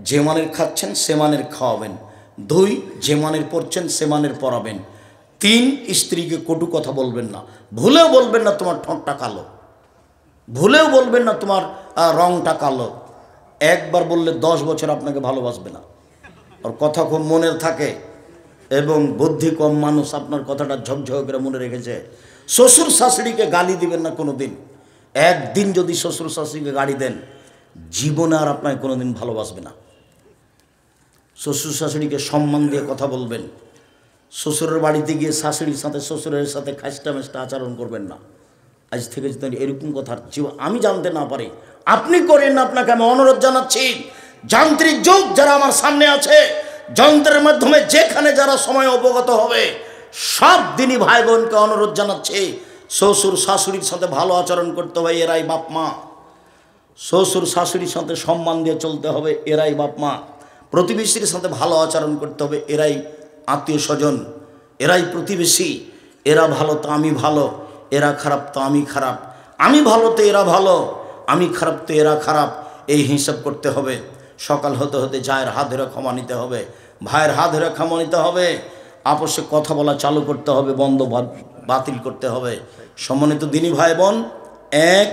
Speaker 1: যে মানের খাচ্ছেন সে মানের খাওয়াবেন। 2, যে মানের পড়ছেন সে মানের পড়াবেন। 3, স্ত্রীকে কটু কথা বলবেন না। ভুলেও বলবেন না তোমার ঠোঁটটা কালো, ভুলেও বলবেন না তোমার রংটা কালো। একবার বললে 10 বছর আপনাকে ভালোবাসবে না। ওর কথা খুব মনে থাকে এবং বুদ্ধি কম মানুষ, আপনার কথাটা ঝকঝক করে মনে রেখেছে। শ্বশুর শাশুড়িকে গালি দিবেন না কোনো দিন। একদিন যদি শ্বশুর শাশুড়িকে গালি দেন, জীবনে আর আপনাকে কোনো দিন ভালোবাসবে না। শ্বশুর শাশুড়িকে সম্মান দিয়ে কথা বলবেন। শ্বশুরের বাড়িতে গিয়ে শাশুড়ির সাথে শ্বশুরের সাথে খাস্টা মেস্টা আচরণ করবেন না। আজ থেকে যদি এরকম কথা আমি জানতে না পারি, আপনি করেন না। আপনাকে আমি অনুরোধ জানাচ্ছি, যান্ত্রিক যুগ যারা আমার সামনে আছে, যন্ত্রের মাধ্যমে যেখানে যারা সময় অবগত হবে, সব দিনই ভাই বোনকে অনুরোধ জানাচ্ছি, শ্বশুর শাশুড়ির সাথে ভালো আচরণ করতে হবে, এরাই বাপ মা। শ্বশুর শাশুড়ির সাথে সম্মান দিয়ে চলতে হবে, এরাই বাপ মা। প্রতিবেশীর সাথে ভালো আচরণ করতে হবে, এরাই আত্মীয় স্বজন, এরাই প্রতিবেশী। এরা ভালো তো আমি ভালো, এরা খারাপ তো আমি খারাপ, আমি ভালো তো এরা ভালো, আমি খারাপ তো এরা খারাপ, এই হিসাব করতে হবে। সকাল হতে হতে জায়ের হাত ধরে ক্ষমা নিতে হবে, ভাইয়ের হাত ধরে ক্ষমা নিতে হবে, আপসে কথা বলা চালু করতে হবে, বন্ধ বাতিল করতে হবে। সম্মানিত দিনী ভাই বোন, 1,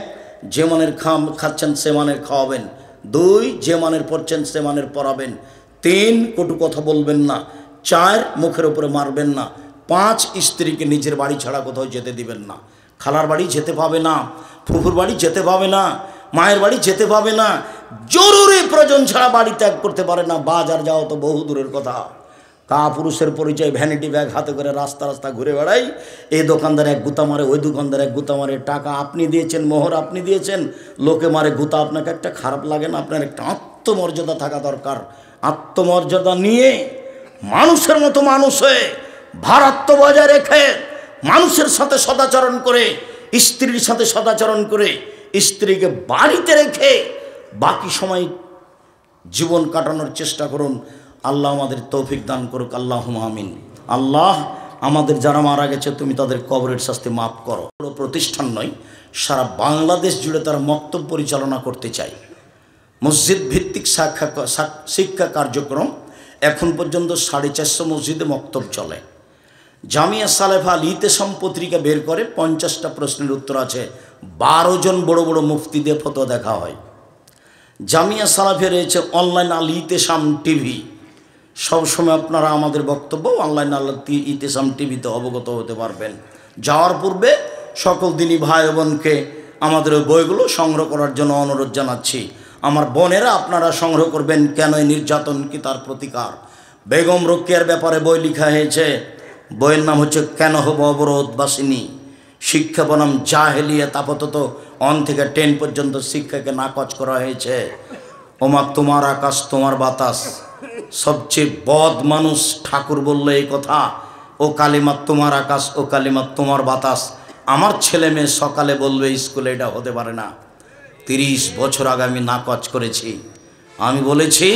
Speaker 1: যে মানের খাচ্ছেন সে মানের খাওয়াবেন। 2, যে মানের পড়ছেন সে মানের পড়াবেন। 3, কটু কথা বলবেন না। 4, মুখের উপরে মারবেন না। 5, স্ত্রীকে নিজের বাড়ি ছাড়া কোথাও যেতে দিবেন না। খালার বাড়ি যেতে পাবে না, ফুফুর বাড়ি যেতে পাবে না, মায়ের বাড়ি যেতে পাবে না। জরুরি প্রয়োজন ছাড়া বাড়ি ত্যাগ করতে পারে না। বাজার যাও তো বহু দূরের কথা। পুরুষের পরিচয় ভ্যানিটি ব্যাগ হাতে করে রাস্তা রাস্তা ঘুরে বেড়াই। এই দোকানদার এক গুতা মারে, ওই দোকানদার এক গুতা মারে। টাকা আপনি দিয়েছেন, মোহর আপনি দিয়েছেন, লোকে মারে গুতা। আপনাকে একটা খারাপ লাগে না? আপনার একটা আত্মমর্যাদা থাকা দরকার। আত্মমর্যাদা নিয়ে মানুষের মতো মানুষ হয়ে ভারাত্ম বজায় রেখে মানুষের সাথে সদাচরণ করে, স্ত্রীর সাথে সদাচরণ করে, স্ত্রীকে বাড়িতে রেখে বাকি সময় জীবন কাটানোর চেষ্টা করুন। আল্লাহ আমাদের তৌফিক দান করুক, আল্লাহুম্মা আমিন। আল্লাহ আমাদের যারা মারা গেছে তুমি তাদের কবরের শাস্তি মাফ করো। বড় প্রতিষ্ঠান নয়, সারা বাংলাদেশ জুড়ে তারা মক্তব পরিচালনা করতে চায়। মসজিদ ভিত্তিক শিক্ষা কার্যক্রম এখন পর্যন্ত 450 মসজিদে মক্তব চলে। জামিয়া সালেফা আল ইতেসাম পত্রিকা বের করে 50টা প্রশ্নের উত্তর আছে। 12 জন বড় বড় মুফতি দিয়ে ফতোয়া দেখা হয়। জামিয়া সালাফে রয়েছে অনলাইন আল ইতেসাম টিভি। সবসময় আপনারা আমাদের বক্তব্য অনলাইন আল ইতেসাম টিভিতে অবগত হতে পারবেন। যাওয়ার পূর্বে সকল দিনী ভাই বোনকে আমাদের ওই বইগুলো সংগ্রহ করার জন্য অনুরোধ জানাচ্ছি। আমার বোনেরা আপনারা সংগ্রহ করবেন। কেন এই নির্যাতন, কি তার প্রতিকার। বেগম রোকেয়ার ব্যাপারে বই লেখা হয়েছে। বইয়ের নাম হচ্ছে কেন হব অবরোধবাসিনী, শিক্ষা বনাম জাহেলিয়াত। আপাতত 1 থেকে 10 পর্যন্ত শিক্ষাকে নাকচ করা হয়েছে। ওমা তোমার আকাশ তোমার বাতাস, সবচেয়ে বদ মানুষ ঠাকুর বললে এই কথা। ও কালিমা তোমার আকাশ, ও কালিমা তোমার বাতাস। আমার ছেলে মেয়ে সকালে বলবে স্কুলে, এটা হতে পারে না। 30 বছর আগে আমি নাকচ করেছি। আমি বলেছি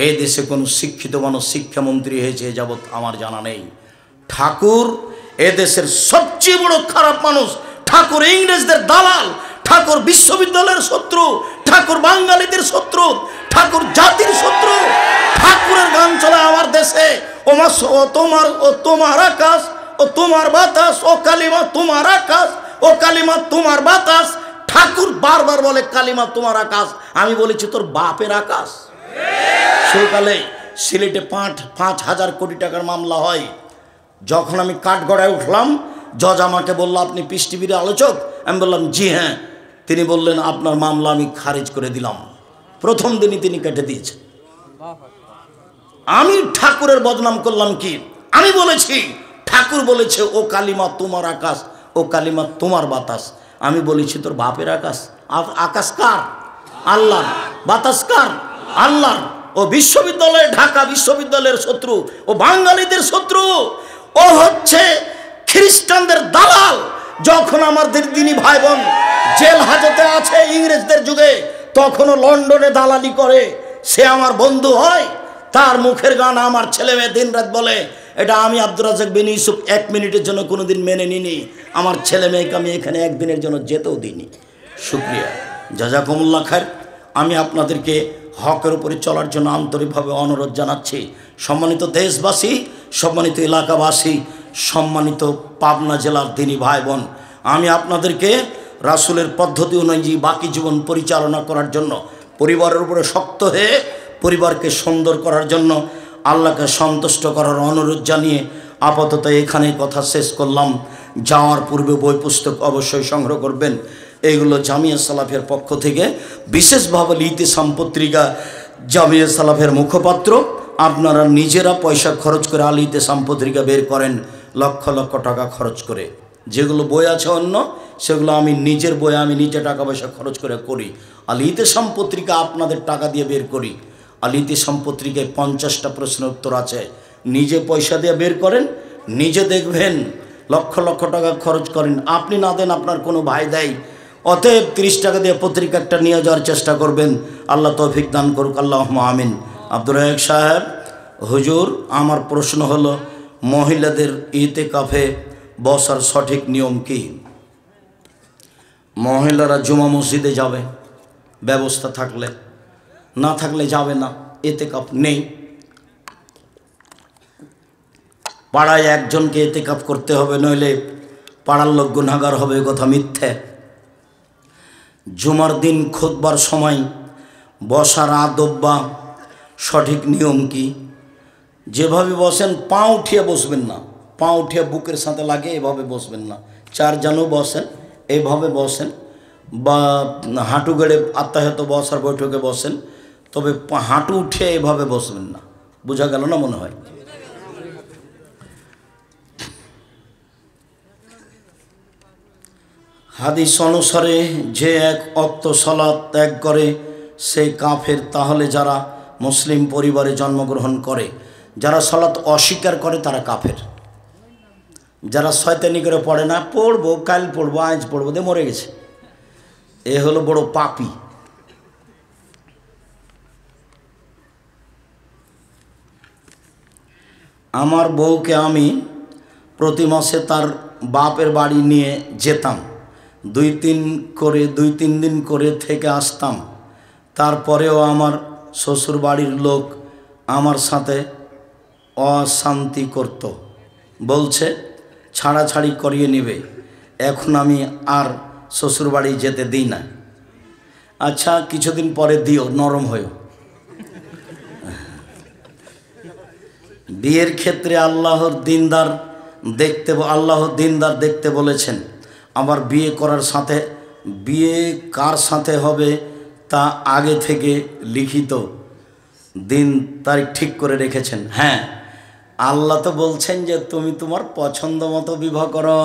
Speaker 1: এই দেশে কোনো শিক্ষিত মানুষ শিক্ষামন্ত্রী হয়েছে যাবৎ আমার জানা নেই। ঠাকুর এদেশের সবচেয়ে বড় খারাপ মানুষ। ঠাকুর ইংরেজদের দালাল, ঠাকুর বিশ্ববিদ্যালয়ের শত্রু, ঠাকুর বাঙালিদের শত্রু, ঠাকুর জাতির শত্রু। ঠাকুরের গান চলে আমার দেশে। ও তোমার আকাশ, ও তোমার বাতাস, ও কালিমা তোমার আকাশ, ও কালিমা তোমার বাতাস। ঠাকুর বারবার বলে কালিমা তোমার আকাশ। আমি বলেছি তোর বাপের আকাশ। সেকালে সিলেটে 5,000 কোটি টাকার মামলা হয়। যখন আমি কাঠগড়ায় উঠলাম, জজ আমাকে বলল আপনি পিস টিভির আলোচক। আমি বললাম জি হ্যাঁ। তিনি বললেন আপনার মামলা আমি খারিজ করে দিলাম। প্রথম দিনই তিনি কেটে দিয়েছেন। আমি ঠাকুরের বদনাম করলাম কি? আমি বলেছি ঠাকুর বলেছে ও কালিমা তোমার আকাশ, ও কালিমা তোমার বাতাস। আমি বলেছি তোর বাপের আকাশ। আকাশ কার? আল্লাহ। বাতাস কার? আল্লাহ। ও বিশ্ববিদ্যালয়ে, ঢাকা বিশ্ববিদ্যালয়ের শত্রু, ও বাঙালিদের শত্রু, ও হচ্ছে খ্রিস্টানদের দালাল। যখন আমাদের দিনী ভাই বোন জেল হাজতে আছে ইংরেজদের যুগে, তখনও লন্ডনে দালালি করে। সে আমার বন্ধু হয়। তার মুখের গান আমার ছেলে মেয়ে দিন রাত বলে। এটা আমি আব্দুর রাজ্জাক বিন ইউসুফ 1 মিনিটের জন্য কোনোদিন মেনে নিনি। আমার ছেলে মেয়েকে আমি এখানে একদিনের জন্য যেতেও দিইনি। শুক্রিয়া, জাযাকুমুল্লাহ খায়র। আমি আপনাদেরকে হকের উপরে চলার জন্য আন্তরিকভাবে অনুরোধ জানাচ্ছি। সম্মানিত দেশবাসী, সম্মানিত এলাকাবাসী, সম্মানিত পাবনা জেলার দিনী ভাই বোন, আমি আপনাদেরকে রাসূলের পদ্ধতি অনুযায়ী বাকি জীবন পরিচালনা করার জন্য, পরিবারের উপরে শক্ত হয়ে পরিবারকে সুন্দর করার জন্য, আল্লাহকে সন্তুষ্ট করার অনুরোধ জানিয়ে আপাতত এখানে কথা শেষ করলাম। যাওয়ার পূর্বে বই পুস্তক অবশ্যই সংগ্রহ করবেন। এইগুলো জামিয়া সালাফের পক্ষ থেকে বিশেষভাবে ইতেসাম পত্রিকা, জামিয়া সালাফের মুখপাত্র আপনারা নিজেরা পয়সা খরচ করে আল ইতেসাম পত্রিকা বের করেন, লক্ষ লক্ষ টাকা খরচ করে। যেগুলো বই আছে অন্য, সেগুলো আমি নিজের বই আমি নিজে টাকা পয়সা খরচ করে করি। আল ইতেসাম পত্রিকা আপনাদের টাকা দিয়ে বের করি। আল ইতেসাম পত্রিকায় 50টা প্রশ্নের উত্তর আছে। নিজে পয়সা দিয়ে বের করেন, নিজে দেখবেন। লক্ষ লক্ষ টাকা খরচ করেন, আপনি না দেন আপনার কোনো ভাই দেয়। অতএব 30 টাকা দিয়ে পত্রিকা একটা নিয়ে যাওয়ার চেষ্টা করবেন। আল্লাহ তৌফিক দান করুক, আল্লাহুম্মা আমিন। আব্দুর রাজ্জাক সাহেব, হুজুর, আমার প্রশ্ন হলো মহিলাদের ইতিকাফে বসার সঠিক নিয়ম কি? মহিলারা জুমা মসজিদে যাবে ব্যবস্থা থাকলে, না থাকলে যাবে না। ইতিকাফ নেই। পাড়ায় একজনকে ইতিকাফ করতে হবে, নইলে পাড়ার লোক গুনাহগার হবে, কথা মিথ্যে। জুমার দিন খুতবার সময় বসার আদব বা সঠিক নিয়ম কি? যেভাবে বসেন পা উঠিয়ে বসবেন না, পা উঠিয়ে বুকের সাথে লাগে এভাবে বসবেন না। 4 জানও বসেন এইভাবে বসেন, বা হাঁটু গেড়ে আত্মাহত বসার বৈঠকে বসেন, তবে হাঁটু উঠিয়ে এভাবে বসবেন না। বোঝা গেল না মনে হয়? হাদিস অনুসারে যে এক ওয়াক্ত সালাত ত্যাগ করে সে কাফের। তাহলে যারা মুসলিম পরিবারে জন্মগ্রহণ করে, যারা সালাত অস্বীকার করে তারা কাফের। যারা শয়তানি করে পড়ে না, পড়বো কাল পড়বো আজ পড়বো দিয়ে মরে গেছে, এ হলো বড় পাপী। আমার বউকে আমি প্রতি মাসে তার বাপের বাড়ি নিয়ে যেতাম, 2-3 দিন করে থেকে আসতাম। তারপরেও আমার শ্বশুর বাড়ির লোক আমার সাথে অশান্তি করত। বলছে ছাড়াছাড়ি করিয়ে নেবে, এখন আমি আর শ্বশুরবাড়ি যেতে দিই না। আচ্ছা কিছুদিন পরে দিও, নরম হয়েও। বিয়ের ক্ষেত্রে আল্লাহর দিনদার দেখতে বলেছেন। আবার বিয়ে করার সাথে বিয়ে কার সাথে হবে তা আগে থেকে লিখিত দিন তারিখ ঠিক করে রেখেছেন। হ্যাঁ, আল্লাহ তো বলছেন যে তুমি তোমার পছন্দ মতো বিবাহ করো।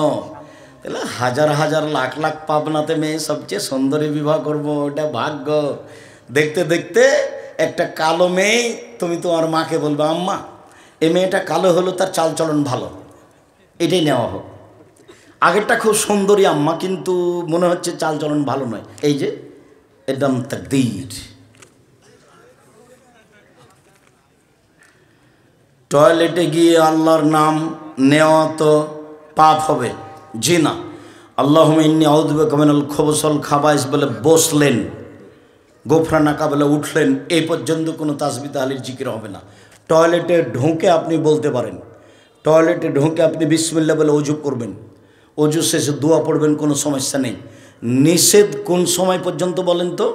Speaker 1: তাহলে হাজার হাজার লাখ লাখ পাবনাতে মেয়ে সবচেয়ে সুন্দরী বিবাহ করবো, ওটা ভাগ্য। দেখতে দেখতে একটা কালো মেয়ে, তুমি তোমার মাকে বলবে আম্মা এই মেয়েটা কালো হলো, তার চালচলন ভালো, এটাই নেওয়া হোক। আগেরটা খুব সুন্দরী আম্মা, কিন্তু মনে হচ্ছে চালচলন ভালো নয়। এই যে একদম তাকদীর। টয়লেটে গিয়ে আল্লাহর নাম নেওয়া তো পাপ হবে? জি না। আল্লাহুম্মা ইন্নী আউযু বিকা মিনাল খুবুসিল খাবাইস বলে বসলেন, গোফরানাকা বলে উঠলেন, এই পর্যন্ত কোনো তাসবিহ তাহলিল জিকির হবে না। টয়লেটে ঢুকে আপনি বলতে পারেন, টয়লেটে ঢুকে আপনি বিসমিল্লাহ বলে অজু করবেন, অজু শেষে দোয়া পড়বেন, কোনো সমস্যা নেই। নিষেধ কোন সময় পর্যন্ত বলেন তো?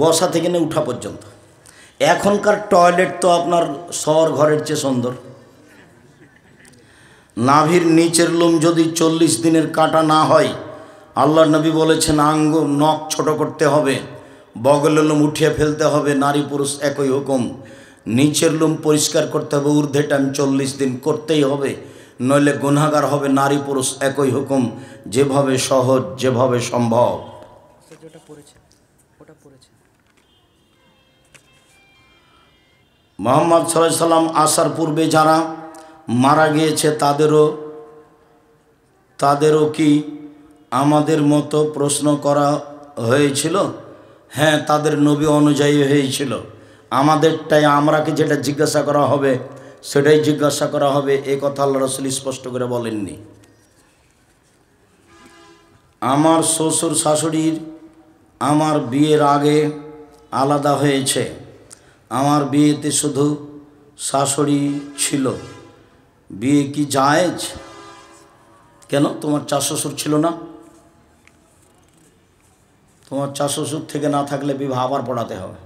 Speaker 1: বসা থেকে নিয়ে উঠা পর্যন্ত। এখনকার টয়লেট তো আপনার শহর ঘরের চেয়ে সুন্দর। নাভির নিচের লোম যদি 40 দিনের কাটা না হয়, আল্লাহর নবী বলেছেন নখ ছোট করতে হবে, বগলের লোম উঠিয়ে ফেলতে হবে, নারী পুরুষ একই হুকুম। নিচের লোম পরিষ্কার করতে হবে, ঊর্ধ্বেটা 40 দিন করতেই হবে, নইলে গুনাহগার হবে। নারী পুরুষ একই হুকুম, যেভাবে সহজ, যেভাবে সম্ভব। মুহাম্মদ সাল্লাল্লাহু আলাইহি সাল্লাম আসার পূর্বে যারা মারা গিয়েছে তাদেরও কি আমাদের মতো প্রশ্ন করা হয়েছিল? হ্যাঁ, তাদের নবী অনুযায়ী হয়েছিল। আমাদেরটাই আমরাকে যেটা জিজ্ঞাসা করা হবে সেটাই জিজ্ঞাসা করা হবে, এ কথা আল্লাহ রাসূল স্পষ্ট করে বলেননি। আমার শ্বশুর শাশুড়ির আমার বিয়ের আগে আলাদা হয়েছে। আমার বিয়েতে শুধু শাশুড়ি ছিল, বিয়ে কি জায়েজ? কেন, তোমার চার শ্বশুর ছিল না? তোমার চার শ্বশুর থেকে না থাকলে বিবাহ আবার পড়াতে হবে।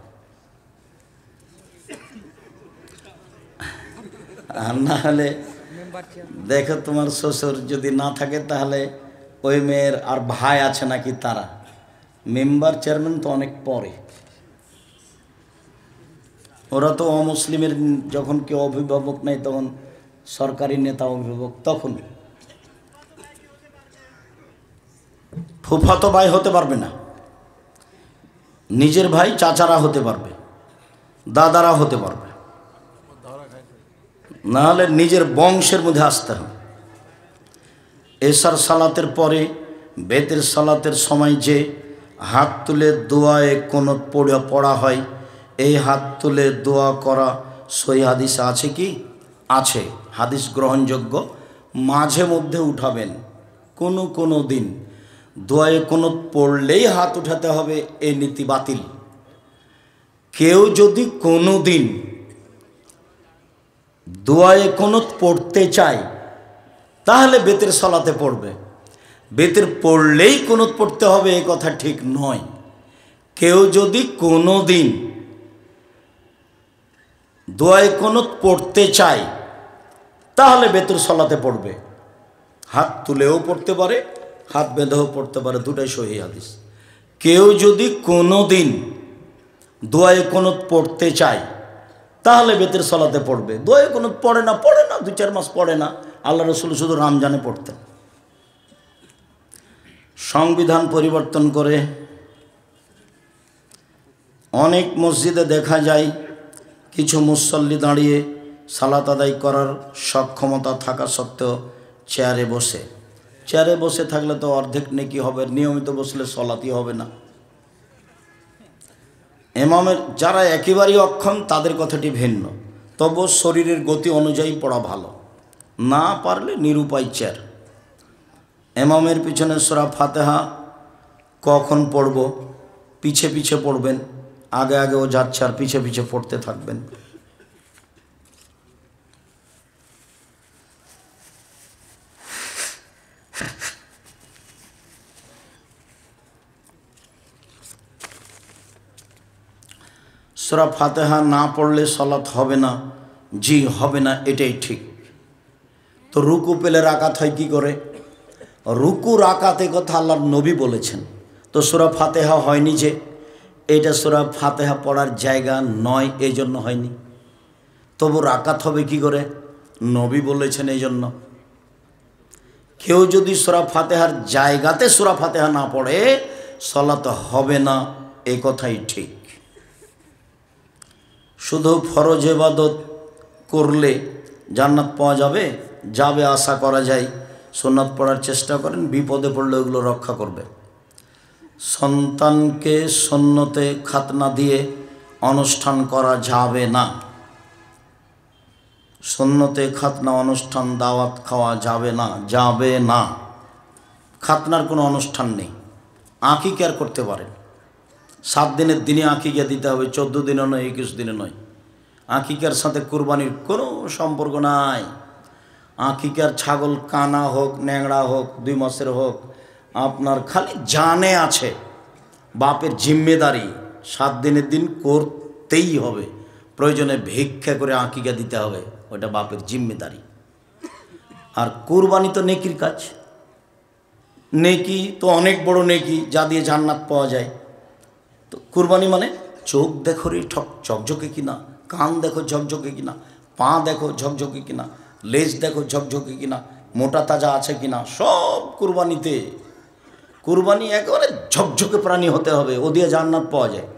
Speaker 1: আর না হলে দেখো, তোমার শ্বশুর যদি না থাকে তাহলে ওই মেয়ের আর ভাই আছে নাকি, তারা মেম্বার চেয়ারম্যান তো অনেক পরে। ওরা তো অমুসলিমের, যখন কেউ অভিভাবক নেই তখন সরকারি নেতা অভিভাবক, তখন ফুফাতো ভাই হতে পারবে না, নিজের ভাই চাচারা হতে পারবে, দাদারা হতে পারবে, না হলে নিজের বংশের মধ্যে আসতে হবে। এশার সালাতের পরে বেতের সালাতের সময় যে হাত তুলে দোয়ায়ে কুনুত পড়া হয়, এই হাত তুলে দোয়া করা সহিহ হাদিস আছে কি? আছে, হাদিস গ্রহণযোগ্য। মাঝে মধ্যে উঠাবেন, কোনো দিন দোয়ায়ে কুনুত পড়লেই হাত উঠাতে হবে, এই নীতি বাতিল। কেউ যদি কোনো দিন দোয়ায়ে কুনুত পড়তে চায় তাহলে বেতের সালাতে পড়বে, বেতের পড়লেই কুনুত পড়তে হবে এই কথা ঠিক নয়। কেউ যদি কোনো দিন দোয়ায়ে কুনুত পড়তে চায় তাহলে বেতের সালাতে পড়বে, হাত তুলেও পড়তে পারে, হাত বেঁধেও পড়তে পারে, দুটাই সহিহ হাদিস। কেউ যদি কোনো দিন দোয়ায়ে কুনুত পড়তে চায় তাহলে বেতের সালাতে পড়বে। দোয়ায়ে কুনুত পড়ে না 2-4 মাস পড়ে না, আল্লাহ রাসূল শুধু রমজানে পড়তেন। সংবিধান পরিবর্তন করে অনেক মসজিদে দেখা যায় কিছু মুসল্লি দাঁড়িয়ে সালাত আদায় করার সক্ষমতা থাকা সত্ত্বেও চেয়ারে বসে থাকলে তো অর্ধেক নেকি হবে, নিয়মিত বসলে সালাতই হবে না। ইমামের যারা একেবারেই অক্ষম তাদের কথাটি ভিন্ন, তবু শরীরের গতি অনুযায়ী পড়া ভালো, না পারলে নিরুপায় চেয়ার। ইমামের পিছনে সূরা ফাতিহা কখন পড়ব? পিছে পড়বেন, আগেও যাচ্ছে আর পিছে পড়তে থাকবেন। সূরা ফাতিহা না পড়লে সালাত হবে না, জি হবে না, এটাই ঠিক। তো রুকু পেলে রাকাত হয় কি করে? রুকু রাকাতে কথা আল্লাহর নবী বলেছেন। তো সূরা ফাতিহা হয়নি যে, এটা সূরা ফাতিহা পড়ার জায়গা নয়, এই জন্য হয়নি। তবু রাকাত হবে কি করে? নবী বলেছেন এই জন্য। কেউ যদি সূরা ফাতিহার জায়গাতে সূরা ফাতিহা না পড়ে সালাত হবে না, এই কথাই ঠিক। শুধু ফরজ ইবাদত করলে জান্নাত পাওয়া যাবে, যাবে আশা করা যায়। সুন্নাত পড়ার চেষ্টা করেন, বিপদে পড়লে ওগুলো রক্ষা করবে। সন্তানকে সুন্নতে খাতনা দিয়ে অনুষ্ঠান করা যাবে না। সুন্নতে খাতনা অনুষ্ঠান দাওয়াত খাওয়া যাবে না, যাবে না। খাতনার কোনো অনুষ্ঠান নেই। আকিকার করতে পারেন, 7 দিনের দিনে আকিকা দিতে হবে, 14 দিনে নয়, 21 দিনে নয়। আকিকার সাথে কুরবানির কোনো সম্পর্ক নাই। আকিকার ছাগল কানা হোক, ন্যাংড়া হোক, 2 মাসের হোক, আপনার খালি জানে আছে। বাপের জিম্মেদারি 7 দিনের দিন করতেই হবে। প্রয়োজনে ভিক্ষা করে আকিকা দিতে হবে, ওটা বাপের জিম্মেদারি। আর কুরবানি তো নেকির কাজ। নেকি তো অনেক বড় নেকি, যা দিয়ে জান্নাত পাওয়া যায়। তো কুরবানি মানে চোখ দেখো রে ঝকঝকে কিনা, কান দেখো ঝকঝকে কিনা, পা দেখো ঝকঝকে কিনা, লেজ দেখো ঝকঝকে কিনা, মোটা তাজা আছে কিনা, সব কুরবানিতে। কুরবানি একেবারে ঝকঝকে প্রাণী হতে হবে, ও দিয়ে জান্নাত পাওয়া যায়।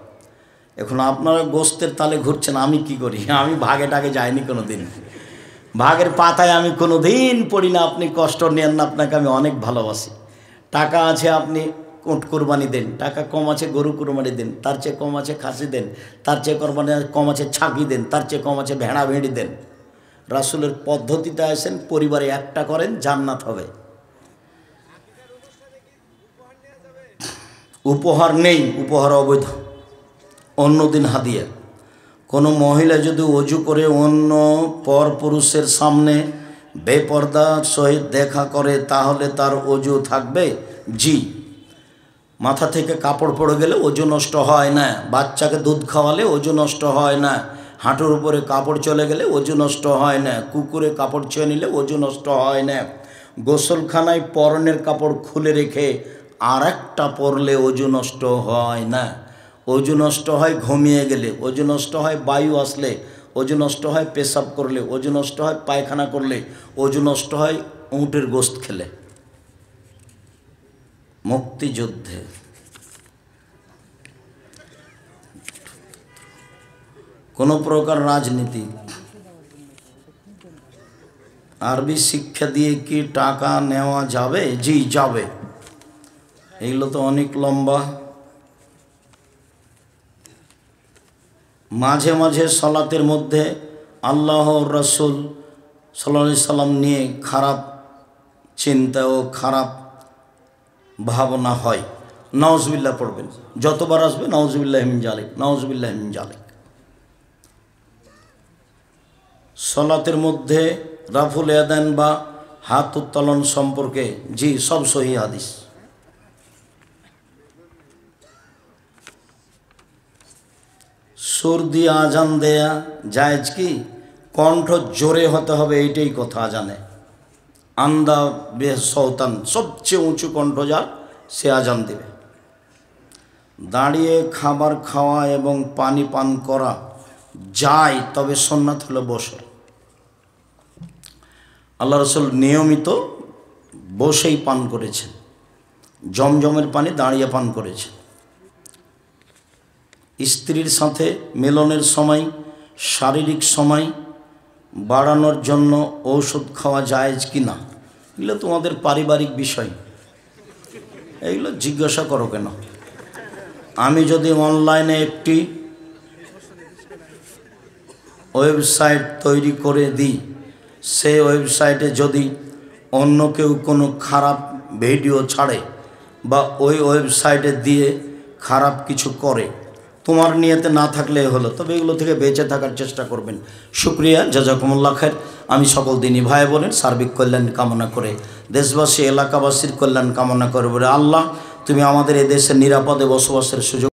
Speaker 1: এখন আপনারা গোস্তের তালে ঘুরছেন, আমি কি করি? আমি ভাগে টাগে যাইনি কোনো দিন, ভাগের পাতায় আমি কোনো দিন পড়ি না। আপনি কষ্ট নেন না, আপনাকে আমি অনেক ভালোবাসি। টাকা আছে, আপনি উট কুরবানি দেন, টাকা কম আছে গরু কুরবানি দেন, তার চেয়ে কম আছে খাসি দেন, তার চেয়ে কম আছে ছাগি দেন, তার চেয়ে কম আছে ভেড়া ভেড়ি দেন। রাসূলের পদ্ধতিতে আসেন, পরিবারে একটা করেন, জান্নাত হবে। উপহার নেই, উপহার অবৈধ, অন্যদিন হাদিয়া। কোনো মহিলা যদি অজু করে অন্য পর পুরুষের সামনে বেপর্দার সহিত দেখা করে, তাহলে তার অজু থাকবে? জি। মাথা থেকে কাপড় পড়ে গেলে অজু নষ্ট হয় না। বাচ্চাকে দুধ খাওয়ালে অজু নষ্ট হয় না। হাঁটুর উপরে কাপড় চলে গেলে অজু নষ্ট হয় না। কুকুরে কাপড় ছুঁয়ে নিলে অজু নষ্ট হয় না। গোসলখানায় পরনের কাপড় খুলে রেখে আর একটা পরলে অজু নষ্ট হয় না। অজু নষ্ট হয় ঘুমিয়ে গেলে, অজু নষ্ট হয় বায়ু আসলে, অজু নষ্ট হয় পেশাব করলে, অজু নষ্ট হয় পায়খানা করলে, অজু নষ্ট হয় উটের গোশত খেলে। মুক্তিযুদ্ধে কোনো প্রকার রাজনীতি, আরবি শিক্ষা দিয়ে কি টাকা নেওয়া যাবে? জি যাবে। এগুলো তো অনেক লম্বা। মাঝে মাঝে সালাতের মধ্যে আল্লাহ রাসূল সাল্লাল্লাহু আলাইহি সাল্লাম নিয়ে খারাপ চিন্তা ও খারাপ ভাবনা হয়। নাউজুবিল্লাহ পড়বেন, যতবার আসবে নাউজুবিল্লাহ মিন জালিক, নাউজুবিল্লাহ মিন জালিক। সালাতের মধ্যে রাফুল ইয়াদান বা হাত উত্তোলন সম্পর্কে জি সব সহিহ হাদিস। সুর দিয়ে আজান দেয়া জায়েজ কি? কণ্ঠ জোরে হতে হবে, এইটাই কথা আজানে। আন্দা বে সৌতান, সবচেয়ে উঁচু কণ্ঠ যার, সে আজান দেবে। দাঁড়িয়ে খাবার খাওয়া এবং পানি পান করা যায়, তবে সুন্নাত হলো বসে। আল্লাহ রাসূল নিয়মিত বসেই পান করেছেন। জমজমের পানি দাঁড়িয়ে পান করেছেন। স্ত্রীর সাথে মিলনের সময় শারীরিক সময় বাড়ানোর জন্য ঔষধ খাওয়া জায়েজ কি না? এগুলো তোমাদের পারিবারিক বিষয়, এগুলো জিজ্ঞাসা করো কেন? আমি যদি অনলাইনে একটি ওয়েবসাইট তৈরি করে দিই, সেই ওয়েবসাইটে যদি অন্য কেউ কোনো খারাপ ভিডিও ছাড়ে বা ওই ওয়েবসাইটে দিয়ে খারাপ কিছু করে, তোমার নিয়তে না থাকলে হলো, তবে এগুলো থেকে বেঁচে থাকার চেষ্টা করবেন। শুকরিয়া, জাযাকুমুল্লাহ খায়ের। আমি সকল দিনই ভাই বোনের সার্বিক কল্যাণ কামনা করে, দেশবাসী এলাকাবাসীর কল্যাণ কামনা করে বলে, আল্লাহ তুমি আমাদের এই দেশে নিরাপদে বসবাসের সুযোগ